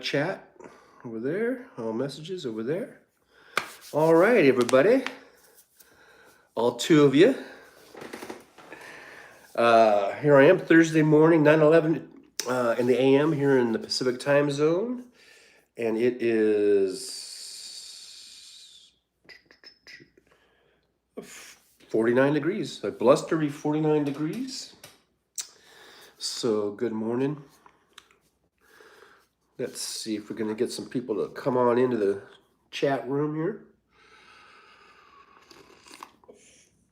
chat over there, all messages over there. All right, everybody, all two of you. Here I am, Thursday morning, 9:11 in the AM here in the Pacific time zone, and it is 49 degrees, a blustery 49 degrees. So good morning. Let's see if we're going to get some people to come on into the chat room here.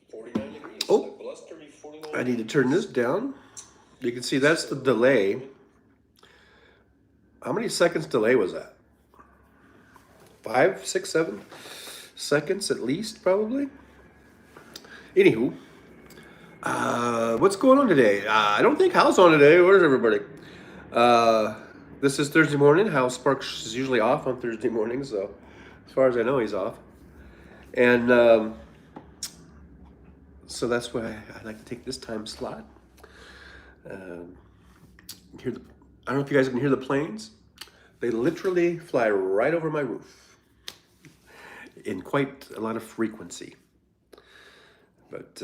49 degrees. Oh, blustery 49 I need to turn this down. You can see that's the delay. How many seconds delay was that? 5, 6, 7 seconds at least, probably. Anywho, what's going on today? I don't think Hal's on today. Where's everybody? This is Thursday morning. Hal Sparks is usually off on Thursday mornings, so as far as I know, he's off. And so that's why I like to take this time slot. I don't know if you guys can hear the planes. They literally fly right over my roof in quite a lot of frequency. But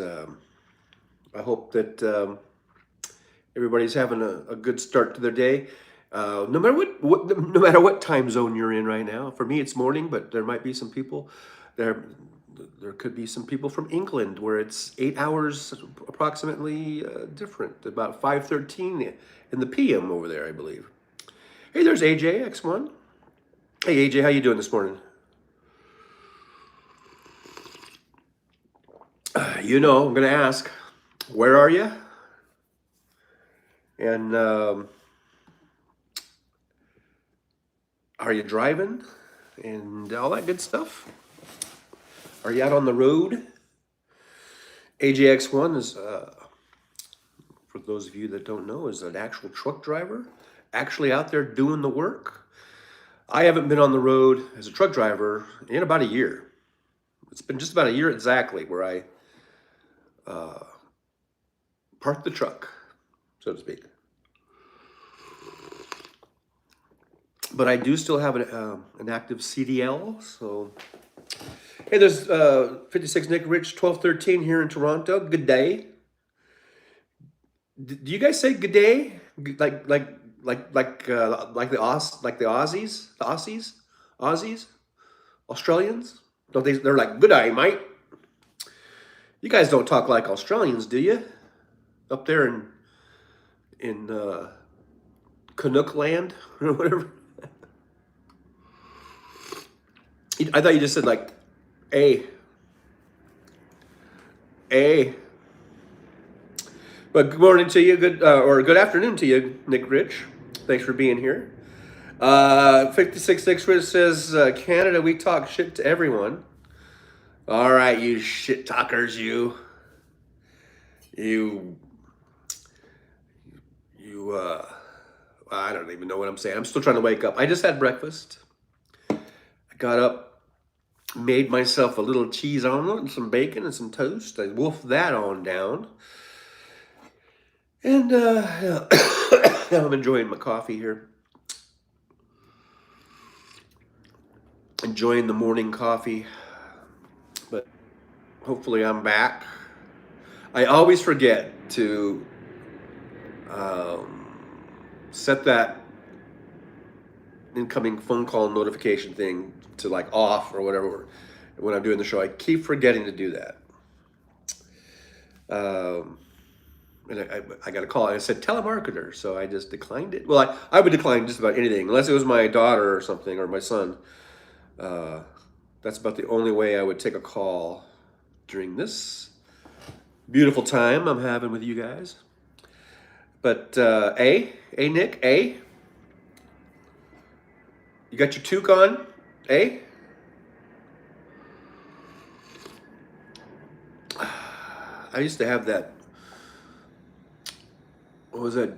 I hope that everybody's having a good start to their day. No matter what time zone you're in right now. For me, it's morning, but there might be some people there. There could be some people from England where it's 8 hours approximately different, about 5:13 in the PM over there, I believe. Hey, there's AJ X1. Hey, AJ, how you doing this morning? I'm going to ask, where are you? And are you driving? And all that good stuff? Are you out on the road? AJX1 is, for those of you that don't know, is an actual truck driver, actually out there doing the work. I haven't been on the road as a truck driver in about a year. It's been just about a year exactly where I parked the truck, so to speak. But I do still have an active CDL, so... Hey, there's 56 Nick Rich 1213 here in Toronto. Good day. Do you guys say good day? Like the Aussies, Australians? Don't they? They're like good day, mate. You guys don't talk like Australians, do you? Up there in Canuck land or whatever. I thought you just said like. A. But good morning to you, or good afternoon to you, Nick Rich. Thanks for being here. 56 Nick Rich says, Canada, we talk shit to everyone. All right, you shit talkers, you, I don't even know what I'm saying. I'm still trying to wake up. I just had breakfast. I got up. Made myself a little cheese omelet and some bacon and some toast. I wolfed that on down. And now I'm enjoying my coffee here. Enjoying the morning coffee. But hopefully I'm back. I always forget to set that incoming phone call notification thing to like off or whatever when I'm doing the show. I keep forgetting to do that. And I got a call. I said telemarketer, so I just declined it. Well, I would decline just about anything unless it was my daughter or something or my son. That's about the only way I would take a call during this beautiful time I'm having with you guys. But Nick, you got your toque on, I used to have that. What was that?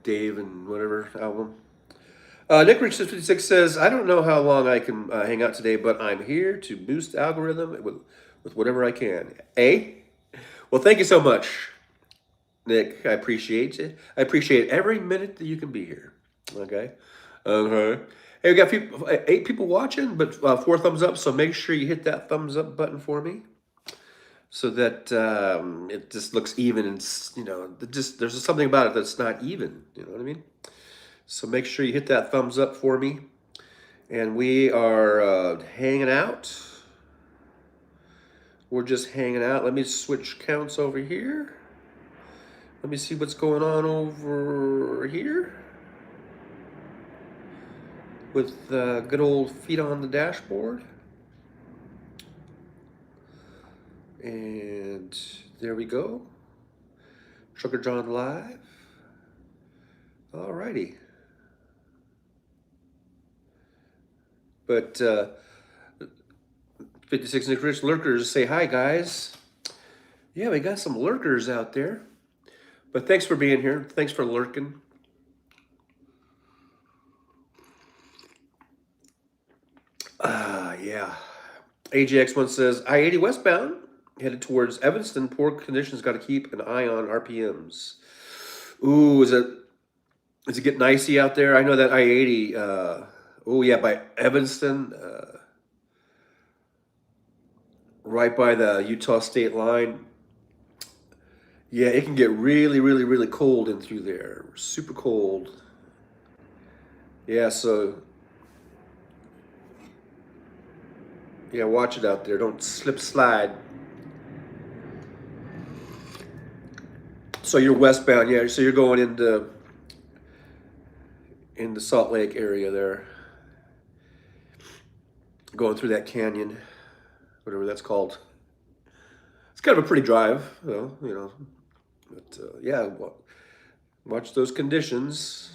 Dave and whatever album. Nick Rich 56 says, I don't know how long I can hang out today, but I'm here to boost the algorithm with whatever I can. Well, thank you so much, Nick. I appreciate it. I appreciate every minute that you can be here. Okay. Okay. Hey, we got 8 people watching, but 4 thumbs up. So make sure you hit that thumbs up button for me, so that it just looks even. And just there's just something about it that's not even. You know what I mean? So make sure you hit that thumbs up for me. And we are hanging out. We're just hanging out. Let me switch counts over here. Let me see what's going on over here with good old feet on the dashboard. And there we go. Trucker John live. Alrighty. But 56 Nick lurkers say hi, guys. Yeah, we got some lurkers out there. But thanks for being here. Thanks for lurking. Yeah. AJX1 says, I-80 westbound, headed towards Evanston. Poor conditions, got to keep an eye on RPMs. Ooh, is it getting icy out there? I know that I-80, oh yeah, by Evanston, right by the Utah state line. Yeah, it can get really, really, really cold in through there. Super cold. Yeah, so yeah, watch it out there. Don't slip slide. So you're westbound, yeah. So you're going in the Salt Lake area there, going through that canyon, whatever that's called. It's kind of a pretty drive, though, you know. But yeah, watch those conditions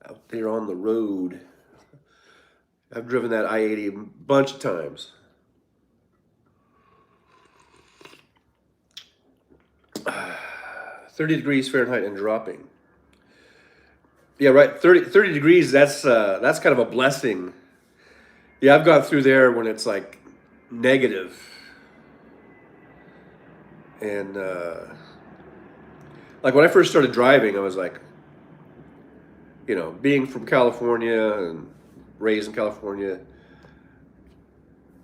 out there on the road. I've driven that I-80 a bunch of times. 30 degrees Fahrenheit and dropping. Yeah, right. 30 degrees. That's kind of a blessing. Yeah, I've gone through there when it's like negative, and like when I first started driving, I was like, being from California and raised in California,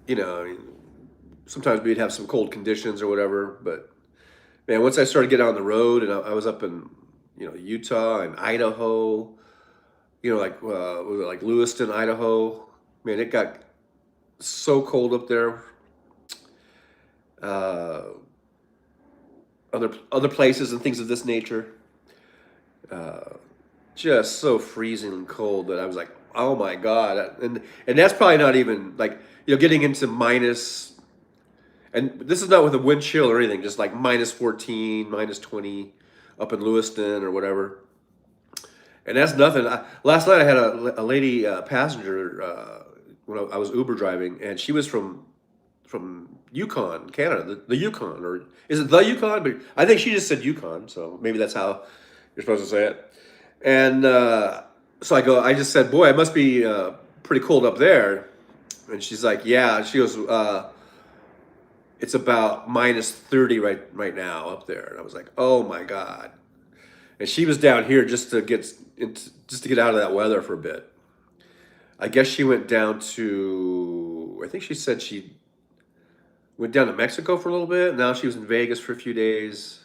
I mean, sometimes we'd have some cold conditions or whatever. But man, once I started getting on the road, and I was up in Utah and Idaho, like was it like Lewiston, Idaho. Man, it got so cold up there. Uh, other places and things of this nature, just so freezing cold that I was like, oh my god. And that's probably not even like getting into minus. And this is not with a wind chill or anything, just like minus 14, minus 20 up in Lewiston or whatever. And that's nothing. Last night I had a lady passenger when I was Uber driving, and she was from Yukon, Canada, the Yukon, or is it the Yukon? But I think she just said Yukon, so maybe that's how you're supposed to say it. And so I just said, boy, it must be pretty cold up there. And she's like, yeah. She goes, it's about minus 30 right now up there. And I was like, oh my god. And she was down here just to get out of that weather for a bit. I guess she went down to, I think she said she went down to Mexico for a little bit. Now she was in Vegas for a few days.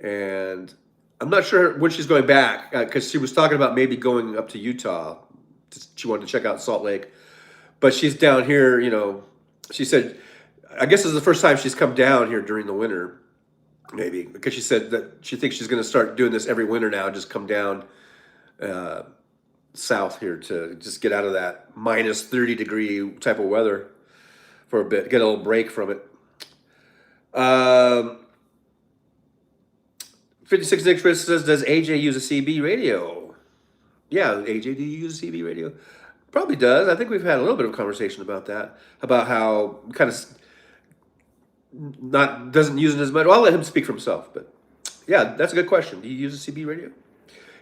And I'm not sure when she's going back, because she was talking about maybe going up to Utah. She wanted to check out Salt Lake. But she's down here, she said, I guess this is the first time she's come down here during the winter, maybe, because she said that she thinks she's going to start doing this every winter now, just come down south here to just get out of that minus 30 degree type of weather for a bit, get a little break from it. 56 Nick Chris says, does AJ use a CB radio? Yeah, AJ, do you use a CB radio? Probably does. I think we've had a little bit of conversation about that, about how kind of doesn't use it as much. Well, I'll let him speak for himself, but yeah, that's a good question. Do you use a CB radio?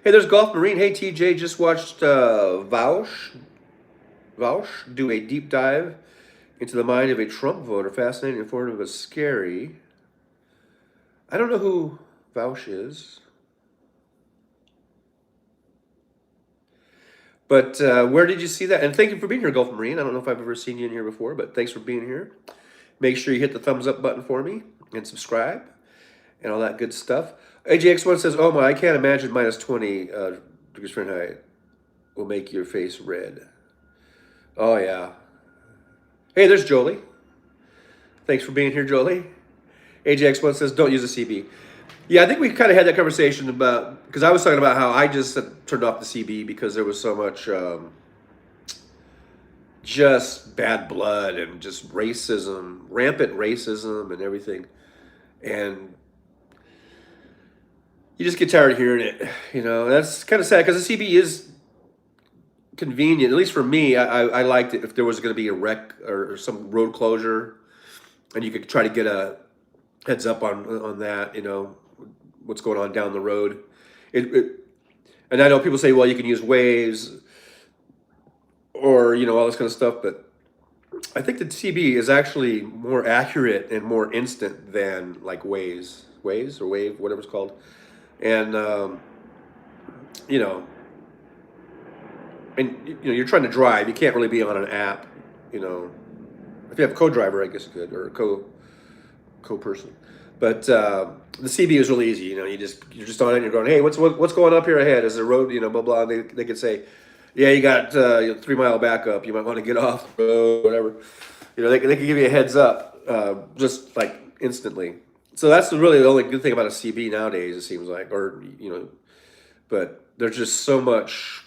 Hey, there's Golf Marine. Hey, TJ, just watched Vaush do a deep dive into the mind of a Trump voter. Fascinating, informative, but scary. I don't know who Vaush is. But where did you see that? And thank you for being here, Gulf Marine. I don't know if I've ever seen you in here before, but thanks for being here. Make sure you hit the thumbs up button for me and subscribe and all that good stuff. AJX1 says, oh my, I can't imagine minus 20 degrees Fahrenheit will make your face red. Oh, yeah. Hey, there's Jolie. Thanks for being here, Jolie. AJX1 says, don't use a CB. Yeah, I think we kind of had that conversation about, because I was talking about how I just turned off the CB because there was so much just bad blood and just racism, rampant racism and everything. And you just get tired of hearing it. You know, that's kind of sad because the CB is convenient. At least for me, I liked it if there was going to be a wreck or some road closure and you could try to get a heads up on that, you know, what's going on down the road. And I know people say, well, you can use Waze or, you know, all this kind of stuff, but I think the CB is actually more accurate and more instant than like Waze or Wave, whatever it's called. And, you know, you're trying to drive, you can't really be on an app, you know. If you have a co-driver, I guess you could, or a co-person. But the CB is really easy. You know, you're just on it. And you're going, hey, what's going up here ahead? Is there a road? You know, blah blah. And they could say, yeah, you got 3 mile backup. You might want to get off the road, whatever. You know, they can give you a heads up just like instantly. So that's really the only good thing about a CB nowadays. It seems like, or you know, but there's just so much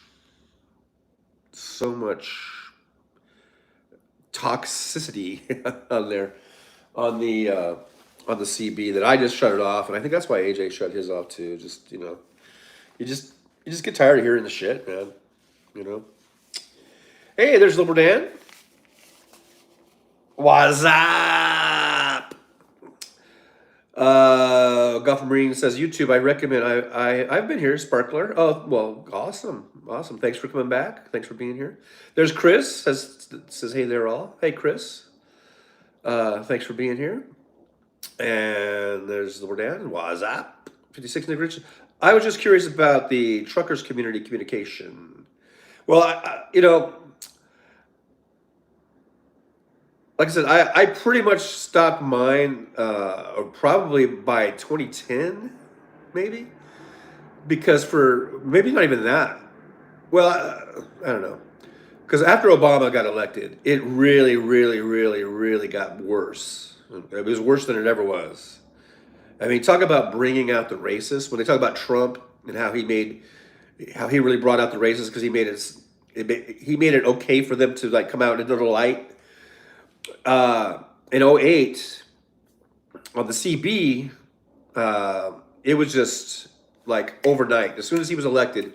toxicity on there on the CB that I just shut it off, and I think that's why AJ shut his off too. Just, you know, you just get tired of hearing the shit, man. You know. Hey, there's Liberal Dan. What's up? Gulf Marine says YouTube. I recommend. I've been here, Sparkler. Oh well, awesome. Thanks for coming back. Thanks for being here. There's Chris says hey there all. Hey Chris. Thanks for being here. And there's the word Dan. What's up? 56 Nick Rich. I was just curious about the truckers community communication. Well, you know, like I said, I pretty much stopped mine probably by 2010, maybe, because for maybe not even that. Well, I don't know, because after Obama got elected, it really, really, really, really got worse. It was worse than it ever was. I mean, talk about bringing out the racists. When they talk about Trump and how he really brought out the racists because he made it okay for them to like come out into the light. In '08, on the CB, it was just like overnight. As soon as he was elected,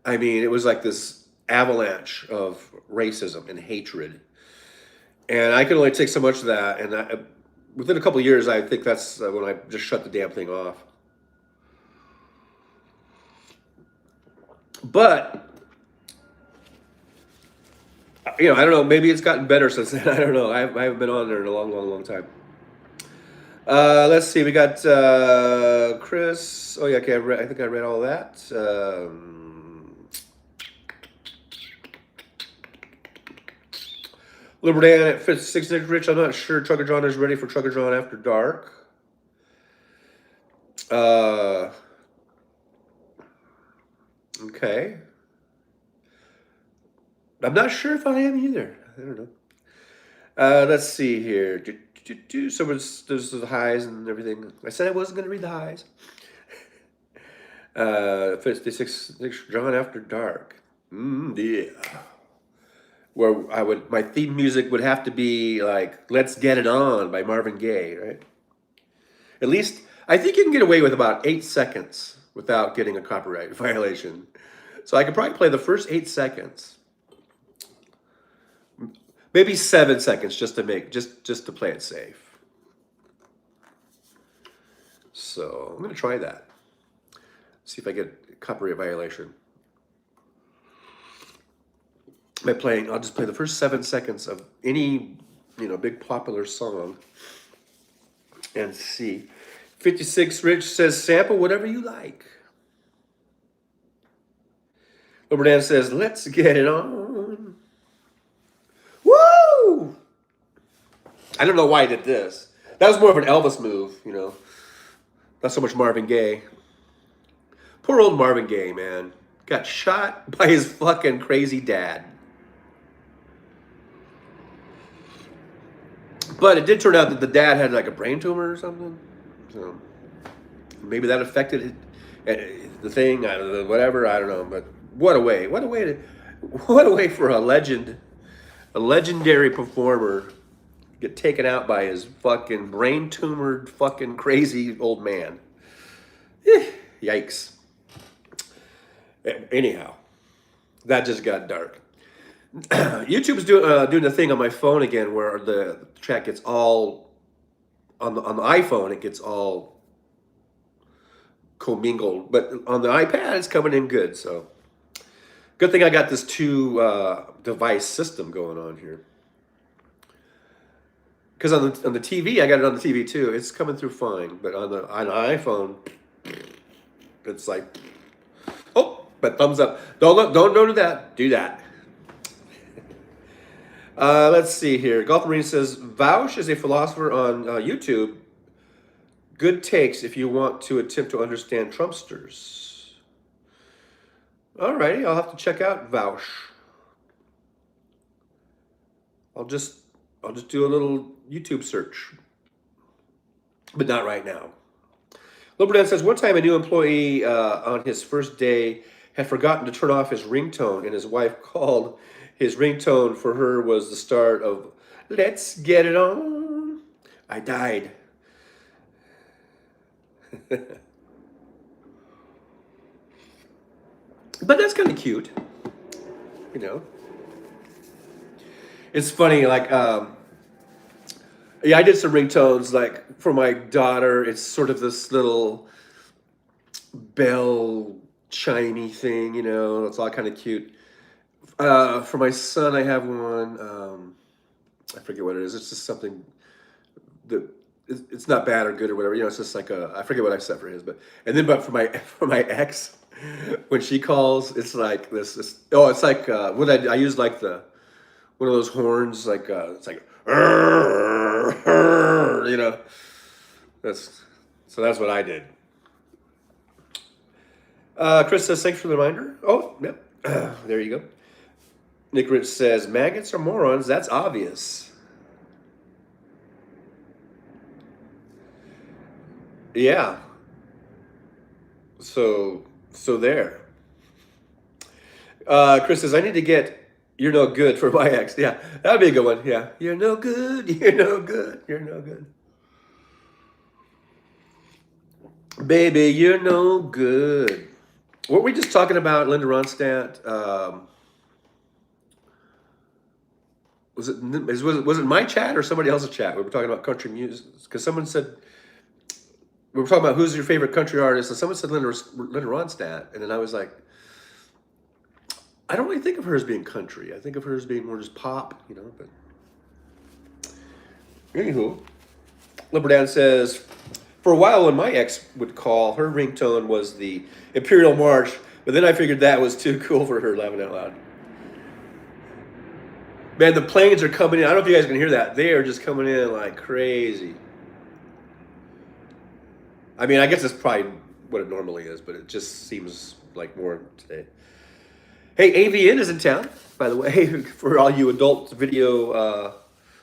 I mean, it was like this avalanche of racism and hatred. And I could only take so much of that. And within a couple of years, I think that's when I just shut the damn thing off. But, you know, I don't know. Maybe it's gotten better since then. I don't know. I haven't been on there in a long, long, long time. Let's see. We got Chris. Oh, yeah. Okay. I think I read all that. Liberal Dan at 56 Nick Rich. I'm not sure Trucker John is ready for Trucker John After Dark. Okay. I'm not sure if I am either. I don't know. Let's see here. So there's the highs and everything. I said I wasn't going to read the highs. 56 Nick John After Dark. Yeah. Where my theme music would have to be like "Let's Get It On" by Marvin Gaye, right? At least I think you can get away with about 8 seconds without getting a copyright violation. So I could probably play the first 8 seconds, maybe 7 seconds, just to play it safe. So I'm gonna try that. See if I get a copyright violation. I'll just play the first 7 seconds of any, you know, big popular song and see. 56 Rich says, sample whatever you like. Wilbur Dan says, let's get it on. Woo! I don't know why I did this. That was more of an Elvis move, you know. Not so much Marvin Gaye. Poor old Marvin Gaye, man. Got shot by his fucking crazy dad. But it did turn out that the dad had like a brain tumor or something. So maybe that affected the thing. I don't know, whatever. I don't know. But what a way! What a way for a legendary performer get taken out by his fucking brain tumored fucking crazy old man. Yikes. Anyhow, that just got dark. YouTube's doing the thing on my phone again where the chat gets all on the iPhone. It gets all commingled, but on the iPad it's coming in good. So good thing I got this two device system going on here. Because on the TV, I got it on the TV too. It's coming through fine, but on the iPhone, it's like, oh, but thumbs up. Don't do that. Do that. Let's see here. Golf Marine says, Vaush is a philosopher on YouTube. Good takes if you want to attempt to understand Trumpsters. Alrighty, I'll have to check out Vaush. I'll just do a little YouTube search. But not right now. Liberdan says, one time a new employee on his first day had forgotten to turn off his ringtone, and his wife called. His ringtone for her was the start of Let's Get It On. I died. But that's kind of cute. You know. It's funny, like, yeah, I did some ringtones, like, for my daughter. It's sort of this little bell chimey thing, you know. It's all kind of cute. For my son, I have one. I forget what it is. It's just something that it's not bad or good or whatever. You know, it's just like I forget what I set for his, but for my ex, when she calls, it's like this. Oh, it's like what I use like one of those horns, like it's like you know. That's what I did. Chris says thanks for the reminder. Oh, yep. There you go. Nick Rich says, maggots are morons, that's obvious. Yeah. So there. Chris says, I need to get You're No Good for my ex. Yeah, that would be a good one. Yeah. You're no good, you're no good, you're no good. Baby, you're no good. What were we just talking about, Linda Ronstadt? Was it my chat or somebody else's chat? We were talking about country music because someone said we were talking about who's your favorite country artist, and someone said Linda Ronstadt, and then I was like, I don't really think of her as being country. I think of her as being more just pop, you know. But anywho, Liberdan says, for a while when my ex would call, her ringtone was the Imperial March, but then I figured that was too cool for her, laughing out loud. Man, the planes are coming in. I don't know if you guys can hear that. They are just coming in like crazy. I mean, I guess that's probably what it normally is, but it just seems like more today. Hey, AVN is in town, by the way, for all you adult video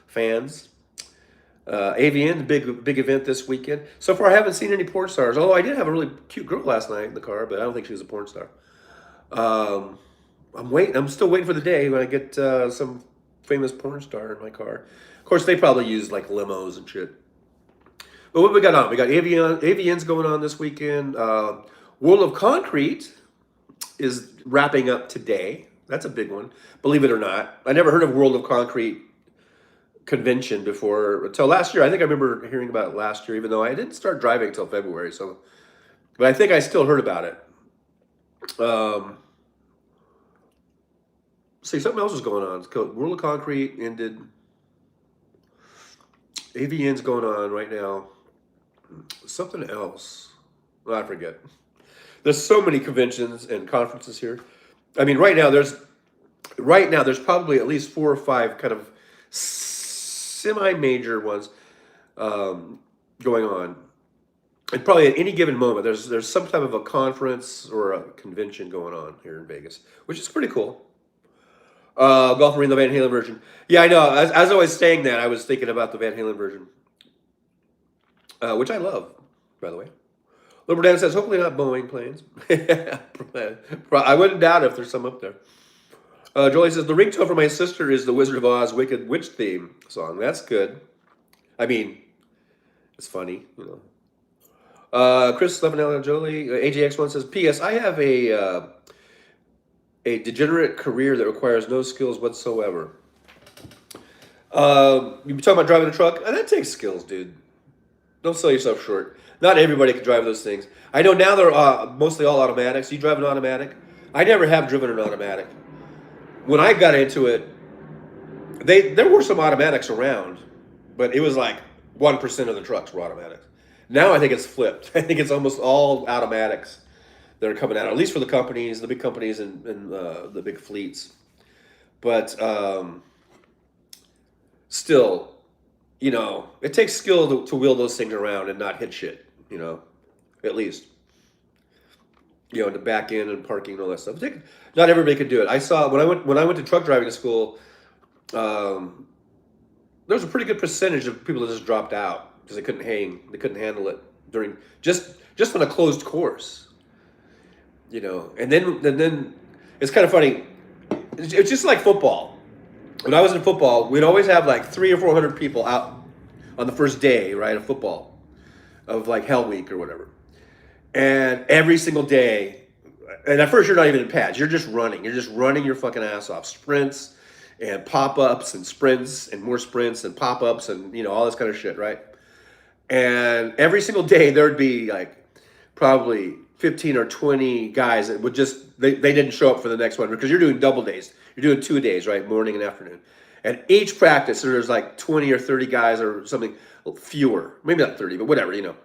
fans. AVN, big event this weekend. So far, I haven't seen any porn stars. Although I did have a really cute girl last night in the car, but I don't think she was a porn star. I'm still waiting for the day when I get some famous porn star in my car. Of course, they probably use like limos and shit. But what we got on? We got AVN's going on this weekend. World of Concrete is wrapping up today. That's a big one. Believe it or not. I never heard of World of Concrete convention before until last year. I think I remember hearing about it last year, even though I didn't start driving until February. But I think I still heard about it. See, something else is going on. It's called World of Concrete ended. AVN's going on right now. Something else. I forget. There's so many conventions and conferences here. I mean, right now there's probably at least four or five kind of semi-major ones um, going on. And probably at any given moment, there's some type of a conference or a convention going on here in Vegas, which is pretty cool. Golf Marine, the Van Halen version. Yeah, I know. As I was saying that, I was thinking about the Van Halen version, which I love, by the way. Liberal Dan says, hopefully not Boeing planes. I wouldn't doubt if there's some up there. Jolie says, the ringtone for my sister is the Wizard of Oz Wicked Witch theme song. That's good. I mean, it's funny, you know. Chris Levinella Jolie, AJX1 says, P.S. I have a degenerate career that requires no skills whatsoever. You talking about driving a truck? That takes skills, dude. Don't sell yourself short. Not everybody can drive those things. I know now they're mostly all automatics. You drive an automatic? I never have driven an automatic. When I got into it, there were some automatics around, but it was like 1% of the trucks were automatics. Now I think it's flipped. I think it's almost all automatics that are coming out, at least for the companies, the big companies and the big fleets. But still, you know, it takes skill to wheel those things around and not hit shit, you know, at least. You know, to back in and parking and all that stuff. Not everybody could do it. I saw when I went to truck driving school, there was a pretty good percentage of people that just dropped out because they couldn't handle it during just on a closed course. You know, and then it's kind of funny. It's just like football. When I was in football, we'd always have like 300 or 400 people out on the first day, right, of football, of like Hell Week or whatever. And every single day, and at first you're not even in pads. You're just running. You're just running your fucking ass off. Sprints and pop-ups and sprints and more sprints and pop-ups and, you know, all this kind of shit, right? And every single day there'd be like probably 15 or 20 guys that would just, they didn't show up for the next one because you're doing double days. You're doing 2 days, right? Morning and afternoon. And each practice, there's like 20 or 30 guys or something, fewer. Maybe not 30, but whatever, you know.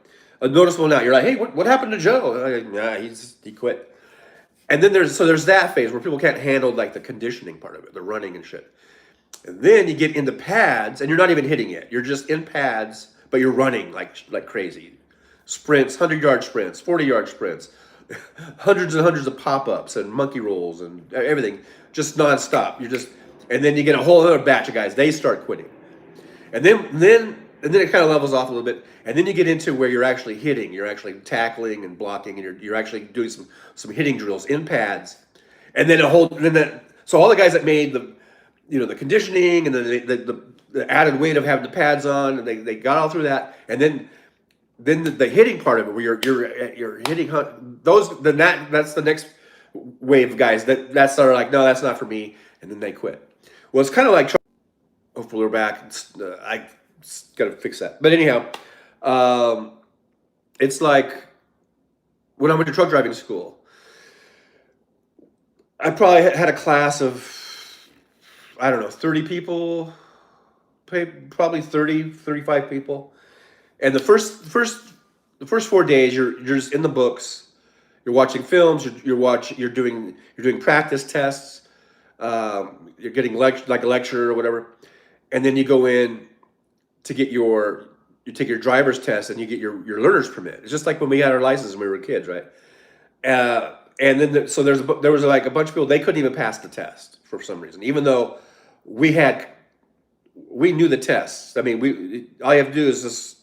A noticeable now. You're like, hey, what happened to Joe? Like, nah, he quit. And then there's that phase where people can't handle like the conditioning part of it, the running and shit. And then you get into pads, and you're not even hitting it. You're just in pads, but you're running like crazy. Sprints, 100-yard sprints, 40-yard sprints, hundreds and hundreds of pop-ups and monkey rolls and everything, just nonstop. And then you get a whole other batch of guys. They start quitting, and then it kind of levels off a little bit, and then you get into where you're actually hitting, you're actually tackling and blocking, and you're actually doing some hitting drills in pads, and then so all the guys that made the conditioning and the added weight of having the pads on, and they got all through that, and then the hitting part of it where you're hitting that's the next wave of guys that are like, no, that's not for me, and then they quit. Well, it's kind of like, hopefully we're back. I got to fix that. But anyhow, it's like when I went to truck driving school, I probably had a class of, I don't know, 30 people, probably 30, 35 people. And the first 4 days, you're just in the books. You're watching films. You're doing practice tests. You're getting like a lecture or whatever, and then you go in to get you take your driver's test and you get your learner's permit. It's just like when we had our license when we were kids, right? And then so there was like a bunch of people, they couldn't even pass the test for some reason, even though we knew the tests. I mean, all you have to do is just,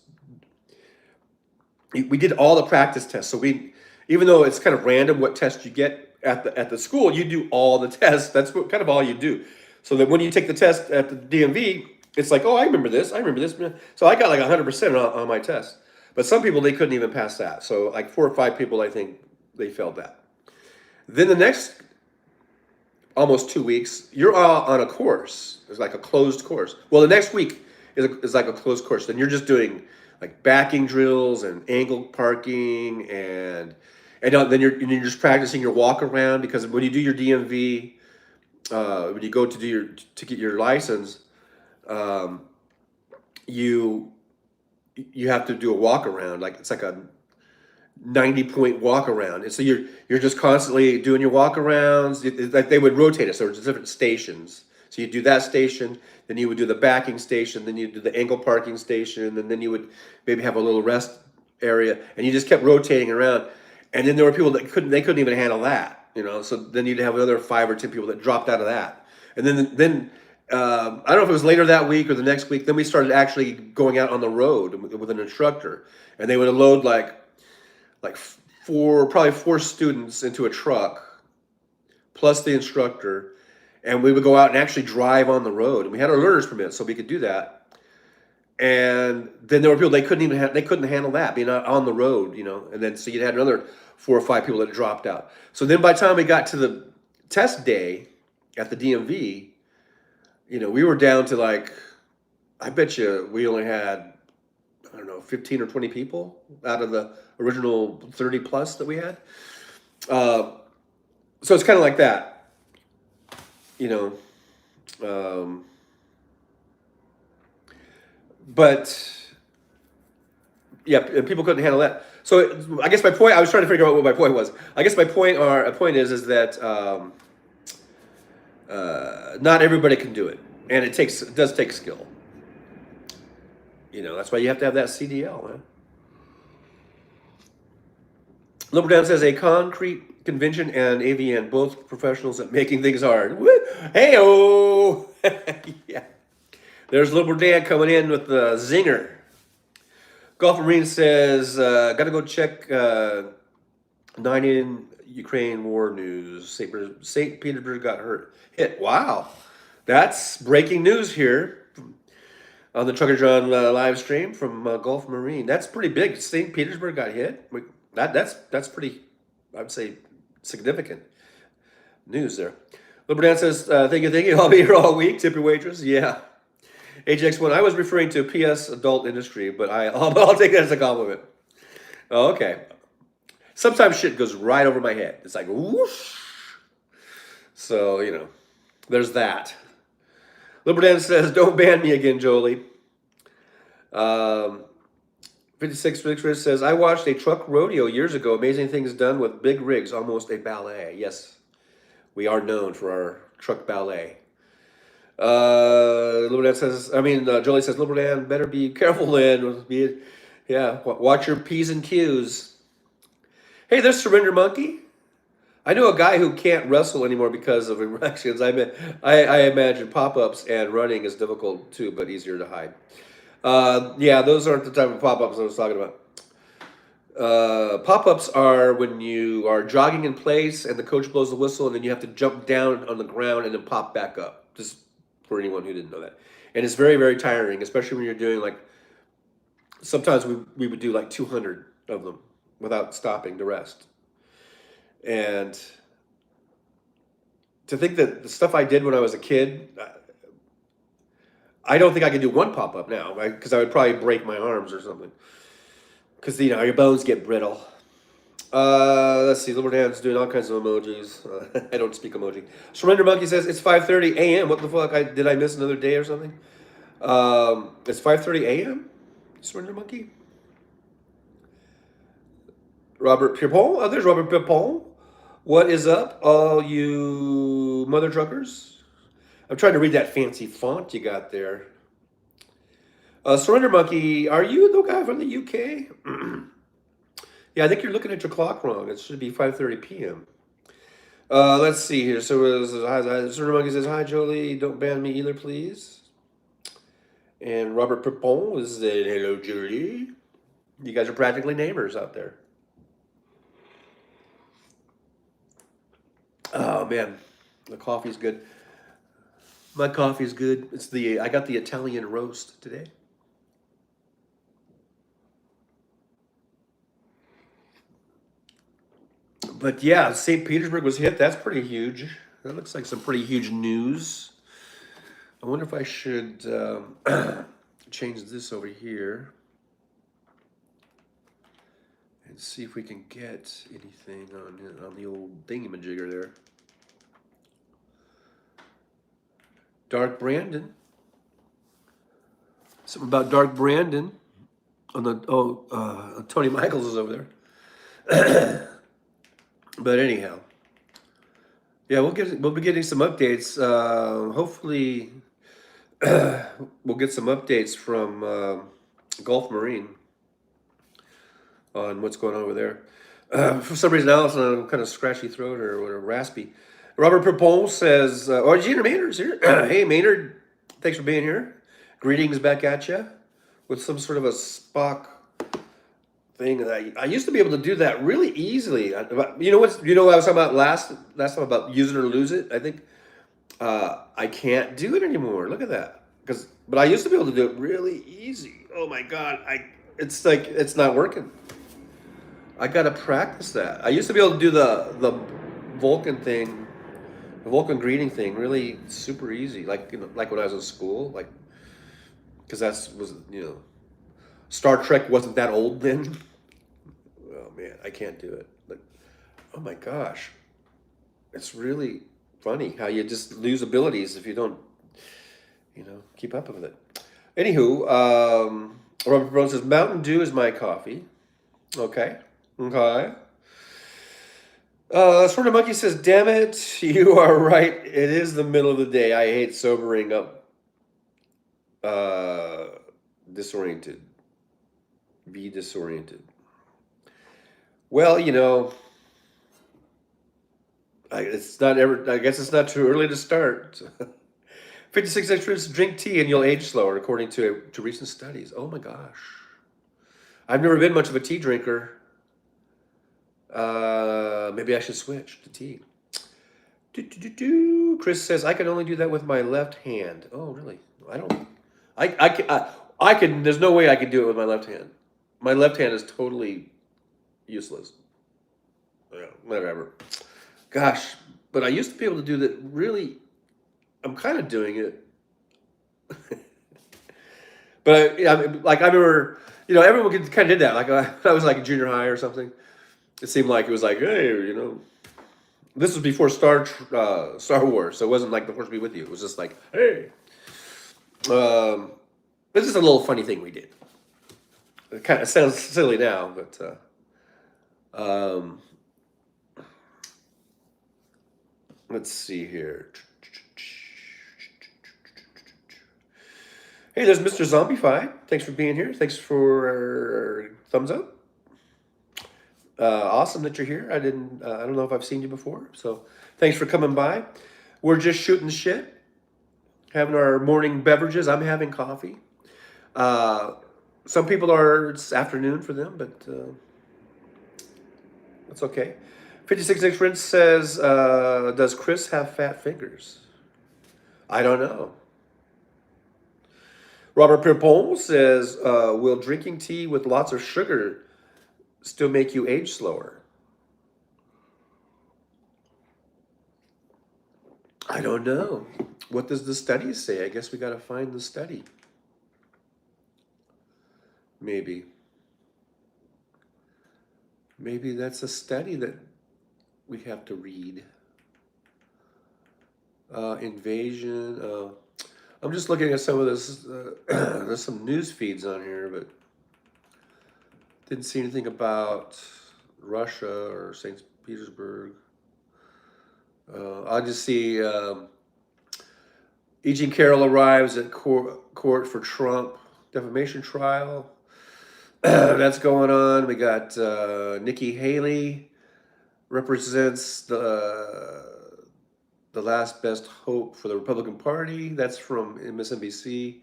we did all the practice tests. So even though it's kind of random what test you get at the school, you do all the tests. That's kind of all you do. So that when you take the test at the DMV, it's like, oh, I remember this. So I got like 100% on my test. But some people, they couldn't even pass that. So like 4 or 5 people, I think they failed that. Then the next almost 2 weeks, you're all on a course. It's like a closed course. Well, the next week is like a closed course. Then you're just doing like backing drills and angle parking and then you're just practicing your walk around, because when you do your DMV, when you go to get your license, you have to do a walk around. Like it's like 90-point walk around. And so you're just constantly doing your walk arounds. Like they would rotate us. There were different stations. So you do that station, then you would do the backing station, then you do the angle parking station, and then you would maybe have a little rest area, and you just kept rotating around. And then there were people that couldn't even handle that, you know. So then you'd have another 5 or 10 people that dropped out of that, and then I don't know if it was later that week or the next week. Then we started actually going out on the road with an instructor, and they would load like probably four students into a truck plus the instructor, and we would go out and actually drive on the road. And we had our learner's permit, so we could do that. And then there were people they couldn't handle that being out on the road, you know. And then so you had another 4 or 5 people that dropped out. So then by the time we got to the test day at the DMV, you know, we were down to like, I bet you we only had, I don't know, 15 or 20 people out of the original 30 plus that we had. So it's kind of like that, you know. But yeah, people couldn't handle that. So I guess my point, I was trying to figure out what my point was. I guess my point is that not everybody can do it, and it does take skill. You know, that's why you have to have that CDL. Man. Liberdown says a concrete convention and AVN, both professionals at making things hard. Hey-oh! Yeah. There's Liberal Dan coming in with the zinger. Golf Marine says, gotta go check 9 in Ukraine war news. St. Petersburg got hit. Wow. That's breaking news here on the Trucker John live stream from Gulf Marine. That's pretty big. St. Petersburg got hit. That's pretty, I would say, significant news there. Liberal Dan says, thank you. I'll be here all week. Tip your waitress. Yeah. AJX1, I was referring to PS adult industry, but I'll take that as a compliment. Oh, okay. Sometimes shit goes right over my head. It's like, whoosh. So, you know, there's that. Liberdan says, don't ban me again, Jolie. 56 Rich says, I watched a truck rodeo years ago. Amazing things done with big rigs, almost a ballet. Yes, we are known for our truck ballet. Liberdan says, Jolie says, Liberdan, better be careful then. Watch your P's and Q's. Hey, there's Surrender Monkey. I know a guy who can't wrestle anymore because of erections. I imagine pop-ups and running is difficult too, but easier to hide. Yeah, those aren't the type of pop-ups I was talking about. Pop-ups are when you are jogging in place and the coach blows the whistle and then you have to jump down on the ground and then pop back up. Just for anyone who didn't know that. And it's very, very tiring, especially when you're doing like, sometimes we would do like 200 of them without stopping to rest. And to think that the stuff I did when I was a kid, I don't think I could do one pop-up now, right? Because I would probably break my arms or something. Because, you know, your bones get brittle. Let's see, Liberdan's doing all kinds of emojis. I don't speak emoji. Surrender Monkey says, it's 5:30 a.m. What the fuck? Did I miss another day or something? It's 5:30 a.m.? Surrender Monkey? Robert Pierpont? Oh, there's Robert Pierpont. What is up, all you mother truckers? I'm trying to read that fancy font you got there. Surrender Monkey, are you the guy from the UK? Yeah, I think you're looking at your clock wrong. It should be 5:30 p.m. Let's see here. So Surrender Monkey says, hi, Jolie. Don't ban me either, please. And Robert Pipon is saying, hello, Jolie. You guys are practically neighbors out there. Oh, man. The coffee's good. My coffee's good. I got the Italian roast today. But yeah, St. Petersburg was hit. That's pretty huge. That looks like some pretty huge news. I wonder if I should change this over here and see if we can get anything on the old thingamajigger there. Dark Brandon. Something about Dark Brandon on the Tony Michaels is over there. But anyhow, yeah, we'll be getting some updates. Hopefully, we'll get some updates from Gulf Marine on what's going on over there. For some reason, Allison, I'm kind of scratchy throat or whatever, raspy. Robert Perpon says, "Oh, Gina Maynard's here. Hey, Maynard, thanks for being here. Greetings back at you with some sort of a Spock thing. I used to be able to do that really easily. You know what? You know what I was talking about last time about use it or lose it. I think I can't do it anymore. Look at that. But I used to be able to do it really easy. Oh my god, it's like it's not working. I gotta practice that. I used to be able to do the Vulcan thing, the Vulcan greeting thing, really super easy. Like like when I was in school, like because that's was Star Trek wasn't that old then. Oh man, I can't do it. Like, oh my gosh, it's really funny how you just lose abilities if you don't, keep up with it. Anywho, Robert Brown says Mountain Dew is my coffee. Okay, okay. Sort of Monkey says, "Damn it, you are right. It is the middle of the day. I hate sobering up, uh, disoriented. Be disoriented." Well, it's not ever. I guess it's not too early to start. 56 extras drink tea and you'll age slower, according to recent studies. Oh my gosh, I've never been much of a tea drinker. Maybe I should switch to tea. Chris says I can only do that with my left hand. Oh, really? I don't. I can. There's no way I could do it with my left hand. My left hand is totally useless. Yeah, whatever. Gosh, but I used to be able to do that. Really, I'm kind of doing it. But like I remember, everyone kind of did that. Like I was like in junior high or something. It seemed like it was like, hey, this was before Star Wars, so it wasn't like the Force be with you. It was just like, hey, this is a little funny thing we did. It kind of sounds silly now, but um, let's see here. Hey, there's Mr. Zombified. Thanks for being here. Thanks for thumbs up. Awesome that you're here. I don't know if I've seen you before, so thanks for coming by. We're just shooting the shit, having our morning beverages. I'm having coffee. Some people it's afternoon for them, but that's okay. 56 Inch Rinse says, does Chris have fat fingers? I don't know. Robert Pierpont says, will drinking tea with lots of sugar still make you age slower? I don't know. What does the study say? I guess we got to find the study. Maybe that's a study that we have to read. Invasion. I'm just looking at some of this. There's some news feeds on here, but didn't see anything about Russia or St. Petersburg. I just see E. Jean Carroll arrives at court for Trump defamation trial. That's going on. We got Nikki Haley represents the last best hope for the Republican Party. That's from MSNBC.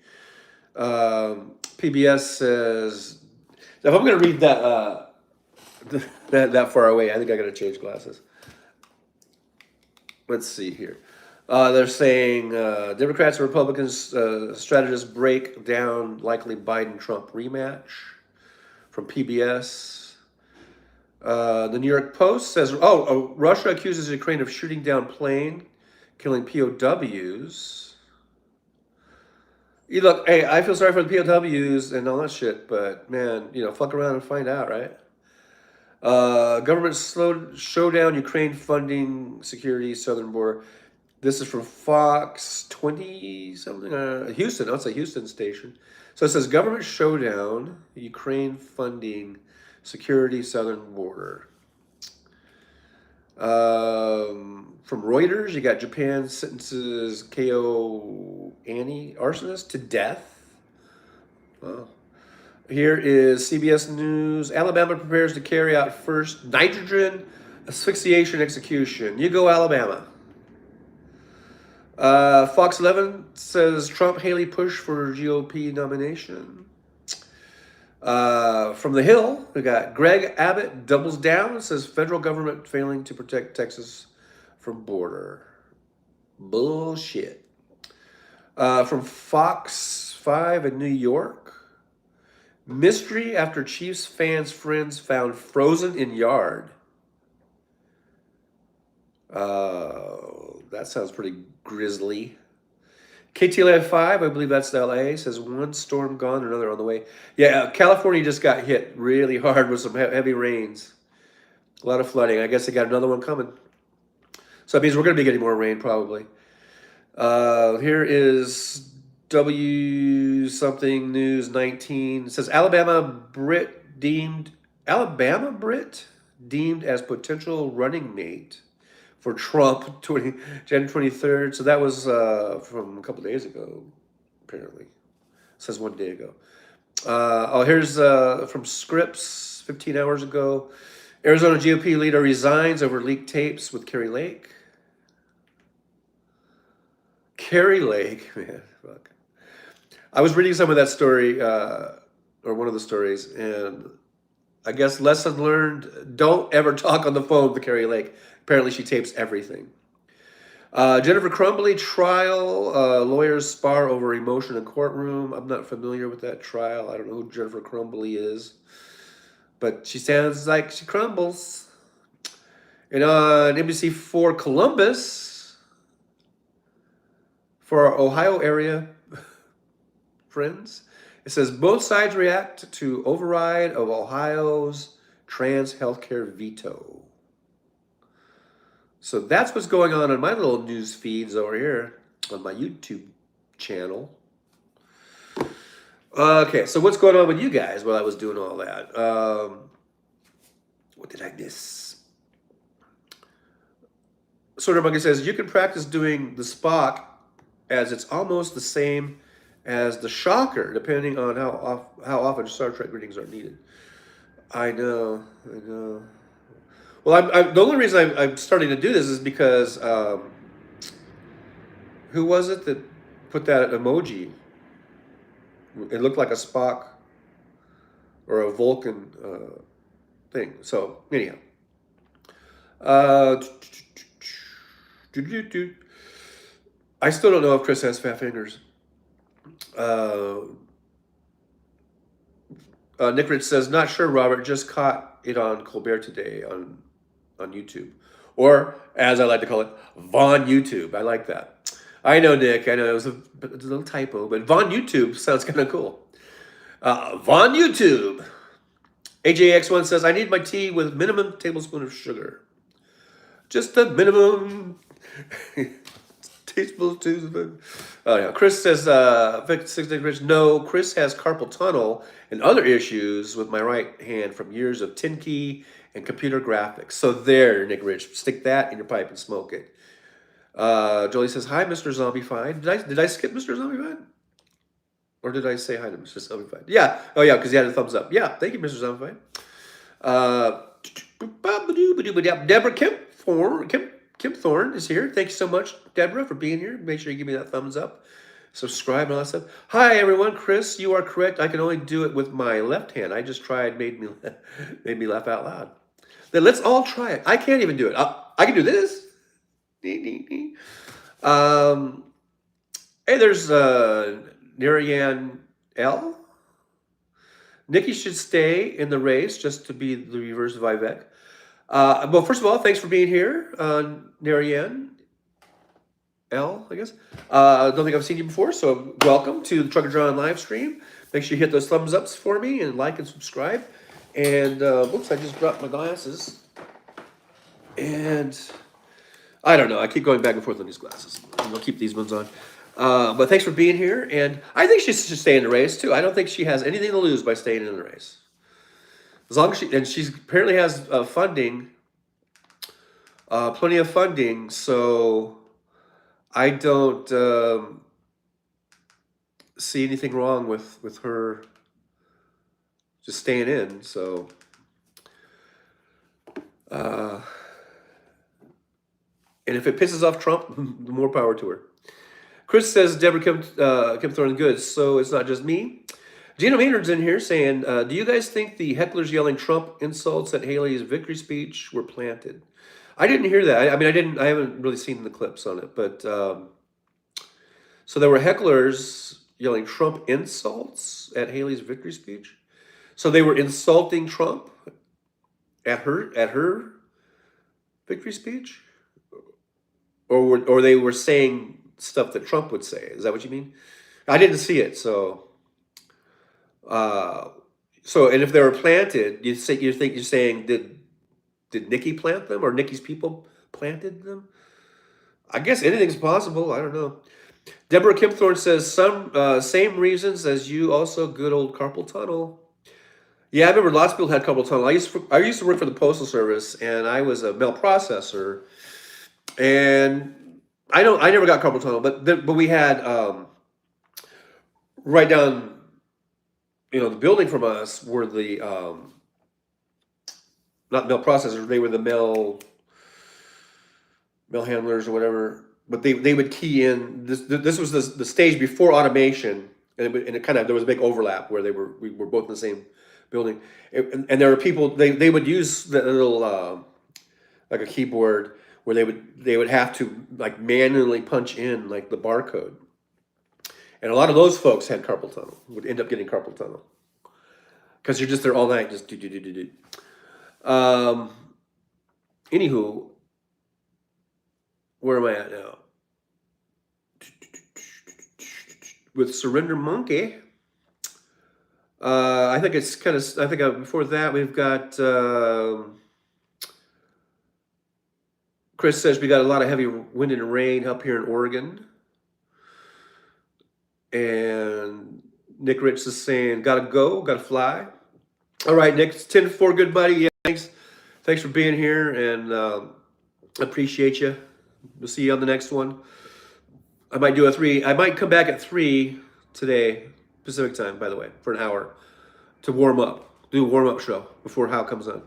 PBS says, if I'm going to read that far away, I think I got to change glasses. Let's see here. They're saying Democrats and Republicans strategists break down likely Biden-Trump rematch from PBS. The New York Post says, Russia accuses Ukraine of shooting down plane, killing POWs. Look, hey, I feel sorry for the POWs and all that shit, but man, fuck around and find out, right? Government showdown, Ukraine funding security, southern border. This is from Fox 20 something, Houston. That's a Houston station. So it says government showdown, Ukraine funding security, southern border. From Reuters, you got Japan sentences KO Annie arsonist to death. Wow. Here is CBS News. Alabama prepares to carry out first nitrogen asphyxiation execution. You go, Alabama. Fox 11 says Trump Haley push for GOP nomination. From the Hill, we got Greg Abbott doubles down, says federal government failing to protect Texas from border. Bullshit. From Fox 5 in New York, mystery after Chiefs fans' friends found frozen in yard. That sounds pretty grisly. KTLA 5, I believe that's LA, says one storm gone, another on the way. Yeah, California just got hit really hard with some heavy rains. A lot of flooding. I guess they got another one coming. So that means we're going to be getting more rain probably. Here is W something News 19. It says Alabama Brit deemed as potential running mate for Trump January 23rd. So that was from a couple days ago, apparently. It says 1 day ago. Here's from Scripps 15 hours ago. Arizona GOP leader resigns over leaked tapes with Kari Lake. Kari Lake, man, fuck. I was reading some of that story, or one of the stories, and I guess lesson learned, don't ever talk on the phone with Kari Lake. Apparently she tapes everything. Jennifer Crumbly trial, lawyers spar over emotion in courtroom. I'm not familiar with that trial. I don't know who Jennifer Crumbly is, but she sounds like she crumbles. And on NBC4 Columbus, for our Ohio area friends, it says both sides react to override of Ohio's trans healthcare veto. So that's what's going on in my little news feeds over here on my YouTube channel. Okay, so what's going on with you guys while I was doing all that? What did I miss? Sort of Monkey says, you can practice doing the Spock as it's almost the same as the Shocker, depending on how often Star Trek readings are needed. I know. Well, the only reason I'm starting to do this is because who was it that put that emoji? It looked like a Spock or a Vulcan thing. So anyhow, I still don't know if Chris has fat fingers. Nick Rich says, not sure, Robert. Just caught it on Colbert today on YouTube. Or, as I like to call it, Von YouTube. I like that. I know, Nick. I know it was a little typo, but Von YouTube sounds kind of cool. Von YouTube. AJX1 says, I need my tea with minimum tablespoon of sugar. Just the minimum teaspoon. Oh, yeah. Chris says, Rich, no, Chris has carpal tunnel and other issues with my right hand from years of 10 key and computer graphics. So there, Nick Rich, stick that in your pipe and smoke it. Jolie says, hi, Mr. Zombified. Did I skip Mr. Zombified? Or did I say hi to Mr. Zombified? Yeah. Oh, yeah, because he had a thumbs up. Yeah, thank you, Mr. Zombified. Deborah Kim Thorne is here. Thank you so much, Deborah, for being here. Make sure you give me that thumbs up. Subscribe and all that stuff. Hi, everyone. Chris, you are correct. I can only do it with my left hand. I just tried, made me laugh out loud. Then let's all try it. I can't even do it. I can do this. Hey, there's Narayan L. Nikki should stay in the race just to be the reverse of Vivek. Well, first of all, thanks for being here, Narayan L, I guess. I don't think I've seen you before, so welcome to the Trucker John live stream. Make sure you hit those thumbs ups for me and like and subscribe. And, whoops, I just dropped my glasses. And I don't know. I keep going back and forth on these glasses. I'll keep these ones on. But thanks for being here. And I think she should stay in the race, too. I don't think she has anything to lose by staying in the race. As long as she apparently has funding Plenty of funding, so I don't see anything wrong with her just staying in. So, uh, and if it pisses off Trump, more power to her. Chris says Deborah kept throwing good, so it's not just me. Gina Maynard's in here saying, "Do you guys think the hecklers yelling Trump insults at Haley's victory speech were planted?" I didn't hear that. I mean, I didn't. I haven't really seen the clips on it, but so there were hecklers yelling Trump insults at Haley's victory speech. So they were insulting Trump at her victory speech, or they were saying stuff that Trump would say. Is that what you mean? I didn't see it, so uh, and if they were planted, you're saying did Nikki plant them or Nikki's people planted them? I guess anything's possible. I don't know. Deborah Kempthorne says some same reasons as you. Also, good old carpal tunnel. Yeah, I remember lots of people had carpal tunnel. I used to work for the postal service, and I was a mail processor, and I never got carpal tunnel, but we had right down, the building from us were the not mail processors. They were the mail handlers or whatever. But they would key in. This was the stage before automation, and it kind of there was a big overlap where we were both in the same building, and there were people they would use the little like a keyboard where they would have to like manually punch in like the barcode, and a lot of those folks had carpal tunnel, would end up getting carpal tunnel because you're just there all night just do. Anywho, where am I at now? With Surrender Monkey. I think it's kind of. I think before that we've got. Chris says we got a lot of heavy wind and rain up here in Oregon, and Nick Rich is saying, "Gotta go, gotta fly." All right, Nick, it's 10-4, good buddy. Yeah, thanks for being here, and appreciate you. We'll see you on the next one. I might do a 3. I might come back at 3 today, Pacific time, by the way, for an hour to warm up. Do a warm up show before Hal comes on.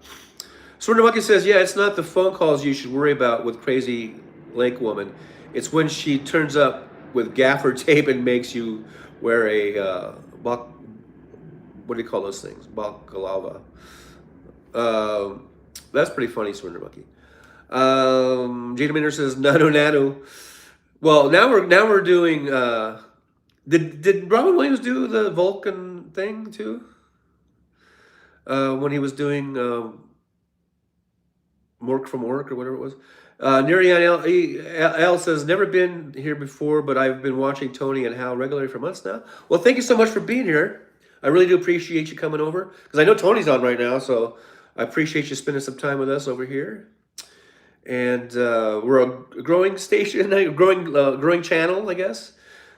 Swordner Monkey says, yeah, it's not the phone calls you should worry about with Crazy Lake Woman. It's when she turns up with gaffer tape and makes you wear a what do you call those things? Baklava. That's pretty funny, Swordner Monkey. Gina Minder says, nano. Well, now we're doing. Did Robin Williams do the Vulcan thing too? When he was doing Mork from Ork or whatever it was. Nerian L says, never been here before, but I've been watching Tony and Hal regularly for months now. Well, thank you so much for being here. I really do appreciate you coming over because I know Tony's on right now, so I appreciate you spending some time with us over here. And we're a growing station, a growing channel, I guess.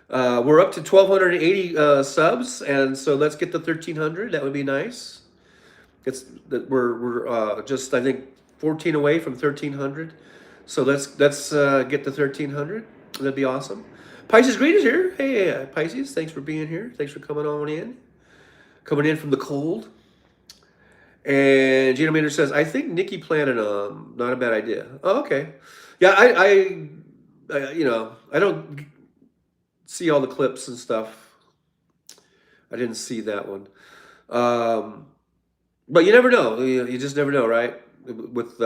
We're up to 1,280 subs, and so let's get to 1,300. That would be nice. We're just, I think, 14 away from 1,300. So let's get to 1,300. That'd be awesome. Pisces Green is here. Hey, Pisces, thanks for being here. Thanks for coming on in. Coming in from the cold. And Gina Maynard says, I think Nikki planted not a bad idea. Oh, okay. Yeah, I I don't see all the clips and stuff. I didn't see that one. But you never know. You just never know, right? With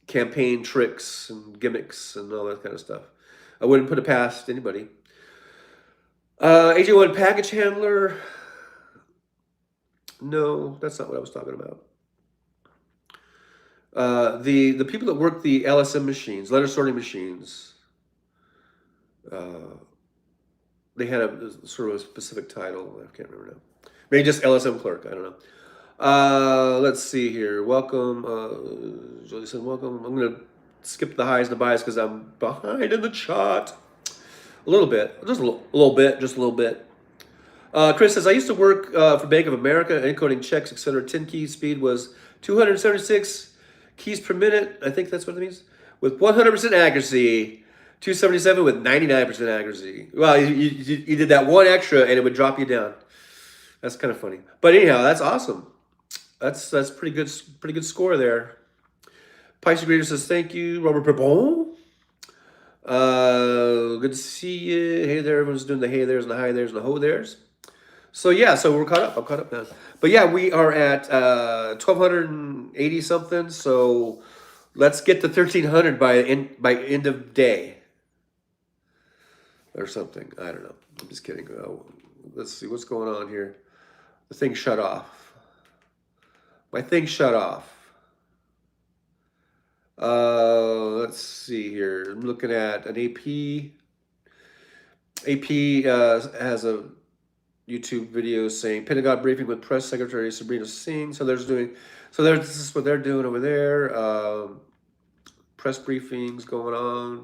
campaign tricks and gimmicks and all that kind of stuff. I wouldn't put it past anybody. AJ1 package handler. No, that's not what I was talking about. The people that work the LSM machines, letter sorting machines, they had a sort of a specific title. I can't remember now. Maybe just LSM clerk. I don't know. Let's see here. Welcome. Jolie said welcome. I'm going to skip the highs and the buys because I'm behind in the chart. A little bit. Just a little bit. Chris says, I used to work for Bank of America, encoding checks, etc. 10 key speed was 276 keys per minute. I think that's what it means. With 100% accuracy, 277 with 99% accuracy. Well, you did that one extra, and it would drop you down. That's kind of funny. But anyhow, that's awesome. That's pretty good score there. Pisces Greeter says thank you. Robert Pepon. Good to see you. Hey there, everyone's doing the hey there's and the hi there's and the ho there's. So yeah, so we're caught up. I'm caught up now. But yeah, we are at 1,280 something. So let's get to 1,300 by end of day or something. I don't know. I'm just kidding. Let's see what's going on here. The thing shut off. My thing shut off. Let's see here. I'm looking at an AP. AP has a YouTube video saying Pentagon briefing with Press Secretary Sabrina Singh. So this is what they're doing over there. Press briefings going on.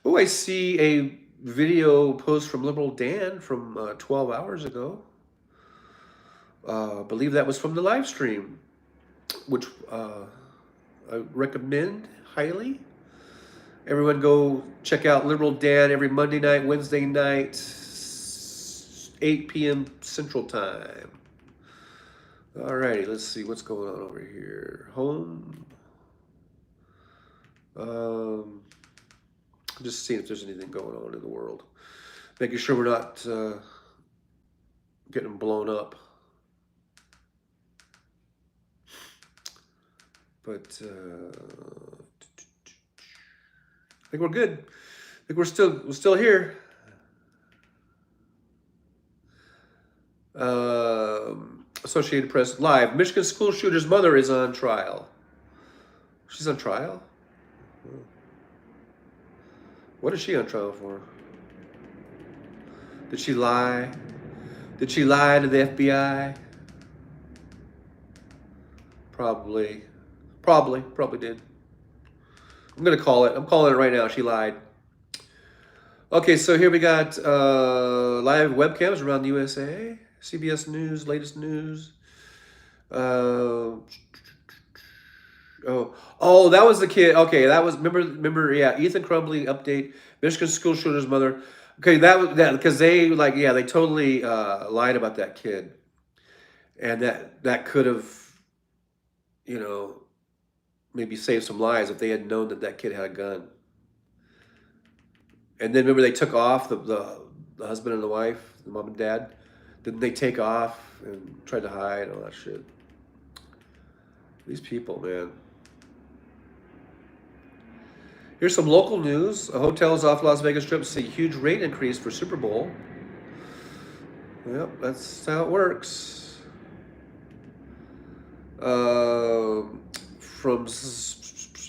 Oh, I see a video post from Liberal Dan from 12 hours ago. I believe that was from the live stream, which I recommend highly. Everyone go check out Liberal Dan every Monday night, Wednesday night, 8 p.m. Central Time. Alrighty, let's see what's going on over here. Home. Just seeing if there's anything going on in the world. Making sure we're not getting blown up. But I think we're good. I think we're still here. Associated Press live. Michigan school shooter's mother is on trial. She's on trial? What is she on trial for? Did she lie? Did she lie to the FBI? Probably did. I'm gonna call it. I'm calling it right now. She lied. Okay, so here we got live webcams around the USA. CBS News, latest news. Oh, that was the kid. Okay, that was remember. Yeah, Ethan Crumbly update. Michigan school shooter's mother. Okay, that because they they totally lied about that kid, and that could have, maybe saved some lives if they had known that kid had a gun. And then remember they took off the husband and the wife, the mom and dad. Didn't they take off and tried to hide and all that shit? These people, man. Here's some local news. Hotels off Las Vegas Strip see huge rate increase for Super Bowl. Yep, that's how it works. From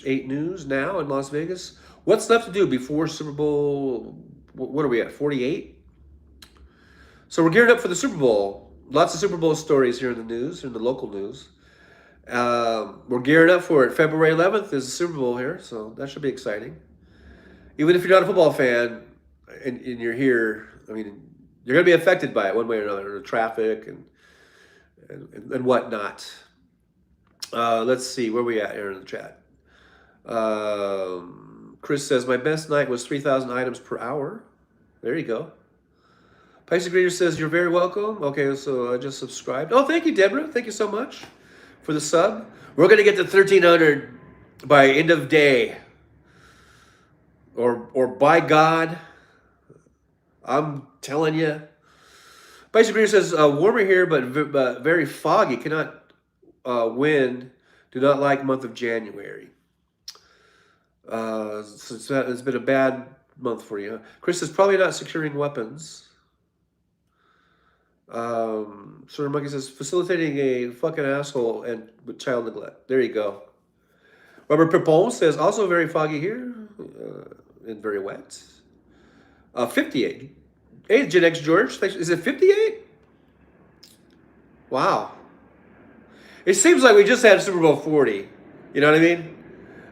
8 News now in Las Vegas. What's left to do before Super Bowl? What are we at? 48? So we're gearing up for the Super Bowl. Lots of Super Bowl stories here in the news, in the local news. We're gearing up for it. February 11th is the Super Bowl here, so that should be exciting. Even if you're not a football fan and you're here, I mean, you're going to be affected by it one way or another, the traffic and whatnot. Let's see, where are we at here in the chat? Chris says, my best night was 3,000 items per hour. There you go. Pisces Greeter says, you're very welcome. Okay, so I just subscribed. Oh, thank you, Deborah. Thank you so much for the sub. We're going to get to 1,300 by end of day. Or by God. I'm telling you. Pisces Greeter says, warmer here, but very foggy. Cannot win. Do not like month of January. So it's been a bad month for you. Chris is probably not securing weapons. Sir Monkey says, facilitating a fucking asshole and with child neglect. There you go. Robert Pepon says, also very foggy here and very wet. 58. Hey, Gen X George, is it 58? Wow. It seems like we just had Super Bowl 40. You know what I mean?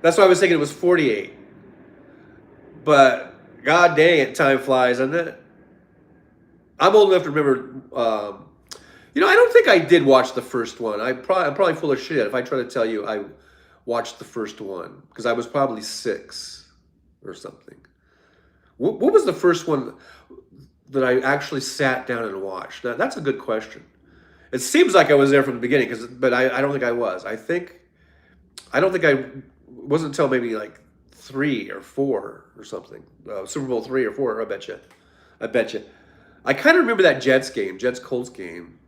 That's why I was thinking it was 48. But god dang it, time flies, doesn't it? I'm old enough to remember. I don't think I did watch the first one. I'm probably full of shit if I try to tell you I watched the first one because I was probably 6 or something. What was the first one that I actually sat down and watched? That's a good question. It seems like I was there from the beginning, but I don't think I was. I don't think I wasn't until maybe like 3 or 4 or something. Super Bowl 3 or 4. I bet you. I bet you. I kind of remember that Jets game, Jets Colts game,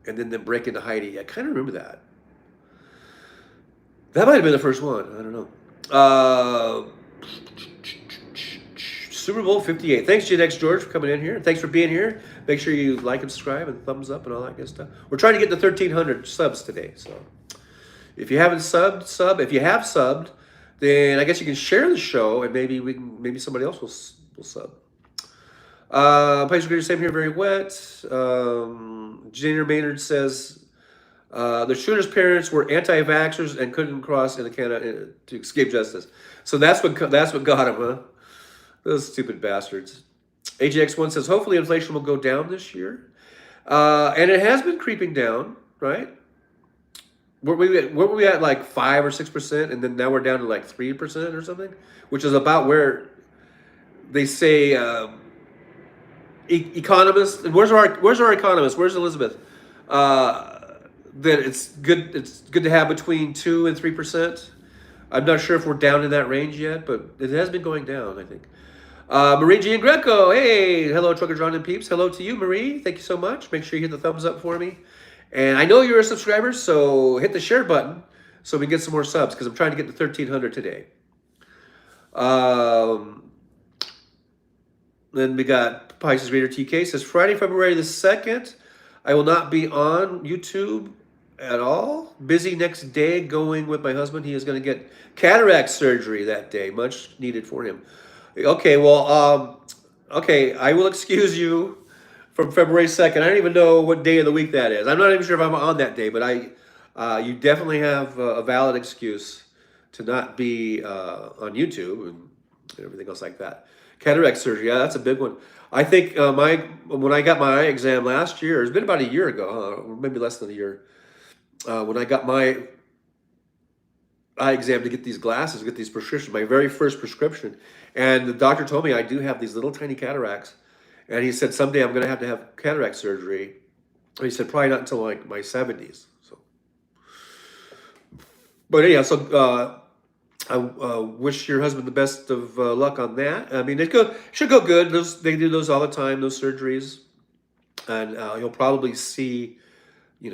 and then the break into Heidi. I kind of remember that. That might have been the first one. I don't know. Super Bowl 58. Thanks, Gen X George, for coming in here. Thanks for being here. Make sure you like and subscribe and thumbs up and all that good stuff. We're trying to get to 1,300 subs today. So if you haven't subbed, sub. If you have subbed, then I guess you can share the show and maybe somebody else will sub. Place Greater, same here, very wet. Junior Maynard says the shooter's parents were anti-vaxxers and couldn't cross into Canada to escape justice. So that's what got him, huh? Those stupid bastards. AJX1 says hopefully inflation will go down this year, and it has been creeping down, right? Where were we at like 5 or 6%, and then now we're down to like 3% or something, which is about where they say economists. And where's our economist? Where's Elizabeth? That it's good to have between 2 and 3%. I'm not sure if we're down in that range yet, but it has been going down, I think. Marie Jean Greco, hey, hello, Trucker John and peeps. Hello to you, Marie. Thank you so much. Make sure you hit the thumbs up for me. And I know you're a subscriber, so hit the share button so we can get some more subs because I'm trying to get to 1,300 today. Then we got Pisces Reader TK says Friday, February the 2nd. I will not be on YouTube at all. Busy next day going with my husband. He is going to get cataract surgery that day. Much needed for him. Okay, well, okay, I will excuse you from February 2nd. I don't even know what day of the week that is. I'm not even sure if I'm on that day, but you definitely have a valid excuse to not be on YouTube and everything else like that. Cataract surgery, yeah, that's a big one. I think when I got my eye exam last year, it's been about a year ago, or maybe less than a year, when I got my eye exam to get these glasses, get these prescriptions, my very first prescription. And the doctor told me I do have these little tiny cataracts. And he said, someday I'm going to have cataract surgery. He said, probably not until like my 70s. So, but anyhow, so I wish your husband the best of luck on that. I mean, should go good. They do those all the time, those surgeries. And he'll probably see,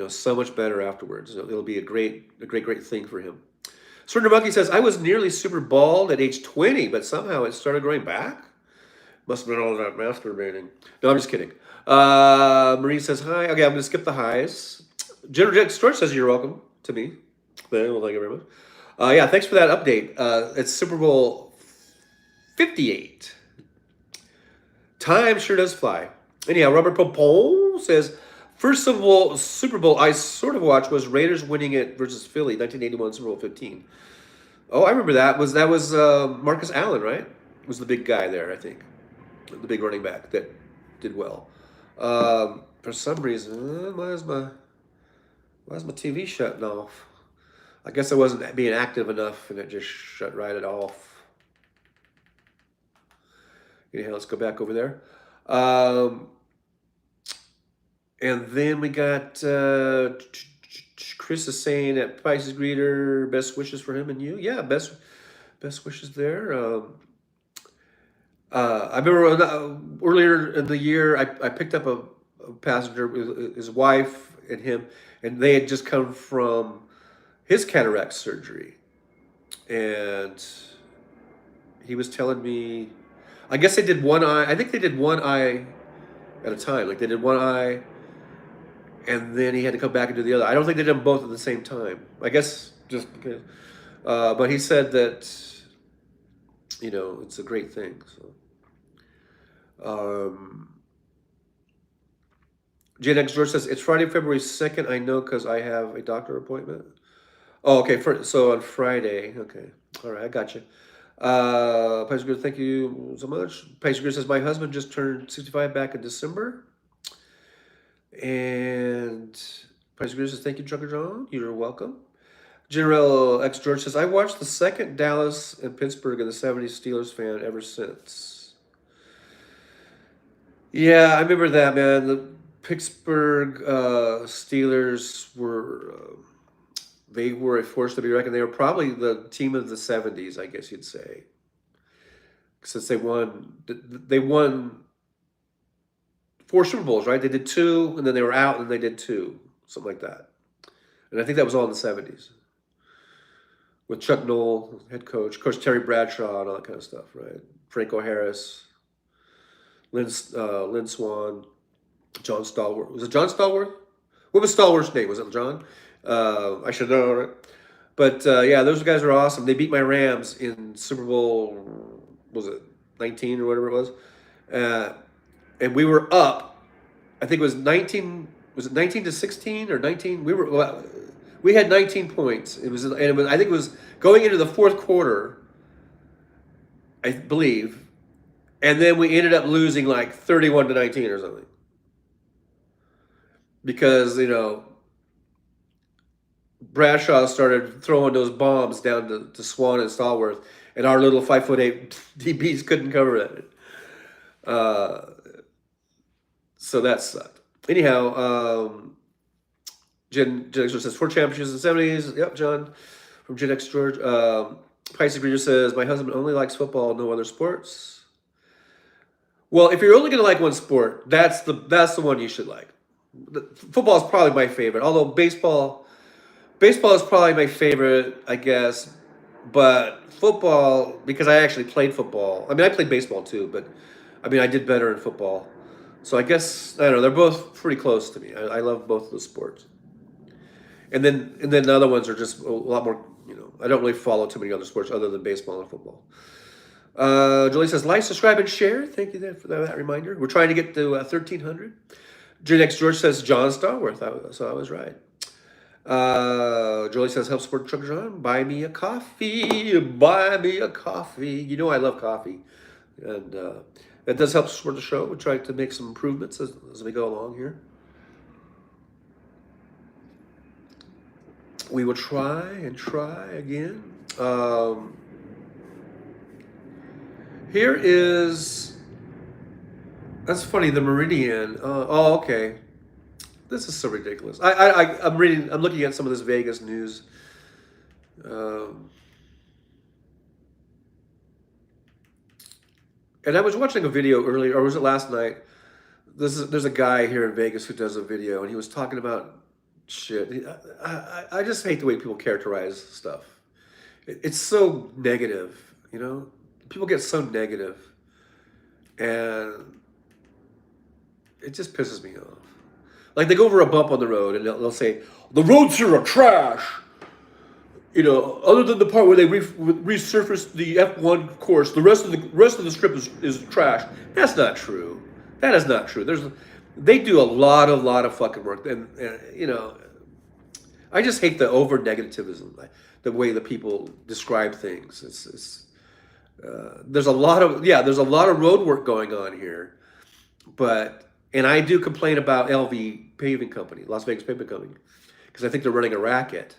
so much better afterwards. It'll be a great thing for him. Surrender Monkey says, I was nearly super bald at age 20, but somehow it started growing back. Must have been all that masturbating. No, I'm just kidding. Marie says, hi. Okay, I'm going to skip the highs. General Jack Storch says, you're welcome to me. Well, thank you very much. Yeah, thanks for that update. It's Super Bowl 58. Time sure does fly. Anyhow, Robert Popon says, first Super Bowl I sort of watched was Raiders winning it versus Philly, 1981 Super Bowl 15. Oh, I remember that. That was Marcus Allen, right? Was the big guy there, I think. The big running back that did well. For some reason, why is my TV shutting off? I guess I wasn't being active enough, and it just shut right it off. Anyhow, let's go back over there. And then we got Chris is saying at Pisces Greeter, best wishes for him and you. Yeah, best wishes there. I remember earlier in the year, I picked up a passenger with his wife and him, and they had just come from his cataract surgery. And he was telling me, I guess they did one eye. I think they did one eye at a time. Like they did one eye, and then he had to come back and do the other. I don't think they did them both at the same time. I guess just because. But he said that, it's a great thing. So, Jan X George says, it's Friday, February 2nd. I know because I have a doctor appointment. Oh, okay. So on Friday. Okay. All right. I got you. Paige, thank you so much. Paige says, my husband just turned 65 back in December. And Paige says, thank you, Trucker John. You're welcome. General X George says, I watched the second Dallas and Pittsburgh and the 70s Steelers fan ever since. Yeah, I remember that, man. The Pittsburgh Steelers were they were a force to be reckoned. They were probably the team of the 70s, I guess you'd say. Since they won four Super Bowls, right? They did two, and then they were out, and they did two, something like that. And I think that was all in the 70s with Chuck Noll, head coach, Coach Terry Bradshaw, and all that kind of stuff, right? Franco Harris, Lynn Swan, John Stallworth. Was it John Stallworth? What was Stallworth's name? Was it John? I should know, right? But yeah, those guys were awesome. They beat my Rams in Super Bowl, was it 19 or whatever it was? Uh, and we were up. I think it was 19. Was it 19 to 16 or 19? We had 19 points. I think it was going into the fourth quarter, I believe, and then we ended up losing like 31 to 19 or something because Bradshaw started throwing those bombs down to Swan and Stallworth, and our little 5'8" DBs couldn't cover it. Uh, so that sucked. Anyhow, Gen X says 4 championships in the 70s. Yep, John from Gen X George. Pisces Reader says my husband only likes football, no other sports. Well, if you're only going to like one sport, that's the one you should like. Football is probably my favorite, although baseball is probably my favorite, I guess. But football, because I actually played football. I mean, I played baseball too, but I mean, I did better in football. So I guess I don't know. They're both pretty close to me. I love both of those sports. And then the other ones are just a lot more. I don't really follow too many other sports other than baseball and football. Julie says, like, subscribe, and share. Thank you for that reminder. We're trying to get to 1,300. Gen X George says John Starworth. So I was right. Julie says, help support Trucker John. Buy me a coffee. Buy me a coffee. I love coffee. And that does help support the show. We're trying to make some improvements as we go along here. We will try and try again. Here is, that's funny, the Meridian. Oh, okay. This is so ridiculous. I'm looking at some of this Vegas news. And I was watching a video earlier, or was it last night? There's a guy here in Vegas who does a video, and he was talking about shit. I just hate the way people characterize stuff. It's so negative, People get so negative, and it just pisses me off. Like they go over a bump on the road, and they'll say, "The roads here are trash." Other than the part where they resurfaced the F1 course, the rest of the strip is trash. That's not true. That is not true. They do a lot of fucking work, and I just hate the over negativism, the way that people describe things. There's a lot of road work going on here, and I do complain about LV Paving Company, Las Vegas Paving Company, because I think they're running a racket.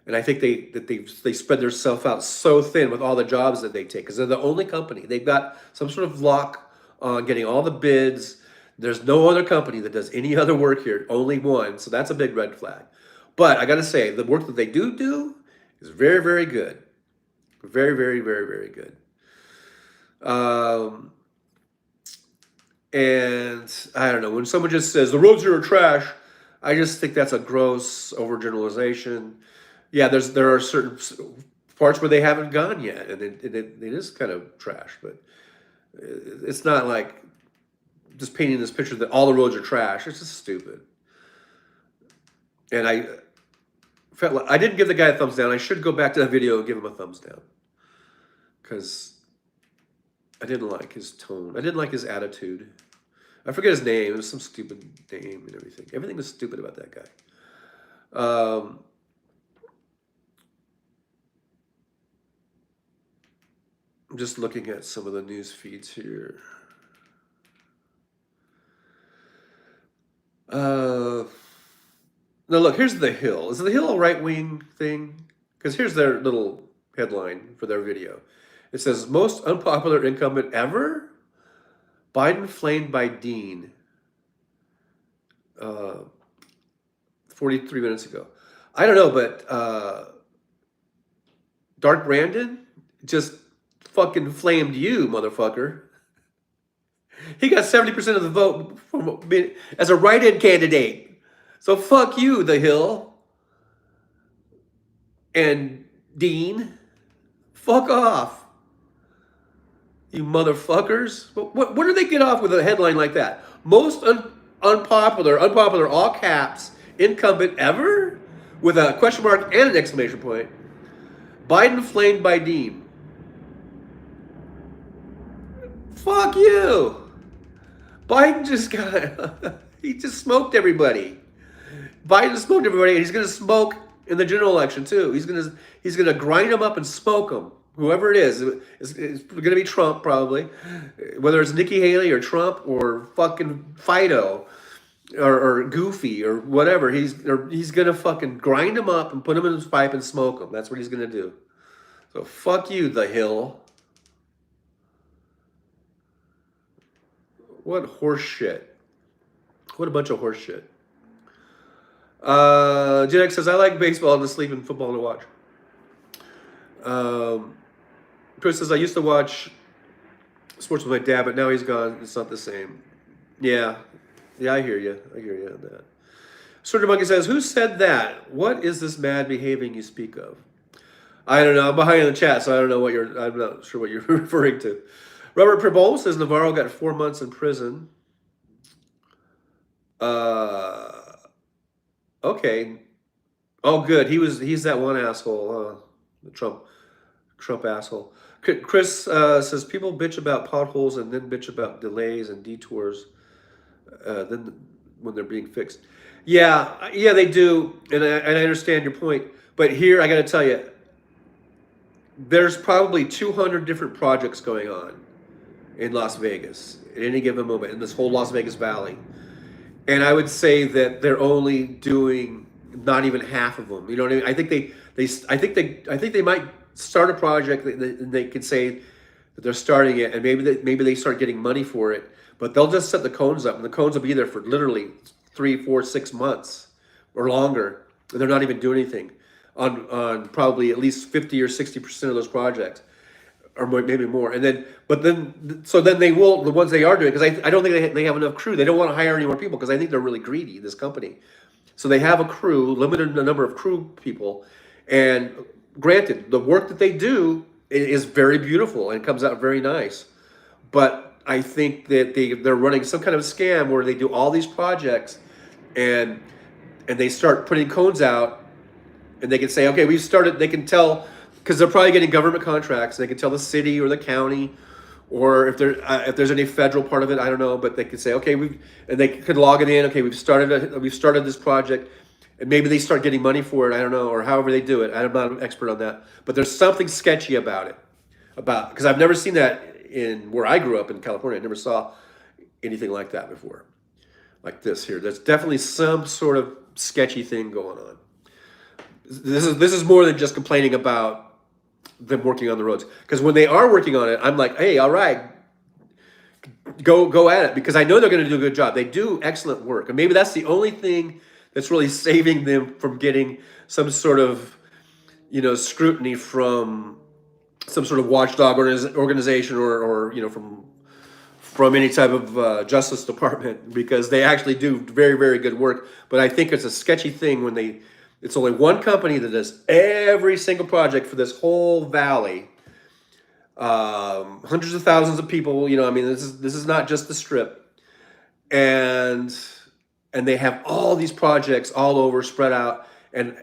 And I think they spread themselves out so thin with all the jobs that they take, because they're the only company. They've got some sort of lock on getting all the bids. There's no other company that does any other work here, only one. So that's a big red flag. But I got to say, the work that they do is very, very good. Very, very, very, very good. And I don't know, when someone just says the roads here are trash, I just think that's a gross overgeneralization. Yeah, there are certain parts where they haven't gone yet, and it is kind of trash, but it's not like just painting this picture that all the roads are trash. It's just stupid. And I felt like I didn't give the guy a thumbs down. I should go back to that video and give him a thumbs down, because I didn't like his tone. I didn't like his attitude. I forget his name. It was some stupid name and everything. Everything was stupid about that guy. I'm just looking at some of the news feeds here. Now look, here's the Hill. Is the Hill a right-wing thing? Because here's their little headline for their video. It says, most unpopular incumbent ever? Biden flamed by Dean. 43 minutes ago. I don't know, but Dark Brandon just fucking flamed you, motherfucker. He got 70% of the vote as a write-in candidate. So fuck you, The Hill and Dean. Fuck off, you motherfuckers. What do they get off with a headline like that? Most unpopular, all caps, incumbent ever? With a question mark and an exclamation point. Biden flamed by Dean. Fuck you. Biden just got, he just smoked everybody. Biden smoked everybody, and he's going to smoke in the general election too. He's going to grind them up and smoke them. Whoever it is, it's going to be Trump probably. Whether it's Nikki Haley or Trump or fucking Fido or Goofy or whatever, he's going to fucking grind them up and put them in his pipe and smoke them. That's what he's going to do. So fuck you, The Hill. What horse shit. What a bunch of horse shit. Gen X says, I like baseball to sleep and football to watch. Chris says, I used to watch sports with my dad, but now he's gone. It's not the same. Yeah, I hear you. I hear you on that. Sort Monkey says, who said that? What is this mad behaving you speak of? I don't know. I'm behind in the chat, so I don't know what I'm not sure what you're referring to. Robert Pribol says Navarro got 4 months in prison. Okay. Oh, good. He's that one asshole, the Trump asshole. Chris says people bitch about potholes and then bitch about delays and detours. Then when they're being fixed. Yeah, they do, and I understand your point. But here, I got to tell you, there's probably 200 different projects going on in Las Vegas at any given moment in this whole Las Vegas Valley, and I would say that they're only doing not even half of them. You know what I mean? I think they might start a project and they could say that they're starting it, and maybe they start getting money for it, but they'll just set the cones up, and the cones will be there for literally 3, 4, 6 months or longer, and they're not even doing anything on probably at least 50 or 60% of those projects, or maybe more. And then, so they will, the ones they are doing, because I don't think they have enough crew. They don't want to hire any more people because I think they're really greedy, this company. So they have a crew, limited number of crew people, and granted, the work that they do is very beautiful and comes out very nice. But I think that they're running some kind of scam where they do all these projects and they start putting cones out, and they can say, okay, we've started, they can tell, because they're probably getting government contracts, they can tell the city or the county, or if there's any federal part of it, I don't know, but they could say, okay, and they could log it in, okay, we've started this project, and maybe they start getting money for it, I don't know, or however they do it. I'm not an expert on that, but there's something sketchy about it, because I've never seen that in where I grew up in California. I never saw anything like that before, like this here. There's definitely some sort of sketchy thing going on. This is more than just complaining about them working on the roads, because when they are working on it, I'm like, hey, all right, go at it, because I know they're going to do a good job. They do excellent work, and maybe that's the only thing that's really saving them from getting some sort of, scrutiny from some sort of watchdog organization or from any type of justice department, because they actually do very, very good work. But I think it's a sketchy thing when it's only one company that does every single project for this whole valley. Hundreds of thousands of people, this is not just the Strip. And they have all these projects all over, spread out, and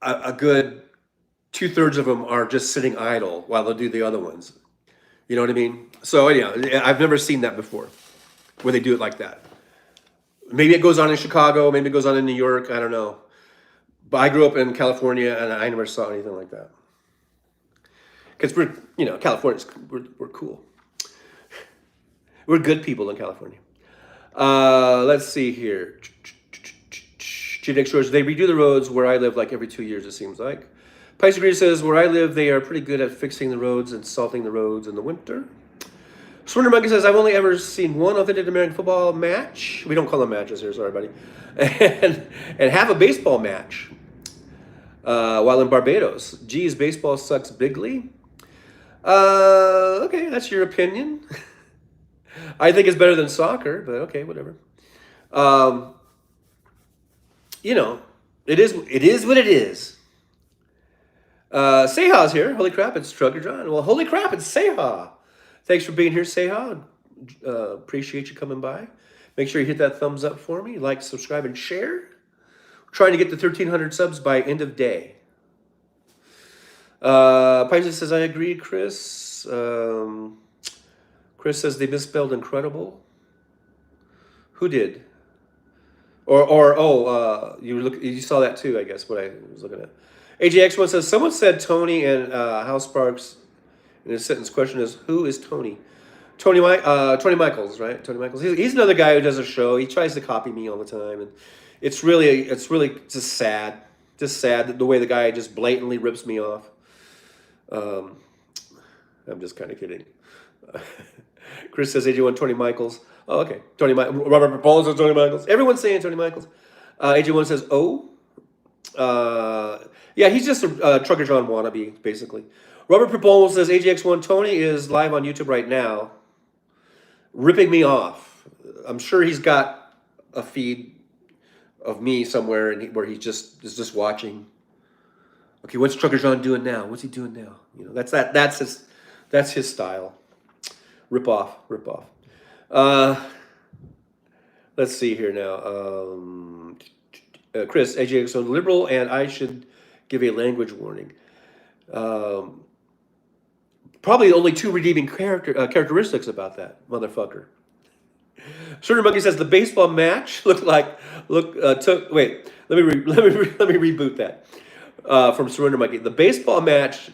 a good 2/3 of them are just sitting idle while they do the other ones. You know what I mean? So anyhow, I've never seen that before, where they do it like that. Maybe it goes on in Chicago, maybe it goes on in New York, I don't know. But I grew up in California, and I never saw anything like that. Because Californians, we're cool. We're good people in California. Let's see here. Genetic Storage, they redo the roads where I live like every 2 years, it seems like. Pice Degree says, where I live, they are pretty good at fixing the roads and salting the roads in the winter. Swinner Monkey says, I've only ever seen one authentic American football match. We don't call them matches here, sorry, buddy. And half a baseball match while in Barbados. Geez, baseball sucks bigly. Okay, that's your opinion. I think it's better than soccer, but okay, whatever. You know, it is what it is. Seha's here. Holy crap, it's Trucker John. Well, holy crap, it's Seha. Thanks for being here, Seha. Appreciate you coming by. Make sure you hit that thumbs up for me. Like, subscribe, and share. We're trying to get to 1,300 subs by end of day. Paisley says, I agree, Chris. Chris says they misspelled incredible. Who did? You saw that too, I guess, what I was looking at. AJX1 says, someone said Tony and House Sparks in his sentence. Question is, who is Tony? Tony Michaels, right? Tony Michaels. He's another guy who does a show. He tries to copy me all the time, and it's really just sad. Just sad that the way the guy just blatantly rips me off. I'm just kind of kidding. Chris says AJ1 Tony Michaels. Oh, okay. Robert Paul says Tony Michaels. Everyone's saying Tony Michaels. AJ1 says, yeah, he's just a Trucker John wannabe, basically. Robert Propol says AGX1 Tony is live on YouTube right now, ripping me off. I'm sure he's got a feed of me somewhere where he is just watching. Okay, what's Trucker John doing now? What's he doing now? You know, that's his style. Rip off. Let's see here now. Chris, AGX1 liberal, and I should give a language warning. Probably only two redeeming characteristics about that motherfucker. Sugar Monkey says the baseball match Wait, let me reboot that from Surrender Monkey. The baseball match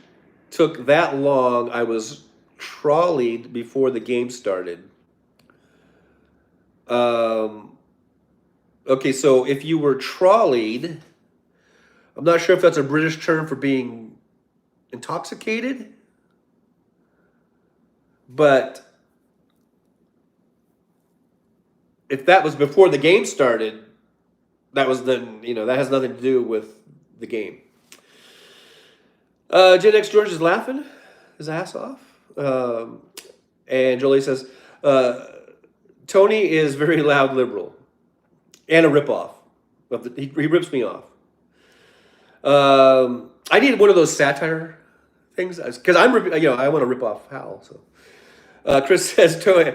took that long. I was trolleyed before the game started. Okay, so if you were trolleyed, I'm not sure if that's a British term for being intoxicated, but if that was before the game started, that has nothing to do with the game. Gen X George is laughing his ass off. And Jolie says, Tony is very loud liberal and a ripoff. He rips me off. I need one of those satire things because I want to rip off Hal. So Chris says Tony.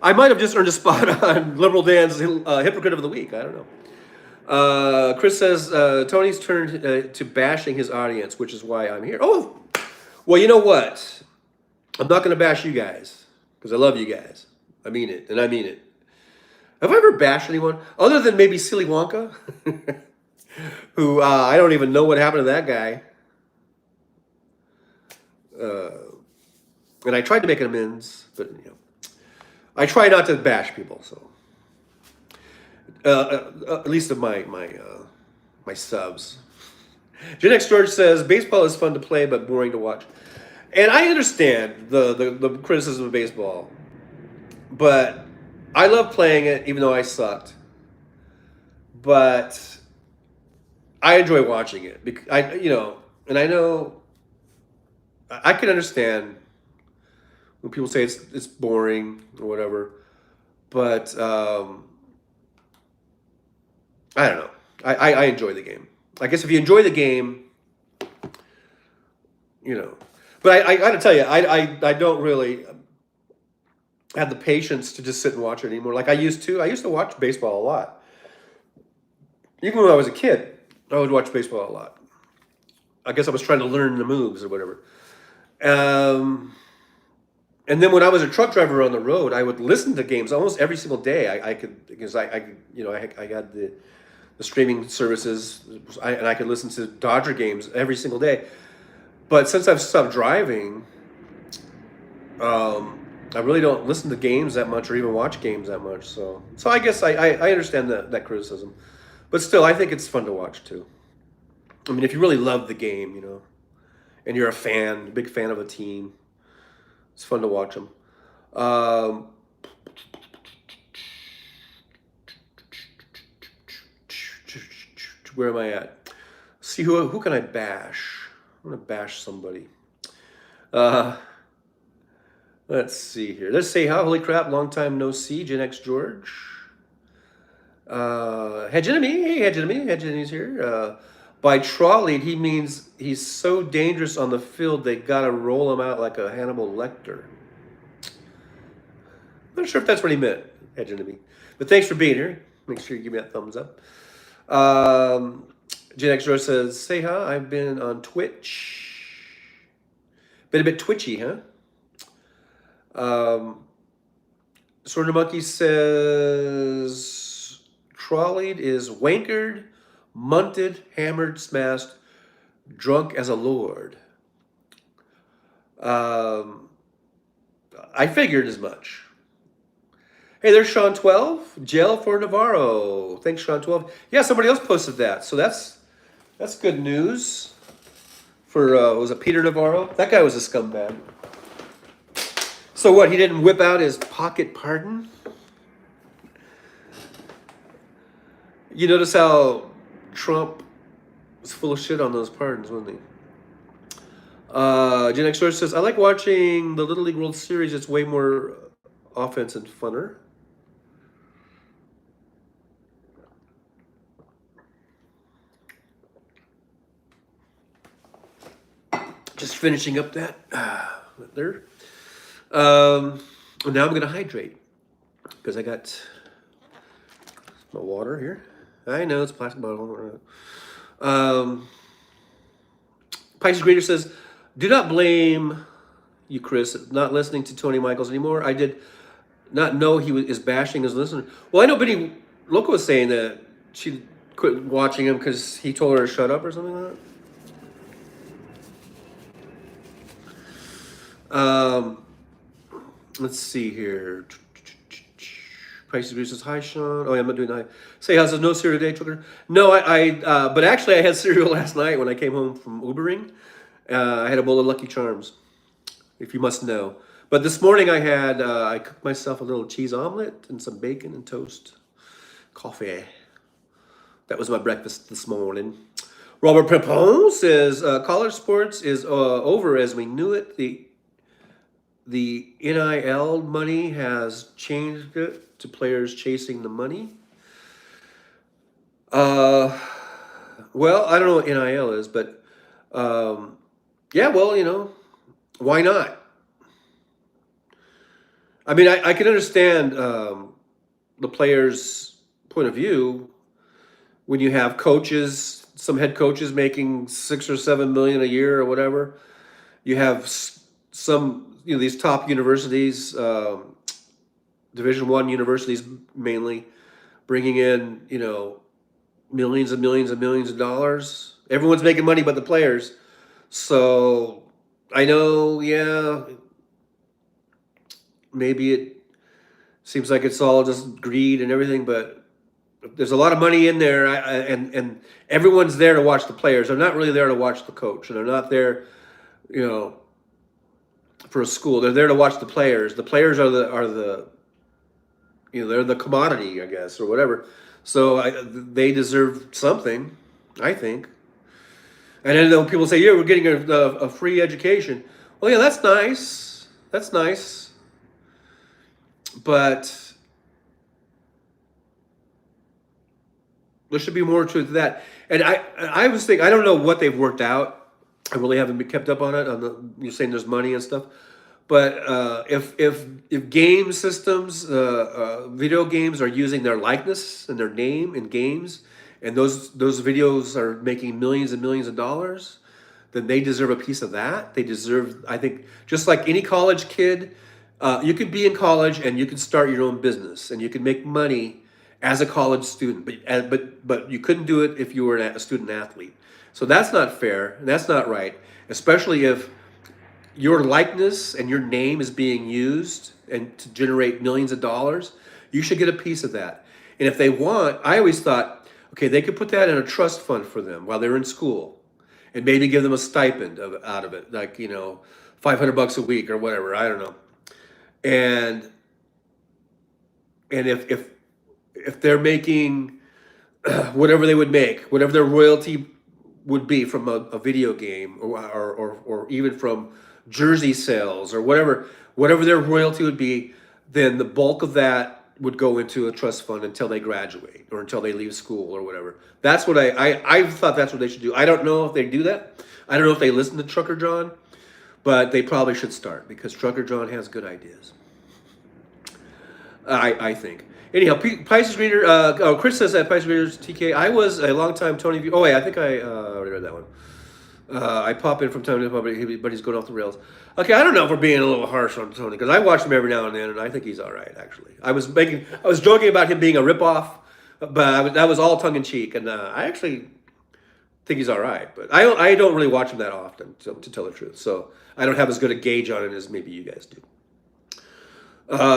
I might have just earned a spot on Liberal Dan's Hypocrite of the Week. I don't know. Chris says Tony's turned to bashing his audience, which is why I'm here. Oh, well, you know what? I'm not going to bash you guys because I love you guys. I mean it, and I mean it. Have I ever bashed anyone other than maybe Silly Wonka? Who I don't even know what happened to that guy. And I tried to make amends, but I try not to bash people. So at least of my subs. Gen X George says baseball is fun to play but boring to watch, and I understand the criticism of baseball, but I love playing it even though I sucked. But I enjoy watching it because and I know I can understand when people say it's boring or whatever, but I don't know. I enjoy the game. I guess if you enjoy the game, But I got to tell you, I don't really have the patience to just sit and watch it anymore like I used to. I used to watch baseball a lot. Even when I was a kid, I would watch baseball a lot. I guess I was trying to learn the moves or whatever. And then when I was a truck driver on the road, I would listen to games almost every single day. I had the streaming services, and I could listen to Dodger games every single day. But since I've stopped driving, I really don't listen to games that much or even watch games that much. So I guess I understand that criticism, but still, I think it's fun to watch too. I mean, if you really love the game, and you're a fan, big fan of a team, it's fun to watch them. Um, where am I at? See who can I bash? I'm gonna bash somebody. Uh, let's see here. Let's say how. Holy crap! Long time no see. Gen X George. Hegemony. Hey, Hegemony. Hegemony's here. By trolleyed, he means he's so dangerous on the field they gotta roll him out like a Hannibal Lecter. Not sure if that's what he meant, Hegemony. But thanks for being here. Make sure you give me that thumbs up. Gen X George says, say hi. I've been on Twitch. Been a bit twitchy, huh? Sword Monkey says, trolleyed is wankered, munted, hammered, smashed, drunk as a lord. I figured as much. Hey, there's Sean 12. Jail for Navarro. Thanks, Sean 12. Yeah, somebody else posted that. So that's good news for, was it Peter Navarro? That guy was a scumbag. So what, he didn't whip out his pocket pardon? You notice how Trump was full of shit on those pardons, wasn't he? Gen X George says, I like watching the Little League World Series. It's way more offense and funner. Just finishing up that there. Now I'm going to hydrate because I got my water here. I know it's a plastic bottle. Pisces Greeter says, do not blame you, Chris, not listening to Tony Michaels anymore. I did not know he is bashing his listener. Well, I know Benny Loco was saying that she quit watching him because he told her to shut up or something like that. Let's see here. Pisces Greeter says, hi, Sean. Oh, yeah, I'm not doing that. Say, how's no cereal today, children? No, but actually I had cereal last night when I came home from Ubering. I had a bowl of Lucky Charms, if you must know. But this morning I cooked myself a little cheese omelet and some bacon and toast. Coffee. That was my breakfast this morning. Robert Pepon says, college sports is over as we knew it. The NIL money has changed it to players chasing the money. Well, I don't know what NIL is, but yeah, well, why not? I mean, I can understand the players' point of view when you have coaches, some head coaches making 6 or 7 million a year or whatever. You have some, these top universities, Division I universities mainly, bringing in, millions and millions and millions of dollars. Everyone's making money but the players. So I know, yeah, maybe it seems like it's all just greed and everything, but there's a lot of money in there, and everyone's there to watch the players. They're not really there to watch the coach, and they're not there, for a school. They're there to watch the players. The players are the they're the commodity, I guess, or whatever. So they deserve something, I think. And then people say, yeah, we're getting a free education. Well, yeah, that's nice. That's nice. But there should be more to that. And I was thinking, I don't know what they've worked out. I really haven't been kept up on it. You're saying there's money and stuff. But if game systems, video games are using their likeness and their name in games, and those videos are making millions and millions of dollars, then they deserve a piece of that. They deserve, I think, just like any college kid, you could be in college and you can start your own business and you can make money as a college student, but you couldn't do it if you were a student athlete. So that's not fair. And that's not right, especially if your likeness and your name is being used and to generate millions of dollars, you should get a piece of that. And if they want, I always thought, okay, they could put that in a trust fund for them while they're in school, and maybe give them a stipend out of it, like 500 bucks a week or whatever. I don't know. And if they're making whatever they would make, whatever their royalty would be from a video game, or even from jersey sales or whatever their royalty would be, then the bulk of that would go into a trust fund until they graduate or until they leave school or whatever. That's what I thought that's what they should do. I don't know if they do that. I don't know if they listen to Trucker John, but they probably should start because Trucker John has good ideas. I think. Anyhow, Pisces Reader, Chris says that Pisces Reader's TK. I was a long time Tony viewer. Oh, wait, I think I already read that one. I pop in from time to time, but he's going off the rails. Okay, I don't know if we're being a little harsh on Tony, because I watch him every now and then, and I think he's all right, actually. I was joking about him being a ripoff, but that was all tongue in cheek, and I actually think he's all right. But I don't really watch him that often, to tell the truth. So I don't have as good a gauge on it as maybe you guys do.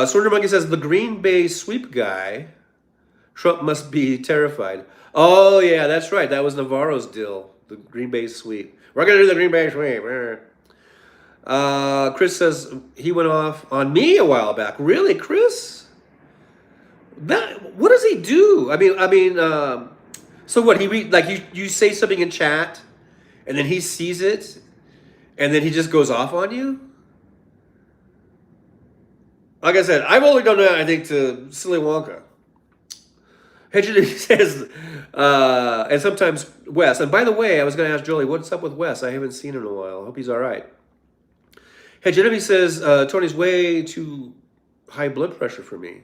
Sorter Monkey says the Green Bay sweep guy, Trump must be terrified. Oh yeah, that's right. That was Navarro's deal. The Green Bay sweep. We're gonna do the Green Bay sweep. Chris says he went off on me a while back. Really, Chris? What does he do? So what? You say something in chat, and then he sees it, and then he just goes off on you. Like I said, I've only done that, I think, to Silly Wonka. Hedgery says, and sometimes Wes. And by the way, I was going to ask Jolie, what's up with Wes? I haven't seen him in a while. I hope he's all right. Hedgery says, Tony's way too high blood pressure for me.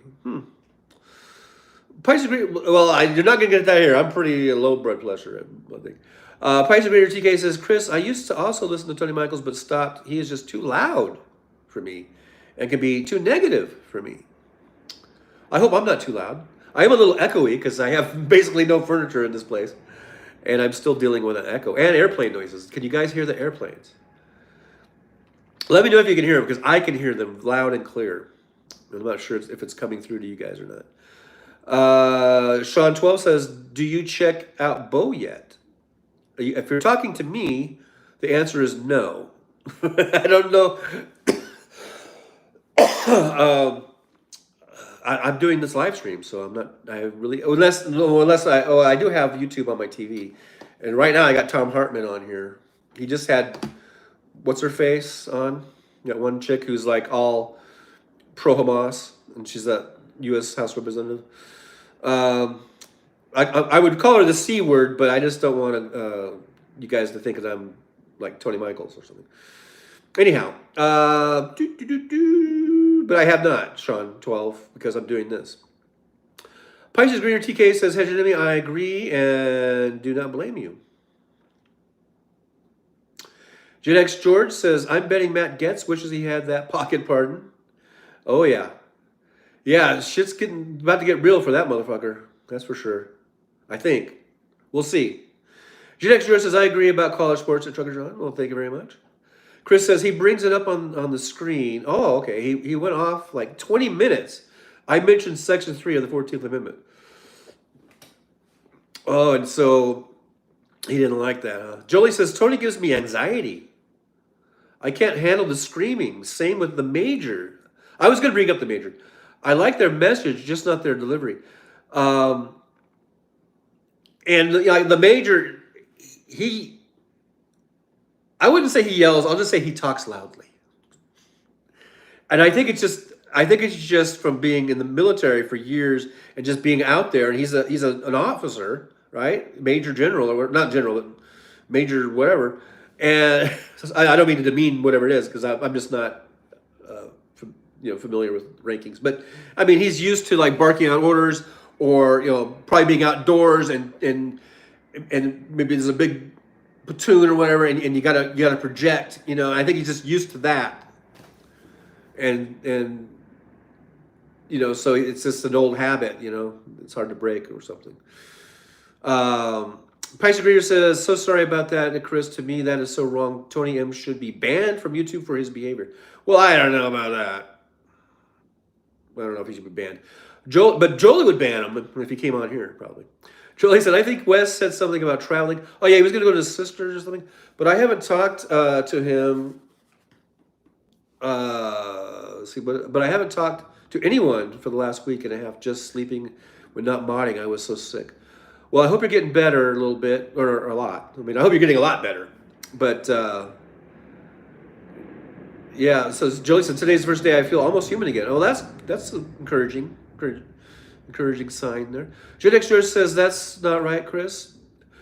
Pisces, well, you're not going to get that here. I'm pretty low blood pressure, I think. Pisces Reader TK says, Chris, I used to also listen to Tony Michaels, but stopped. He is just too loud for me and can be too negative for me. I hope I'm not too loud. I am a little echoey because I have basically no furniture in this place, and I'm still dealing with an echo and airplane noises. Can you guys hear the airplanes? Let me know if you can hear them, because I can hear them loud and clear. I'm not sure if it's coming through to you guys or not. Sean 12 says, do you check out Bo yet? If you're talking to me, the answer is no. I don't know. I'm doing this live stream, so I'm not. I really unless I do have YouTube on my TV, and right now I got Tom Hartman on here. He just had what's her face on. You got one chick who's like all pro Hamas, and she's a U.S. House Representative. I would call her the C word, but I just don't want you guys to think that I'm like Tony Michaels or something. Anyhow, but I have not, Sean 12, because I'm doing this. Pisces Greener TK says, Hegemony, I agree and do not blame you. Gen X George says, I'm betting Matt Getz wishes he had that pocket pardon. Oh, yeah. Yeah, shit's about to get real for that motherfucker. That's for sure. I think. We'll see. Gen X George says, I agree about college sports at Trucker John. Well, thank you very much. Chris says he brings it up on the screen. Oh, okay. He went off like 20 minutes. I mentioned Section 3 of the 14th Amendment. Oh, and so he didn't like that, huh? Jolie says, Tony gives me anxiety. I can't handle the screaming. Same with the Major. I was going to bring up the Major. I like their message, just not their delivery. And the Major, I wouldn't say he yells. I'll just say he talks loudly. And I think it's just from being in the military for years and just being out there. And he's an officer, right? Major general, or not general, but major whatever. And I don't mean to demean whatever it is, because I'm just not familiar with rankings. But I mean, he's used to like barking out orders, or probably being outdoors and maybe there's a big platoon or whatever, and you gotta project. I think he's just used to that, and so it's just an old habit. It's hard to break or something. Pisces Reader says, so sorry about that, Chris. To me, that is so wrong. Tony M should be banned from YouTube for his behavior. Well, I don't know about that. I don't know if he should be banned. But Jolie would ban him if he came on here, probably. Jolie said, I think Wes said something about traveling. Oh, yeah, he was going to go to his sister's or something. But I haven't talked to him. But I haven't talked to anyone for the last week and a half, just sleeping when not modding. I was so sick. Well, I hope you're getting better a little bit, or a lot. I mean, I hope you're getting a lot better. But yeah, so Jolie said, today's the first day I feel almost human again. Oh, that's encouraging sign there. Jen Extra says, that's not right, Chris.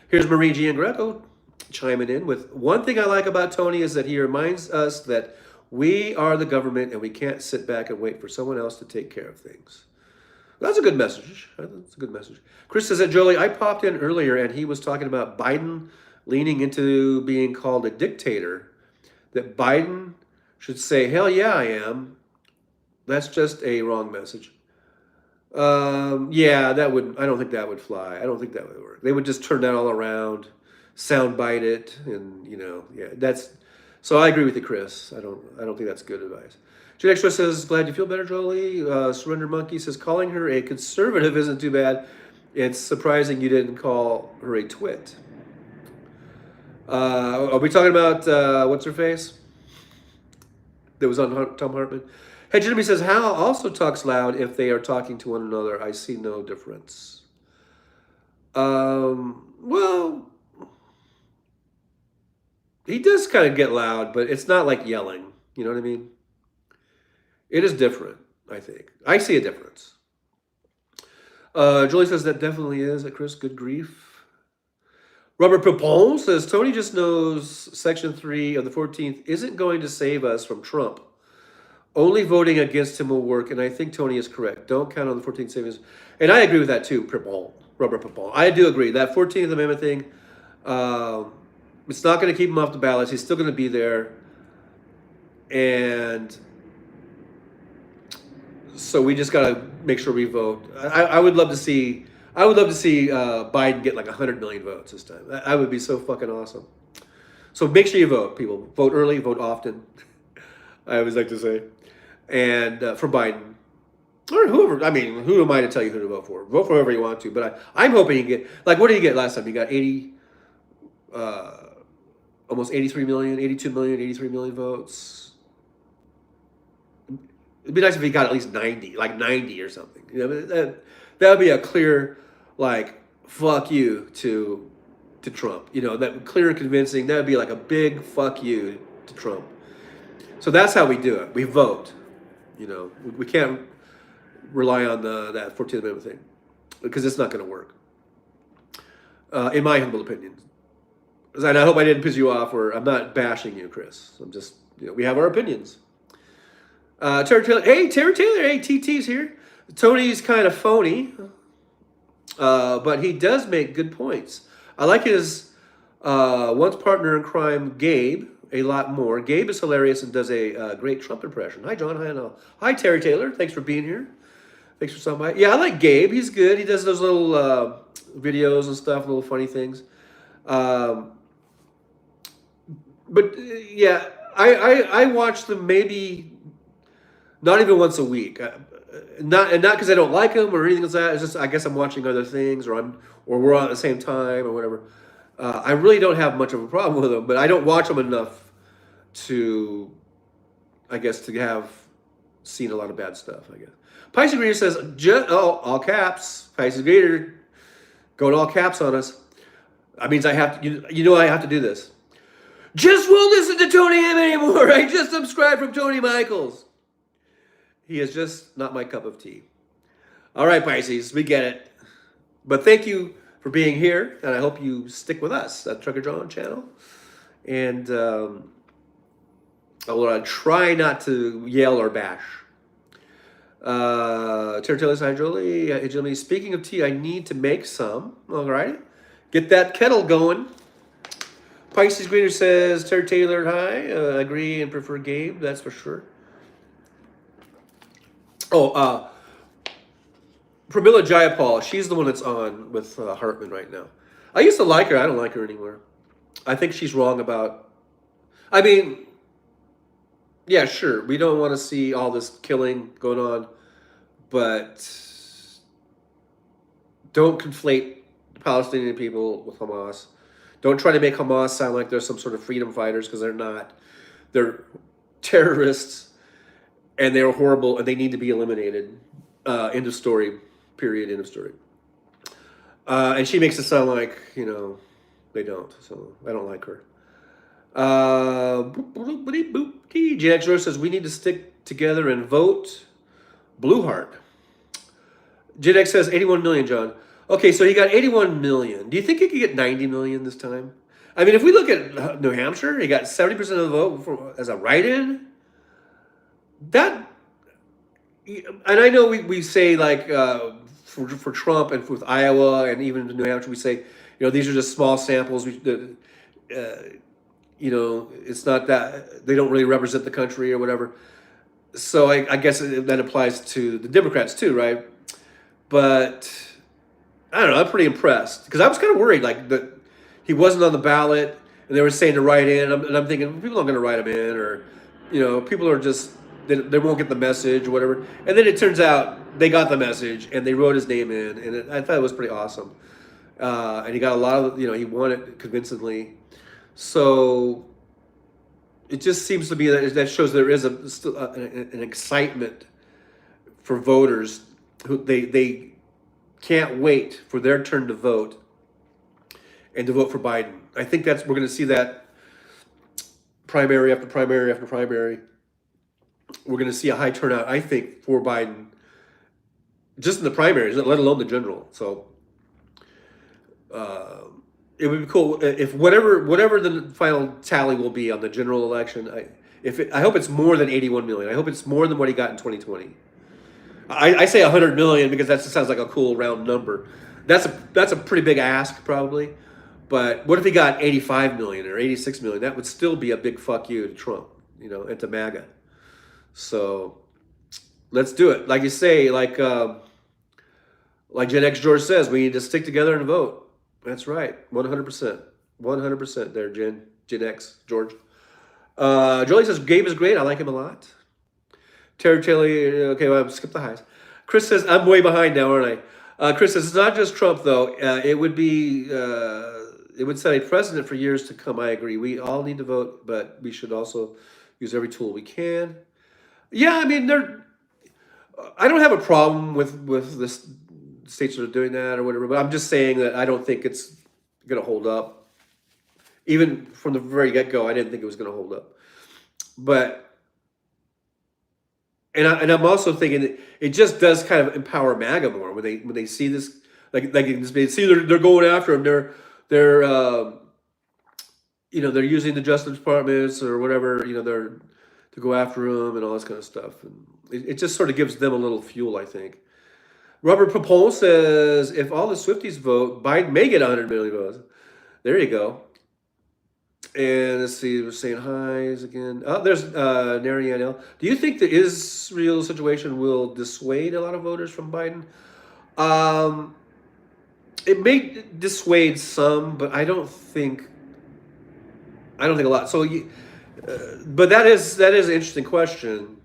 Here's Marie Gian Greco chiming in with, one thing I like about Tony is that he reminds us that we are the government and we can't sit back and wait for someone else to take care of things. That's a good message. That's a good message. Chris says that, Jolie, I popped in earlier and he was talking about Biden leaning into being called a dictator. That Biden should say, hell yeah, I am. That's just a wrong message. Yeah, I don't think that would fly. I don't think that would work. They would just turn that all around, soundbite it, and, so I agree with you, Chris. I don't think that's good advice. Jen Extra says, glad you feel better, Jolie. Surrender Monkey says, calling her a conservative isn't too bad. It's surprising you didn't call her a twit. Are we talking about, what's her face? That was on Tom Hartman. Hey, Jeremy says, Hal also talks loud if they are talking to one another. I see no difference. Well, he does kind of get loud, but it's not like yelling. You know what I mean? It is different, I think. I see a difference. Julie says that definitely is, Chris. Good grief. Robert Pepon says, Tony just knows Section 3 of the 14th isn't going to save us from Trump. Only voting against him will work, and I think Tony is correct. Don't count on the 14th saving us. And I agree with that too, Robert Pepon. I do agree. That 14th Amendment thing, it's not going to keep him off the ballots. He's still going to be there. And so we just got to make sure we vote. I would love to see Biden get like 100 million votes this time. That would be so fucking awesome. So make sure you vote, people. Vote early, vote often. I always like to say. And for Biden. Or whoever. I mean, who am I to tell you who to vote for? Vote for whoever you want to. But I'm hoping you get, like, what did you get last time? You got almost 83 million, 82 million, 83 million votes. It'd be nice if he got at least 90, like 90 or something. That would be a clear, like, fuck you to Trump. That clear and convincing. That would be like a big fuck you to Trump. So that's how we do it. We vote. We can't rely on that 14th Amendment thing because it's not going to work. In my humble opinion. And I hope I didn't piss you off, or I'm not bashing you, Chris. I'm just, we have our opinions. Terry Taylor, hey, TT's here. Tony's kind of phony, but he does make good points. I like his once partner in crime, Gabe, a lot more. Gabe is hilarious and does a great Trump impression. Hi, John. Hi, Anna. Hi, Terry Taylor. Thanks for being here. Thanks for stopping by. Yeah, I like Gabe. He's good. He does those little videos and stuff, little funny things. But yeah, I watch them maybe not even once a week. Not because I don't like them or anything like that. It's just I guess I'm watching other things, or we're on at the same time or whatever. I really don't have much of a problem with them, but I don't watch them enough to have seen a lot of bad stuff. I guess. Pisces Reader says, all caps. Pisces Reader going all caps on us. That means I have to. I have to do this. Just won't listen to Tony M anymore. I just subscribed from Tony Michaels. He is just not my cup of tea. All right, Pisces, we get it. But thank you for being here, and I hope you stick with us at Trucker John channel. And I will try not to yell or bash. Terry Taylor, hi, Jolie. Speaking of tea, I need to make some. All right. Get that kettle going. Pisces Greener says, Terry Taylor, hi. Agree and prefer Gabe, that's for sure. Oh, Pramila Jayapal, she's the one that's on with Hartman right now. I used to like her. I don't like her anymore. I think she's wrong about. I mean, yeah, sure. We don't want to see all this killing going on, but don't conflate Palestinian people with Hamas. Don't try to make Hamas sound like they're some sort of freedom fighters because they're not. They're terrorists and they're horrible and they need to be eliminated. End of story. Period. End of story. And she makes it sound like they don't. So I don't like her. Gen X says we need to stick together and vote Blue Heart. Gen X says 81 million, John. Okay, so he got 81 million. Do you think he could get 90 million this time? I mean, if we look at New Hampshire, he got 70% of the vote as a write-in. That, and I know we say like for Trump and with Iowa and even New Hampshire, we say these are just small samples. It's not that they don't really represent the country or whatever. So I guess that applies to the Democrats too, right? But I don't know. I'm pretty impressed because I was kind of worried like that he wasn't on the ballot and they were saying to write in, and I'm thinking people aren't going to write him in, or people are just they won't get the message or whatever. And then it turns out they got the message and they wrote his name in, and I thought it was pretty awesome. And he got a lot of he won it convincingly. So it just seems to be that shows there is still an excitement for voters who they can't wait for their turn to vote and to vote for Biden. I think we're going to see that primary after primary after primary. We're going to see a high turnout, I think, for Biden, just in the primaries, let alone the general. So it would be cool if whatever the final tally will be on the general election. I hope it's more than 81 million. I hope it's more than what he got in 2020. I say 100 million because that sounds like a cool round number. That's a pretty big ask probably. But what if he got 85 million or 86 million? That would still be a big fuck you to Trump, and to MAGA. So let's do it. Like you say, like Gen X George says, we need to stick together and vote. That's right, 100%, 100% there, Gen X George. Jolie says Gabe is great. I like him a lot. Terry Taylor, okay, well, skip the highs. Chris says I'm way behind now, aren't I? Chris says it's not just Trump though. It would set a precedent for years to come. I agree. We all need to vote, but we should also use every tool we can. Yeah, I mean, I don't have a problem with this states that are doing that or whatever, but I'm just saying that I don't think it's going to hold up. Even from the very get-go, I didn't think it was going to hold up. But and I'm also thinking it just does kind of empower MAGA more when they see this, like they see they're going after him. They're using the Justice Departments or whatever they're to go after him and all this kind of stuff, and it just sort of gives them a little fuel, I think. Robert Papone says if all the Swifties vote, Biden may get 100 million votes. There you go. And let's see, we're saying highs again. Oh, there's Narian L. Do you think the Israel situation will dissuade a lot of voters from Biden? It may dissuade some, but I don't think a lot. So, but that is an interesting question.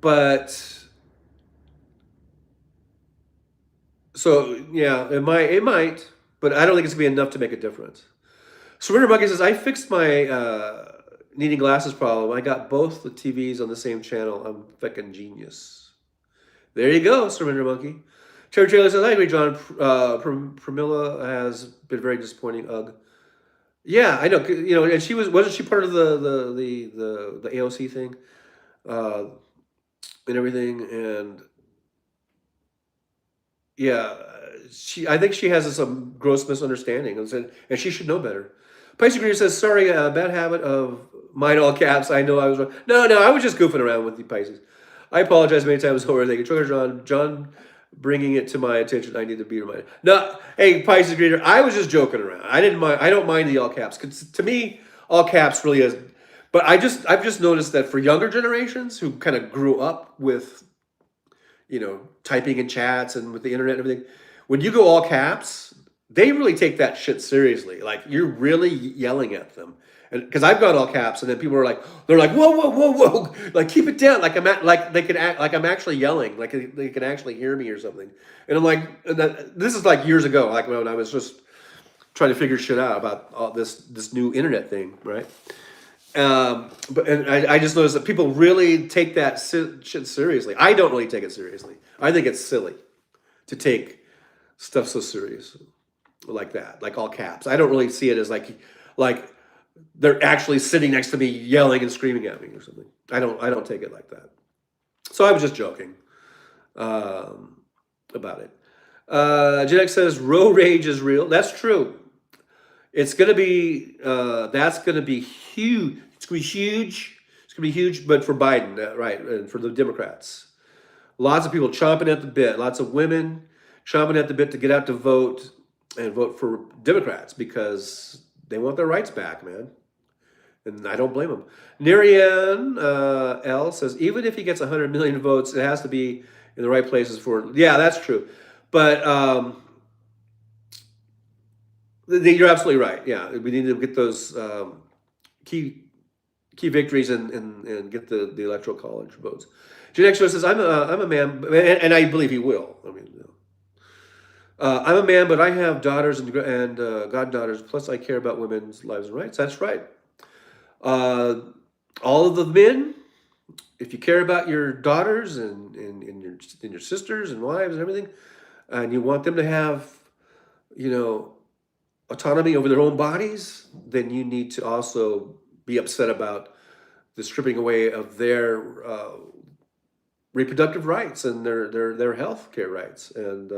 But so yeah, it might, but I don't think it's gonna be enough to make a difference. Surrender Monkey says, I fixed my needing glasses problem. I got both the TVs on the same channel. I'm fucking genius. There you go, Surrender Monkey. Terry Taylor says, I agree, John. Pramila has been very disappointing. Ugh. Yeah, I know. And she wasn't she part of the AOC thing and everything? And yeah, I think she has some gross misunderstanding, and she should know better. Pisces Green says, sorry, bad habit of mine, all caps. I know I was wrong. No, I was just goofing around with you, Pisces. I apologize many times over. Thank you, John, bringing it to my attention. I need to be reminded. No, hey, Pisces Green, I was just joking around. I don't mind the all caps. Cause to me, all caps really is. But I've just noticed that for younger generations who kind of grew up with, typing in chats and with the internet and everything, when you go all caps, they really take that shit seriously. Like you're really yelling at them, and because I've got all caps, and then people are like, they're like, whoa, whoa, whoa, whoa, like keep it down, like like they could act like I'm actually yelling, like they can actually hear me or something. And I'm like, this is like years ago, like when I was just trying to figure shit out about all this new internet thing, right? But and I just noticed that people really take that shit seriously. I don't really take it seriously. I think it's silly to take stuff so serious like that, like all caps. I don't really see it as like they're actually sitting next to me yelling and screaming at me or something. I don't take it like that. So I was just joking um, about it. Gen X says road rage is real. That's true. It's gonna be that's gonna be huge. It's gonna be huge. It's gonna be huge, but for Biden, right, and for the Democrats, lots of people chomping at the bit. Lots of women chomping at the bit to get out to vote and vote for Democrats because they want their rights back, man. And I don't blame them. Narian L says even if he gets 100 million votes, it has to be in the right places for. Yeah, that's true, but. You're absolutely right. Yeah, we need to get those key victories and get the electoral college votes. Jan Extra says, I'm a man, and I believe he will. I mean, I'm a man, but I have daughters and goddaughters. Plus, I care about women's lives and rights. That's right. All of the men, if you care about your daughters and your sisters and wives and everything, and you want them to have, you know, autonomy over their own bodies, then you need to also be upset about the stripping away of their reproductive rights and their health care rights. And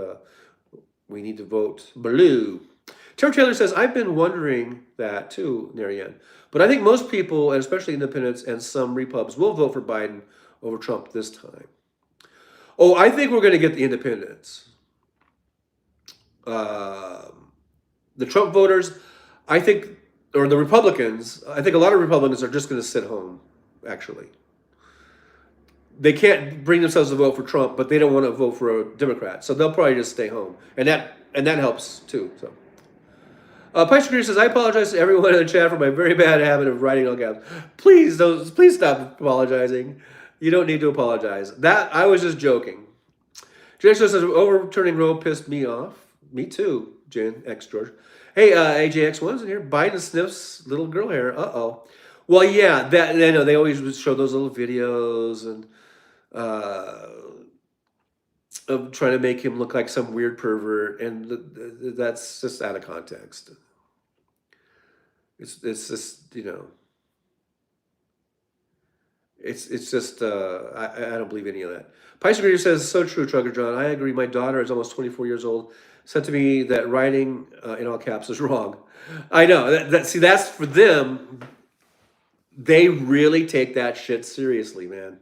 we need to vote blue. Terry Taylor says, I've been wondering that too, Narian. But I think most people, and especially independents and some repubs, will vote for Biden over Trump this time. Oh, I think we're going to get the independents. The Trump voters, I think, or the Republicans, I think a lot of Republicans are just going to sit home, actually. They can't bring themselves to vote for Trump, but they don't want to vote for a Democrat. So they'll probably just stay home. And that helps, too. So, Pice Greer says, I apologize to everyone in the chat for my very bad habit of writing all caps. Please stop apologizing. You don't need to apologize. That I was just joking. Jen says, overturning Roe pissed me off. Me too, Jen X George. Hey, AJX1's in here. Biden sniffs little girl hair. Uh-oh. Well, yeah, that I know they always show those little videos and of trying to make him look like some weird pervert, and that's just out of context. It's just it's just I don't believe any of that. Pice Reader says, so true, Trucker John. I agree. My daughter is almost 24 years old. Said to me that writing in all caps is wrong. I know. See, that's for them. They really take that shit seriously, man.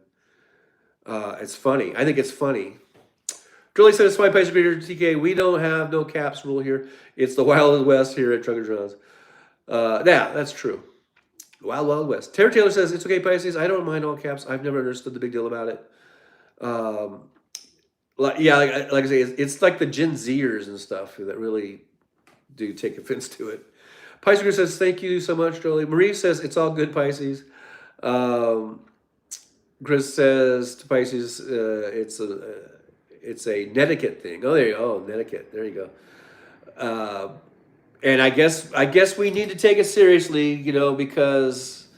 It's funny. I think it's funny. Drilly said, it's my Pice Reader, TK. We don't have no caps rule here. It's the Wild West here at Trucker John's. Yeah, that's true. Wild Wild West. Terry Taylor says, it's okay, Pisces. I don't mind all caps. I've never understood the big deal about it. Like I say, it's like the Gen Zers and stuff that really do take offense to it. Pisces says, thank you so much, Jolie. Marie says, it's all good, Pisces. Chris says to Pisces, it's a netiquette thing. Oh, there you go. Oh, netiquette. There you go. And I guess we need to take it seriously, because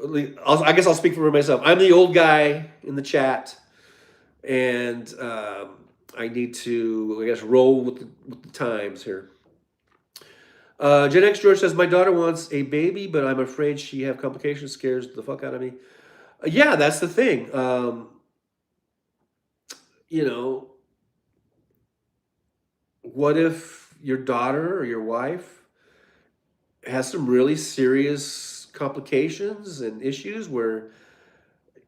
I guess I'll speak for myself. I'm the old guy in the chat, and I need to, I guess, roll with the times here. Gen X George says, my daughter wants a baby, but I'm afraid she have complications, scares the fuck out of me. Yeah, that's the thing. What if your daughter or your wife has some really serious complications and issues where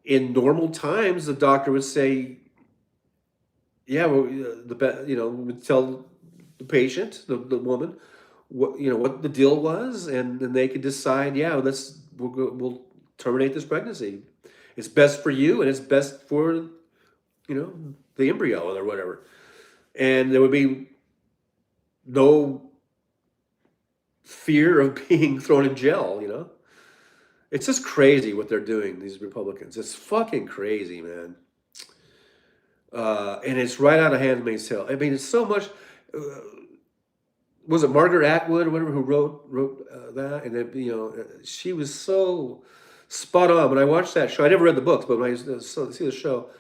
in normal times the doctor would say, yeah, well, would tell the patient, the woman, what the deal was, and then they could decide, yeah, we'll terminate this pregnancy. It's best for you, and it's best for the embryo or whatever. And there would be no fear of being thrown in jail, you know? It's just crazy what they're doing, these Republicans. It's fucking crazy, man. And it's right out of Handmaid's Tale. I mean, it's so much. Uh, was it Margaret Atwood or whatever who wrote that? And then, she was so spot on. When I watched that show, I never read the books, but when I see the show,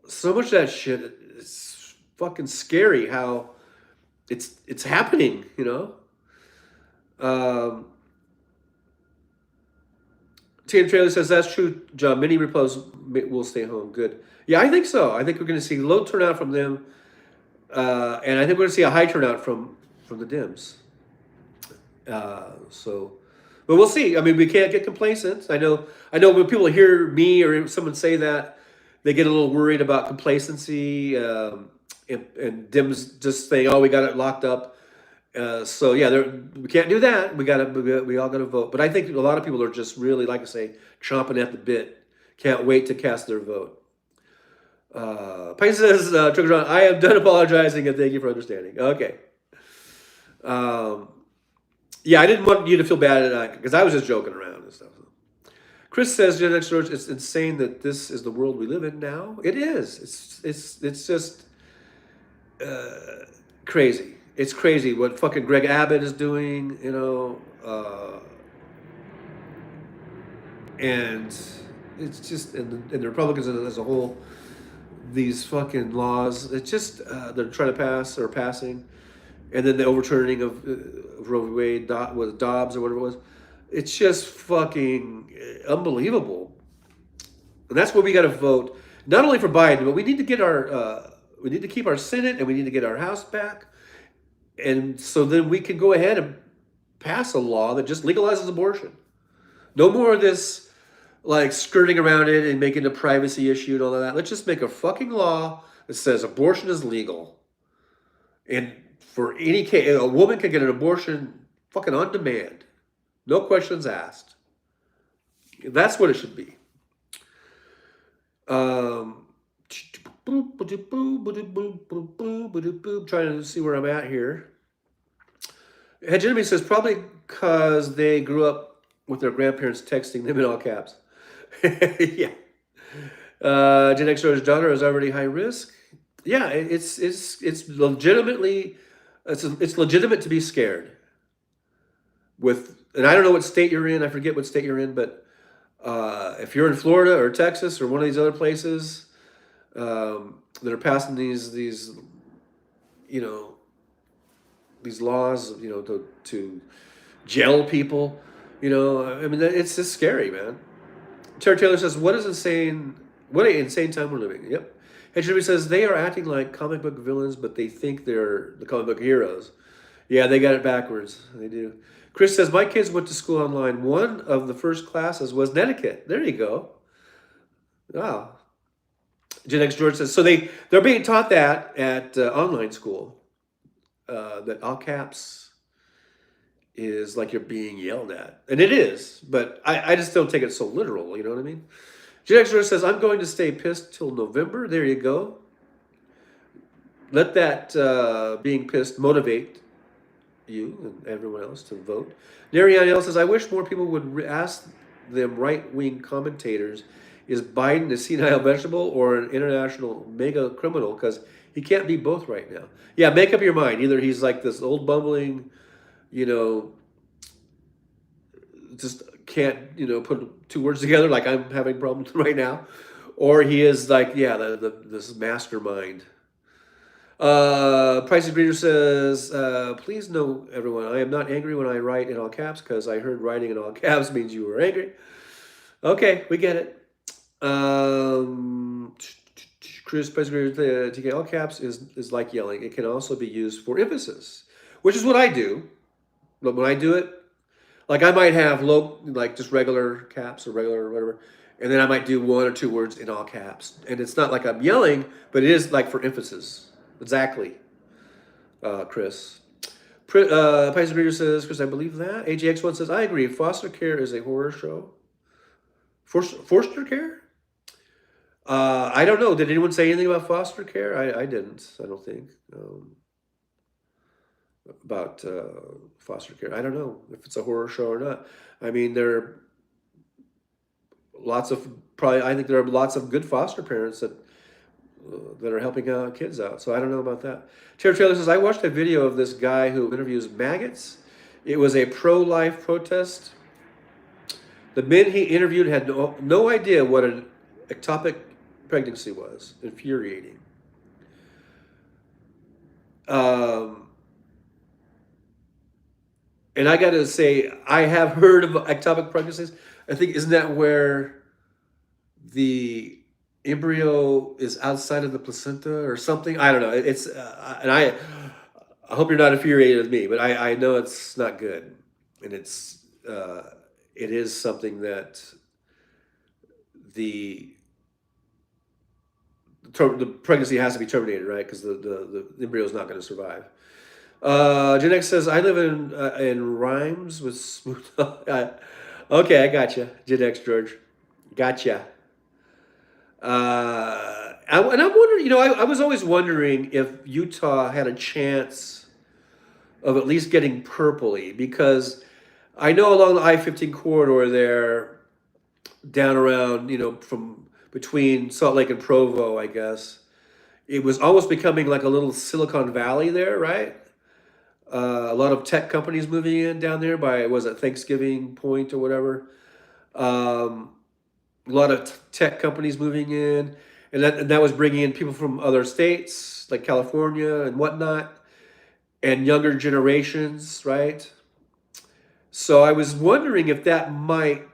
so much of that shit, it's fucking scary how it's happening. Um, Tina Trailer says that's true, John. Many Republicans will stay home. Good. Yeah, I think so. I think we're going to see low turnout from them, and I think we're going to see a high turnout from the Dems. But we'll see. I mean, we can't get complacent. I know. When people hear me or someone say that, they get a little worried about complacency, and Dems just saying, "Oh, we got it locked up." So yeah, we can't do that. We all got to vote. But I think a lot of people are just really, like I say, chomping at the bit. Can't wait to cast their vote. Pine says, Trigger John, I am done apologizing and thank you for understanding. Okay. Yeah, I didn't want you to feel bad because I was just joking around and stuff. Chris says, Gen X George, it's insane that this is the world we live in now. It is. It's just crazy. It's crazy what fucking Greg Abbott is doing, and it's just, and the Republicans as a whole, these fucking laws, it's just, they're trying to pass or passing, and then the overturning of Roe v. Wade with Dobbs or whatever it was. It's just fucking unbelievable. And that's where we got to vote, not only for Biden, but we need to get we need to keep our Senate and we need to get our House back. And so then we can go ahead and pass a law that just legalizes abortion. No more of this like skirting around it and making it a privacy issue and all of that. Let's just make a fucking law that says abortion is legal. And for any case, a woman can get an abortion fucking on demand. No questions asked. That's what it should be. Trying to see where I'm at here. Hedge Enemy says probably because they grew up with their grandparents texting them in all caps. Yeah. Gen X daughter is already high risk. Yeah, it's legitimately it's legitimate to be scared. And I don't know what state you're in. I forget what state you're in, but if you're in Florida or Texas or one of these other places that are passing these laws, to jail people, I mean, it's just scary, man. Terry Taylor says, what an insane time we're living. Yep. And Jimmy says, they are acting like comic book villains, but they think they're the comic book heroes. Yeah, they got it backwards. They do. Chris says, my kids went to school online. One of the first classes was etiquette. There you go. Wow. Gen X George says, so they're being taught that at online school, that all caps is like you're being yelled at. And it is, but I just don't take it so literal, you know what I mean? Gen X George says, I'm going to stay pissed till November. There you go. Let that being pissed motivate you and everyone else to vote. Narian L says, I wish more people would ask them right-wing commentators, is Biden a senile vegetable or an international mega criminal? Because he can't be both right now. Yeah, make up your mind. Either he's like this old bumbling, just can't, put two words together like I'm having problems right now, or he is like, yeah, this mastermind. Price Breeder says, please know, everyone, I am not angry when I write in all caps because I heard writing in all caps means you were angry. Okay, we get it. Chris Price Breeder, TK, all caps is like yelling. It can also be used for emphasis, which is what I do. But when I do it, like I might have just regular caps or regular whatever, and then I might do one or two words in all caps. And it's not like I'm yelling, but it is like for emphasis. Exactly, Chris. Price Breeder says, Chris, I believe that. AGX1 says, I agree. Foster care is a horror show. Foster care? I don't know. Did anyone say anything about foster care? I didn't. I don't think. about foster care. I don't know if it's a horror show or not. I mean, there are lots of probably. I think there are lots of good foster parents that are helping kids out. So I don't know about that. Terry Taylor says I watched a video of this guy who interviews maggots. It was a pro-life protest. The men he interviewed had no idea what an ectopic pregnancy was. Infuriating. Um, and I got to say, I have heard of ectopic pregnancies. I think isn't that where the embryo is outside of the placenta or something? I don't know. It's and I hope you're not infuriated with me, but I know it's not good, and it is something that the the pregnancy has to be terminated, right? Because the embryo is not going to survive. Gen X says, I live in Rhymes with smooth. Okay, I gotcha. Gen X George. Gotcha. And I'm wondering, I was always wondering if Utah had a chance of at least getting purpley because I know along the I-15 corridor there, down around, from between Salt Lake and Provo, I guess, it was almost becoming like a little Silicon Valley there, right? A lot of tech companies moving in down there by, was it Thanksgiving Point or whatever? Um, a lot of tech companies moving in, and that was bringing in people from other states like California and whatnot, and younger generations, right? So I was wondering if that might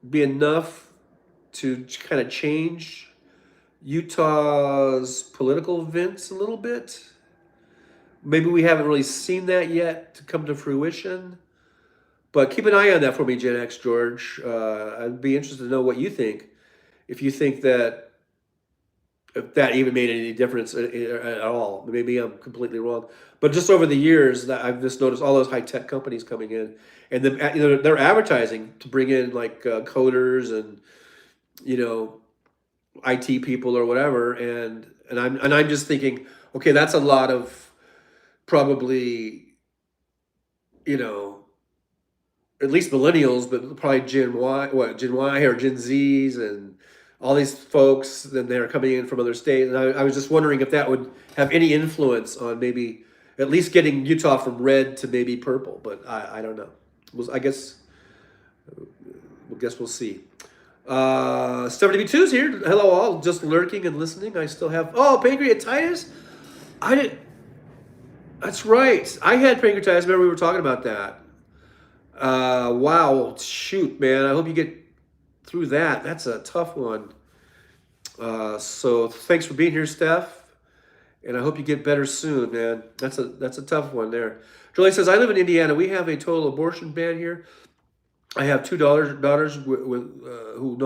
be enough to kind of change Utah's political events a little bit. Maybe we haven't really seen that yet to come to fruition. But keep an eye on that for me, Gen X George. I'd be interested to know what you think. If you think that if that even made any difference at all, maybe I'm completely wrong. But just over the years, that I've just noticed all those high tech companies coming in, and they're advertising to bring in like coders and you know IT people or whatever, and I'm just thinking, okay, that's a lot of probably you know at least millennials, but probably Gen Y or Gen Zs, and all these folks. Then they're coming in from other states, and I was just wondering if that would have any influence on maybe at least getting Utah from red to maybe purple. But I don't know. I guess we'll see. 72's here. Hello, all. Just lurking and listening. I still have. Oh, pancreatitis. I did. That's right. I had pancreatitis. Remember we were talking about that. Wow, shoot, man. I hope you get through that. That's a tough one. So thanks for being here, Steph, and I hope you get better soon, man. That's a tough one there. Julie says, I live in Indiana. We have a total abortion ban here. I have two daughters who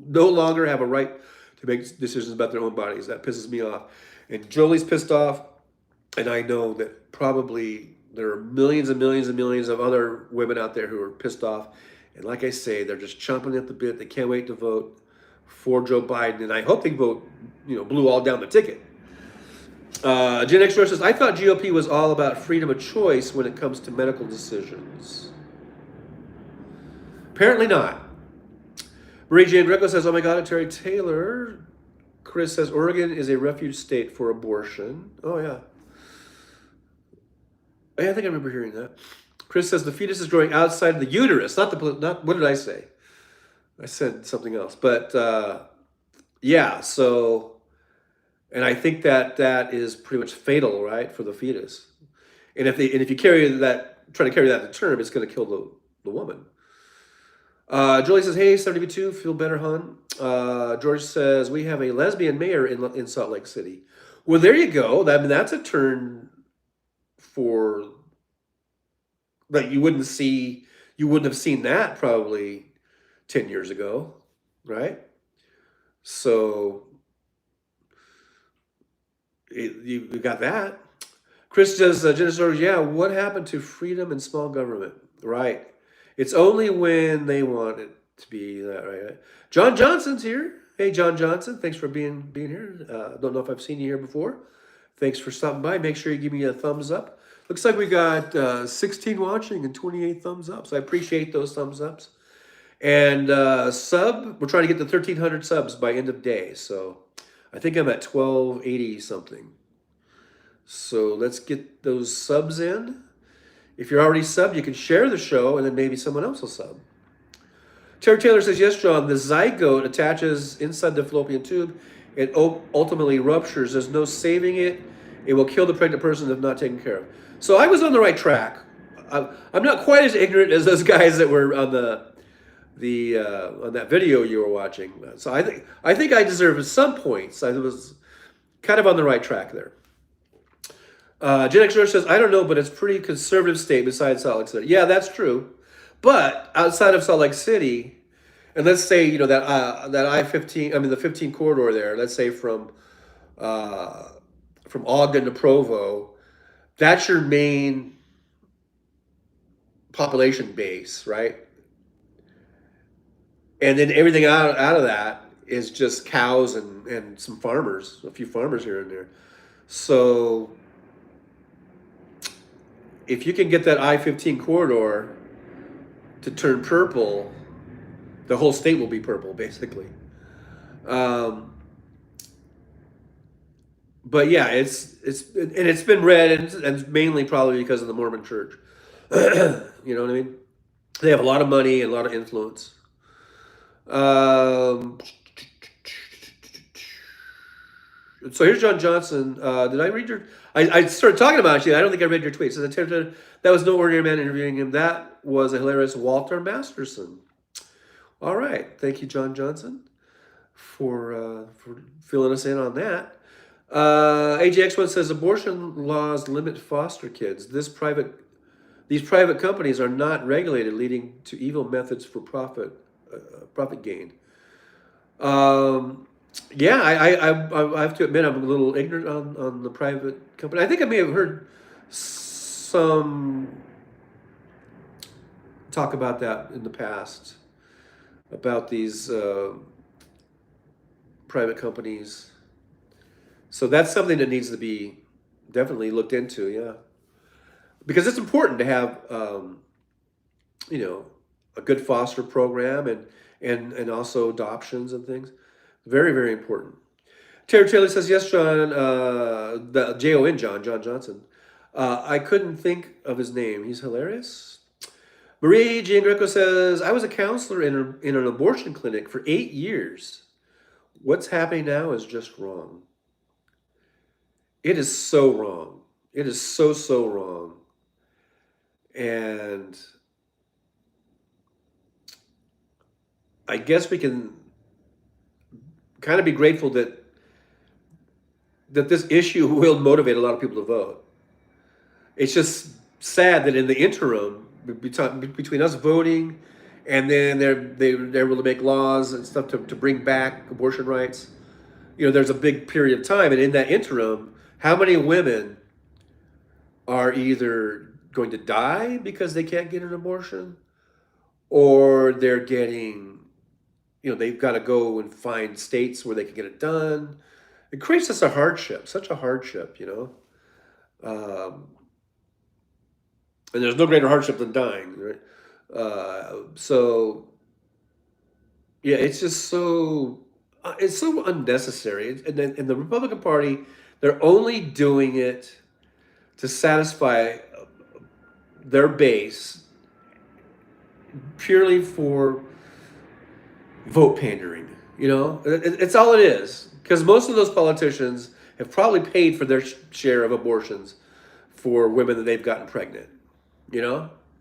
no longer have a right to make decisions about their own bodies. That pisses me off. And Jolie's pissed off, and I know that probably there are millions and millions and millions of other women out there who are pissed off. And like I say, they're just chomping at the bit. They can't wait to vote for Joe Biden. And I hope they vote, blue all down the ticket. Gen X says, I thought GOP was all about freedom of choice when it comes to medical decisions. Apparently not. Marie Jane Greco says, oh my God, Terry Taylor. Chris says, Oregon is a refuge state for abortion. Oh, yeah. I think I remember hearing that. Chris says the fetus is growing outside of the uterus, not what did I say? I said something else, but yeah. So, and I think that is pretty much fatal, right, for the fetus. And if you try to carry that to term, it's going to kill the woman. Julie says, hey, 72, feel better, hon. George says we have a lesbian mayor in Salt Lake City. Well, there you go. That's a turn that you wouldn't have seen that probably 10 years ago, right? So you got that. Chris does Genesis, yeah, what happened to freedom and small government? Right. It's only when they want it to be that, right? John Johnson's here. Hey, John Johnson, thanks for being here. Don't know if I've seen you here before. Thanks for stopping by. Make sure you give me a thumbs up. Looks like we got 16 watching and 28 thumbs up. So I appreciate those thumbs ups. And we're trying to get to 1,300 subs by end of day. So I think I'm at 1,280 something. So let's get those subs in. If you're already subbed, you can share the show and then maybe someone else will sub. Terry Taylor says, yes, John, the zygote attaches inside the fallopian tube and ultimately ruptures. There's no saving it. It will kill the pregnant person if not taken care of. So I was on the right track. I'm not quite as ignorant as those guys that were on on that video you were watching. So I think I deserve at some points. I was kind of on the right track there. Gen X George says, I don't know, but it's a pretty conservative state besides Salt Lake City. Yeah, that's true. But outside of Salt Lake City, and let's say, that I-15, the 15 corridor there, let's say from Ogden to Provo, that's your main population base, right? And then everything out of that is just cows and some farmers, a few farmers here and there. So if you can get that I-15 corridor to turn purple, the whole state will be purple, basically. But yeah, it's been red, and mainly probably because of the Mormon Church. You know what I mean? They have a lot of money and a lot of influence. So here's John Johnson. Did I read your? I started talking about you. I don't think I read your tweet. So that was no ordinary man interviewing him. That was a hilarious Walter Masterson. All right, thank you, John Johnson, for filling us in on that. AJX1 says abortion laws limit foster kids. These private companies are not regulated, leading to evil methods for profit gain. Yeah, I have to admit I'm a little ignorant on the private company. I think I may have heard some talk about that in the past, about these private companies. So that's something that needs to be definitely looked into, yeah. Because it's important to have, a good foster program and also adoptions and things. Very, very important. Terry Taylor says, yes, John, the Jon, John Johnson. I couldn't think of his name. He's hilarious. Marie Jean Greco says, I was a counselor in an abortion clinic for 8 years. What's happening now is just wrong. It is so wrong. It is so, so wrong. And I guess we can kind of be grateful that this issue will motivate a lot of people to vote. It's just sad that in the interim, between us voting and then they're able to make laws and stuff to bring back abortion rights, there's a big period of time. And in that interim, how many women are either going to die because they can't get an abortion, or they're getting, they've got to go and find states where they can get it done. It creates such a hardship, and there's no greater hardship than dying, right? So, yeah, it's just it's so unnecessary. And then in the Republican Party, they're only doing it to satisfy their base purely for vote pandering. It's all it is. Because most of those politicians have probably paid for their share of abortions for women that they've gotten pregnant.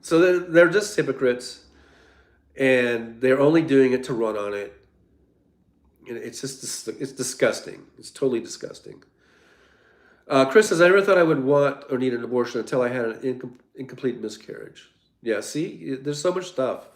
So they're just hypocrites, and they're only doing it to run on it. It's disgusting. It's totally disgusting. Chris says, I never thought I would want or need an abortion until I had an incomplete miscarriage. Yeah, see, there's so much stuff.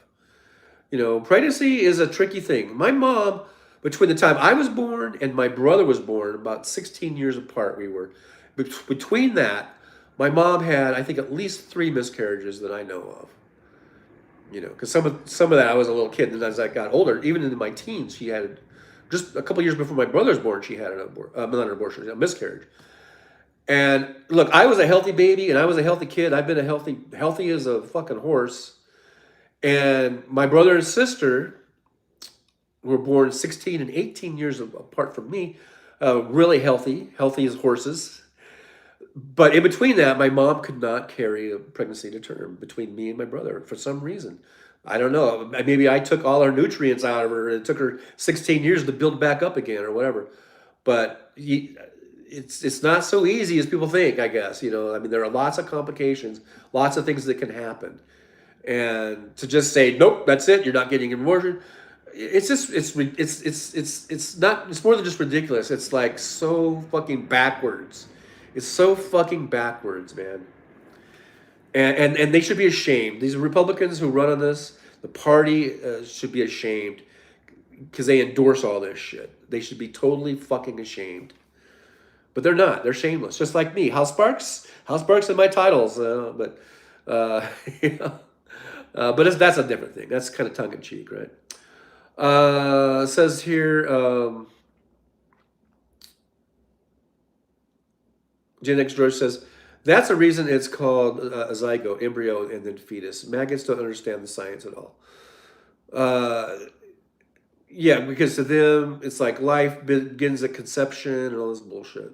Pregnancy is a tricky thing. My mom, between the time I was born and my brother was born, about 16 years apart we were, between that, my mom had, I think, at least 3 miscarriages that I know of. Because some of that I was a little kid, and as I got older, even in my teens, she had, just a couple years before my brother was born, she had not an abortion, a miscarriage. And look, I was a healthy baby and I was a healthy kid. I've been a healthy as a fucking horse. And my brother and sister were born 16 and 18 years apart from me, really healthy as horses. But in between that, my mom could not carry a pregnancy to term between me and my brother for some reason. I don't know. Maybe I took all her nutrients out of her and it took her 16 years to build back up again or whatever. But it's not so easy as people think, I guess. I mean, there are lots of complications, lots of things that can happen. And to just say, nope, that's it, you're not getting an abortion, it's just it's not, it's more than just ridiculous. It's like so fucking backwards. It's so fucking backwards, man. And they should be ashamed. These Republicans who run on this, the party should be ashamed because they endorse all this shit. They should be totally fucking ashamed. But they're not. They're shameless, just like me. House Sparks in my titles. You know, but that's a different thing. That's kind of tongue in cheek, right? Says here, Gen X George says, that's a reason it's called a zygote, embryo, and then fetus. Maggots don't understand the science at all. Yeah, because to them, it's like life begins at conception and all this bullshit.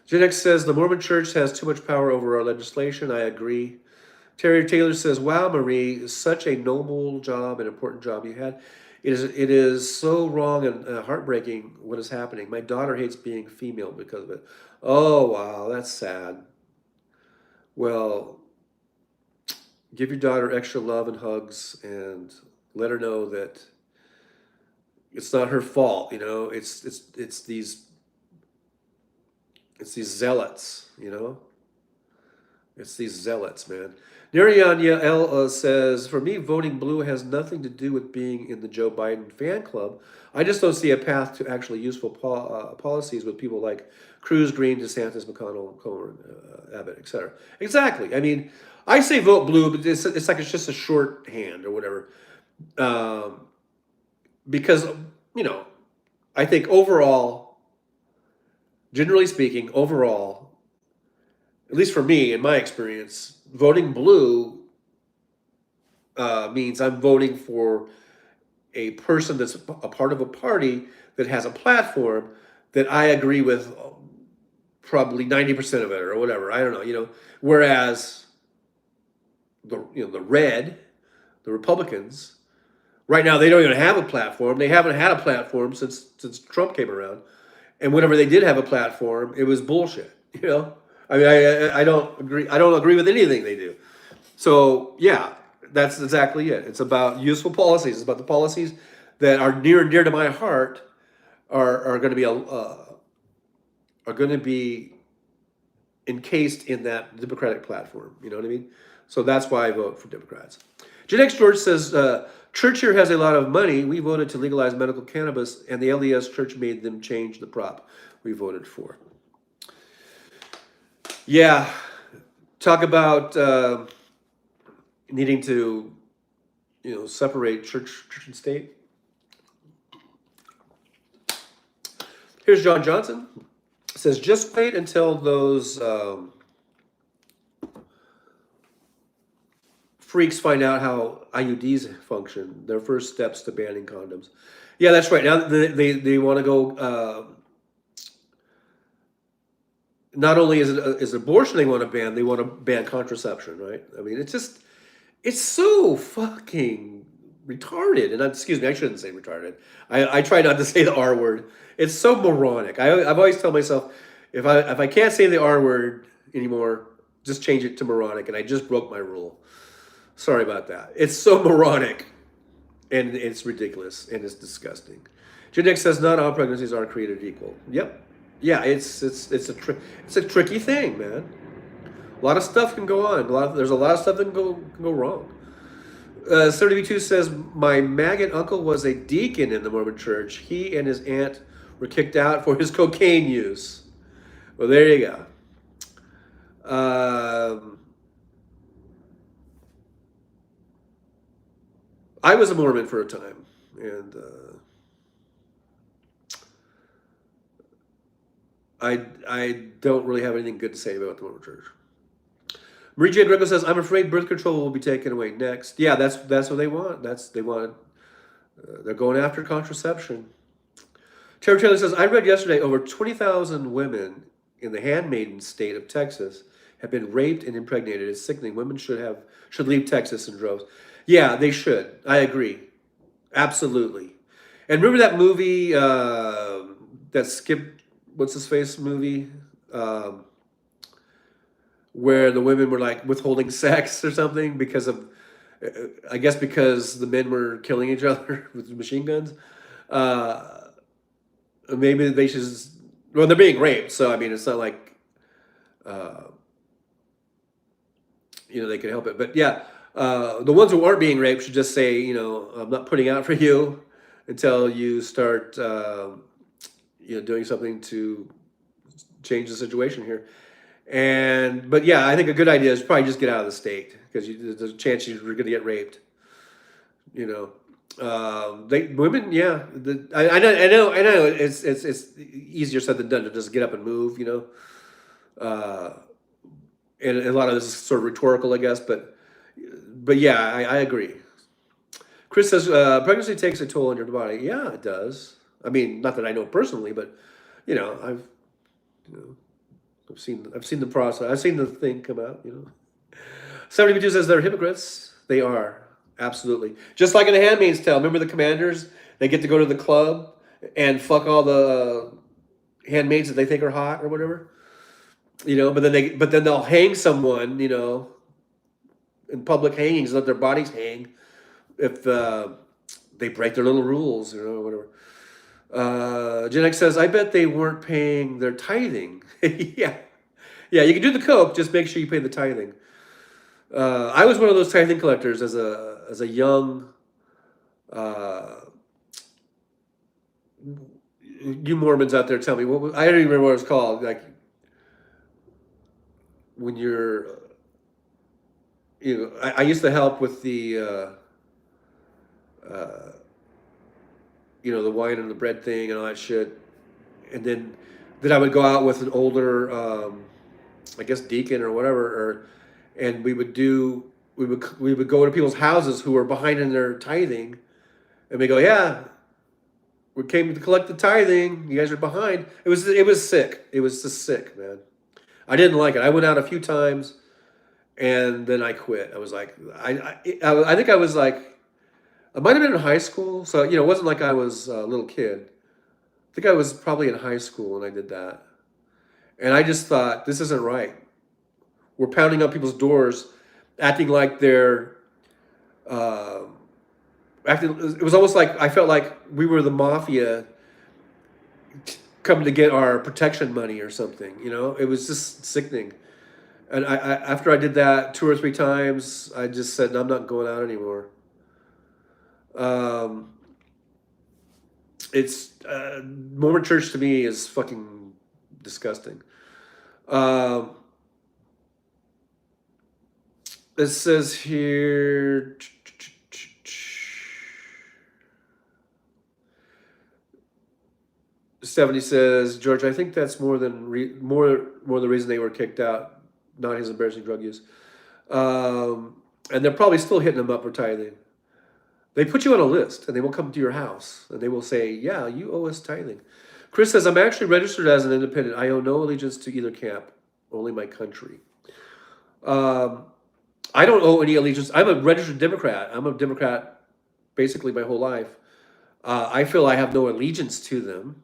Gen X says, the Mormon Church has too much power over our legislation. I agree. Terry Taylor says, wow, Marie, such a noble job and important job you had. It is so wrong and heartbreaking what is happening. My daughter hates being female because of it. Oh, wow, that's sad. Well, give your daughter extra love and hugs and let her know that it's not her fault. It's these zealots. It's these zealots, man. Narianya L says, for me, voting blue has nothing to do with being in the Joe Biden fan club. I just don't see a path to actually useful policies with people like Cruz, Green, DeSantis, McConnell, Comer, Abbott, etc. Exactly. I mean, I say vote blue, but it's like it's just a shorthand or whatever. Because, I think overall, generally speaking, overall, at least for me, in my experience, voting blue means I'm voting for a person that's a part of a party that has a platform that I agree with probably 90% of it or whatever. I don't know. Whereas the red, the Republicans, right now they don't even have a platform. They haven't had a platform since Trump came around. And whenever they did have a platform, it was bullshit. I mean, I don't agree. I don't agree with anything they do. So yeah, that's exactly it. It's about useful policies. It's about the policies that are near and dear to my heart are going to be encased in that Democratic platform. You know what I mean? So that's why I vote for Democrats. Gen X George says, church here has a lot of money. We voted to legalize medical cannabis, and the LDS church made them change the prop we voted for. Yeah, talk about needing to, separate church and state. Here's John Johnson. It says, just wait until those freaks find out how IUDs function. Their first steps to banning condoms. Yeah, that's right. Now they want to go. Not only is abortion they want to ban, they want to ban contraception, right? I mean, it's so fucking retarded. And excuse me, I shouldn't say retarded. I try not to say the R word. It's so moronic. I've always told myself, if I can't say the R word anymore, just change it to moronic. And I just broke my rule. Sorry about that. It's so moronic, and it's ridiculous, and it's disgusting. Gen says not all pregnancies are created equal. Yep. Yeah, it's a tricky thing, man. A lot of stuff can go on. There's a lot of stuff that can go wrong. 32 says, my maggot uncle was a deacon in the Mormon church. He and his aunt were kicked out for his cocaine use. Well, there you go. I was a Mormon for a time, and I don't really have anything good to say about the Mormon Church. Marie J. Greco says, "I'm afraid birth control will be taken away next." Yeah, that's what they want. They want. They're going after contraception. Terry Taylor says, "I read yesterday over 20,000 women in the handmaiden state of Texas have been raped and impregnated. It's sickening. Women should leave Texas in droves." Yeah, they should. I agree. Absolutely. And remember that movie that Skip, what's his face movie, um, where the women were like withholding sex or something because of, I guess because the men were killing each other with machine guns. Uh, Maybe they should. Well, they're being raped, so I mean, it's not like uh, they can help it. But yeah, the ones who aren't being raped should just say, I'm not putting out for you until you start, doing something to change the situation here. But yeah, I think a good idea is probably just get out of the state because there's a chance you're going to get raped. They women, yeah. I know. It's easier said than done to just get up and move. Uh, and a lot of this is sort of rhetorical, I guess. But yeah, I agree. Chris says pregnancy takes a toll on your body. Yeah, it does. I mean, not that I know personally, but I've you know, I've seen the process. I've seen the thing come out. 72 says they're hypocrites. They are. Absolutely. Just like in The Handmaid's Tale. Remember the commanders? They get to go to the club and fuck all the handmaids that they think are hot or whatever. But then they'll hang someone, in public hangings, let their bodies hang if they break their little rules, whatever. Gen X says, I bet they weren't paying their tithing. Yeah. Yeah, you can do the coke, just make sure you pay the tithing. I was one of those tithing collectors as a young. You Mormons out there, tell me I don't even remember what it was called. Like when you're, I used to help with the wine and the bread thing and all that shit, and then I would go out with an older, I guess deacon or whatever, and we would go to people's houses who were behind in their tithing, and we go, yeah, we came to collect the tithing. You guys are behind. It was sick. It was just sick, man. I didn't like it. I went out a few times, and then I quit. I was like, I think I was like, I might have been in high school, so it wasn't like I was a little kid. I think I was probably in high school when I did that, and I just thought this isn't right. We're pounding on people's doors, acting like they're uh, acting. It was almost like I felt like we were the mafia coming to get our protection money or something. It was just sickening. And I after I did that 2 or 3 times, I just said, I'm not going out anymore. Um, it's Mormon church to me is fucking disgusting. Um, it says here. Stephanie says, George, I think that's more the reason they were kicked out, not his embarrassing drug use. And they're probably still hitting him up for tithing. They put you on a list, and they will come to your house, and they will say, yeah, you owe us tithing. Chris says, I'm actually registered as an independent. I owe no allegiance to either camp, only my country. I don't owe any allegiance. I'm a registered Democrat. I'm a Democrat basically my whole life. I feel I have no allegiance to them.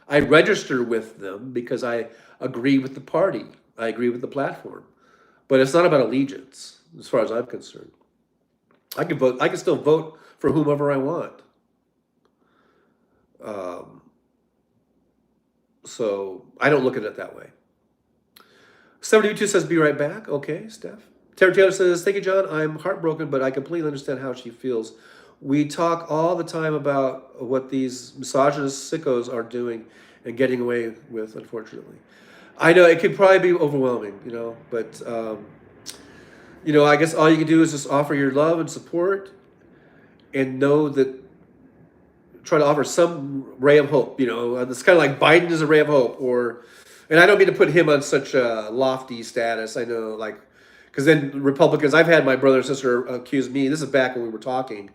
I register with them because I agree with the party. I agree with the platform. But it's not about allegiance, as far as I'm concerned. I can vote. I can still vote for whomever I want. Um, so I don't look at it that way. 72 says, be right back. Okay, Steph. Terry Taylor says, thank you, John. I'm heartbroken, but I completely understand how she feels. We talk all the time about what these misogynist sickos are doing and getting away with, unfortunately. I know it could probably be overwhelming, but, I guess all you can do is just offer your love and support and know that, try to offer some ray of hope, It's kind of like Biden is a ray of hope, or And I don't mean to put him on such a lofty status. I know, like, because then Republicans, I've had my brother and sister accuse me, this is back when we were talking,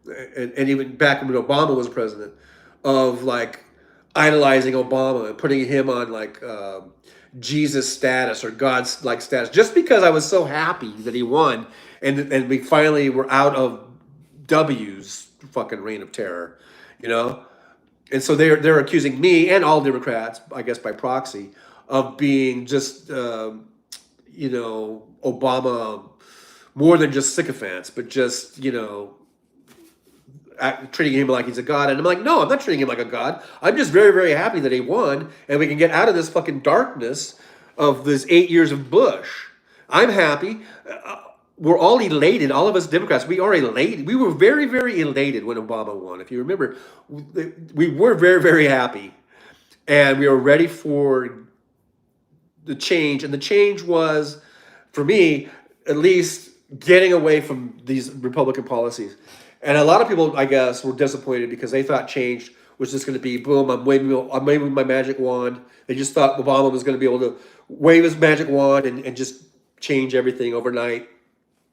and even back when Obama was president, of like idolizing Obama and putting him on like Jesus status or God's like status, just because I was so happy that he won, and we finally were out of W's fucking reign of terror, you know. And so they're accusing me and all Democrats, I guess by proxy, of being just Obama more than just sycophants, but just treating him like he's a god. And I'm like, no, I'm not treating him like a god. I'm just very, very happy that he won and we can get out of this fucking darkness of this 8 years of Bush. I'm happy. We're all elated. All of us Democrats, we are elated. We were very, very elated when Obama won. If you remember, we were very, very happy. And we were ready for the change. And the change was, for me, at least getting away from these Republican policies. And a lot of people, I guess, were disappointed because they thought change was just going to be, boom, I'm waving my magic wand. They just thought Obama was going to be able to wave his magic wand and just change everything overnight.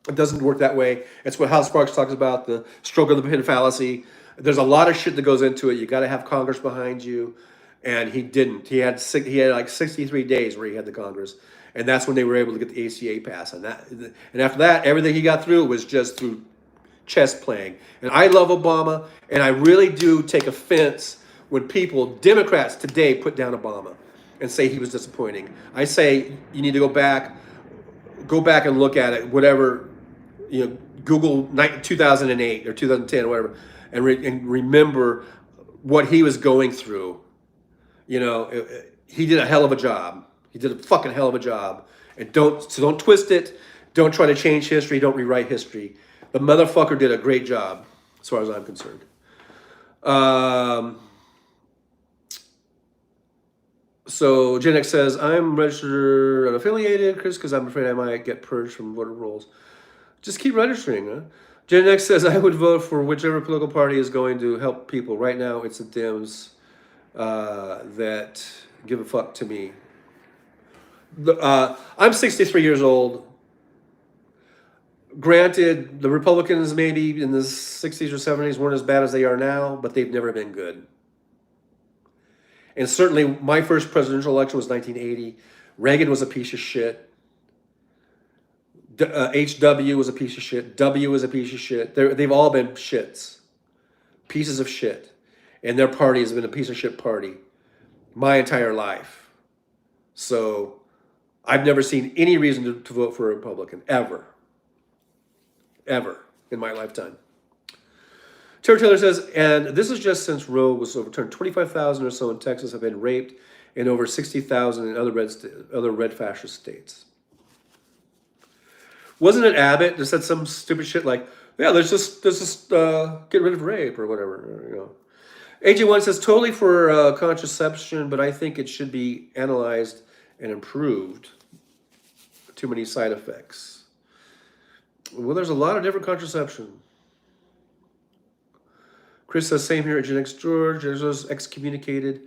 It doesn't work that way. It's what Hal Sparks talks about, the stroke of the pen fallacy. There's a lot of shit that goes into it. You got to have Congress behind you. And he didn't. He had like 63 days where he had the Congress. And that's when they were able to get the ACA passed. And after that, everything he got through was just through chess playing. And I love Obama, and I really do take offense when people, Democrats today, put down Obama and say he was disappointing. I say you need to go back and look at it, whatever, Google 2008 or 2010 or whatever, and remember what he was going through. He did a hell of a job. He did a fucking hell of a job. And don't twist it. Don't try to change history. Don't rewrite history. The motherfucker did a great job, as far as I'm concerned. So Gen X says, I'm registered unaffiliated, Chris, because I'm afraid I might get purged from voter rolls. Just keep registering, huh? Gen X says, I would vote for whichever political party is going to help people. Right now, it's the Dems that give a fuck to me. I'm 63 years old. Granted, the Republicans maybe in the 60s or 70s weren't as bad as they are now, but they've never been good. And certainly my first presidential election was 1980. Reagan was a piece of shit. HW was a piece of shit. W was a piece of shit. They've all been shits. Pieces of shit. And their party has been a piece of shit party my entire life. So I've never seen any reason to vote for a Republican, ever. Ever in my lifetime. Terry Taylor says, and this is just since Roe was overturned. 25,000 or so in Texas have been raped, and over 60,000 in other red fascist states. Wasn't it Abbott that said some stupid shit like, yeah, let's just get rid of rape or whatever, AJ1 says, totally for contraception, but I think it should be analyzed and improved. Too many side effects. Well, there's a lot of different contraception. Chris says, same here at Gen X George. There's those excommunicated.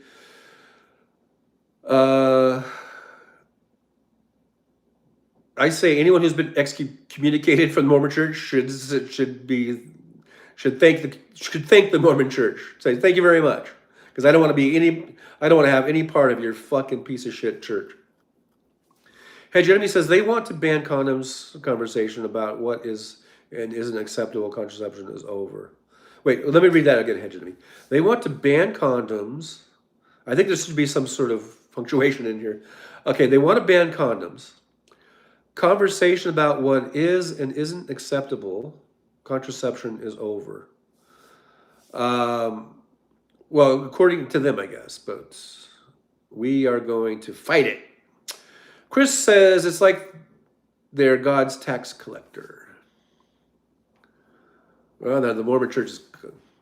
I say anyone who's been excommunicated from the Mormon Church should thank the Mormon Church. Say thank you very much, because I don't want to have any part of your fucking piece of shit church. Hey, Jeremy says they want to ban condoms. Conversation about what is and isn't acceptable contraception is over. Wait, let me read that again, Hedge. They want to ban condoms. I think there should be some sort of punctuation in here. Okay, they want to ban condoms. Conversation about what is and isn't acceptable contraception is over. Well, according to them, I guess, but we are going to fight it. Chris says it's like they're God's tax collector. Well, no, the Mormon Church is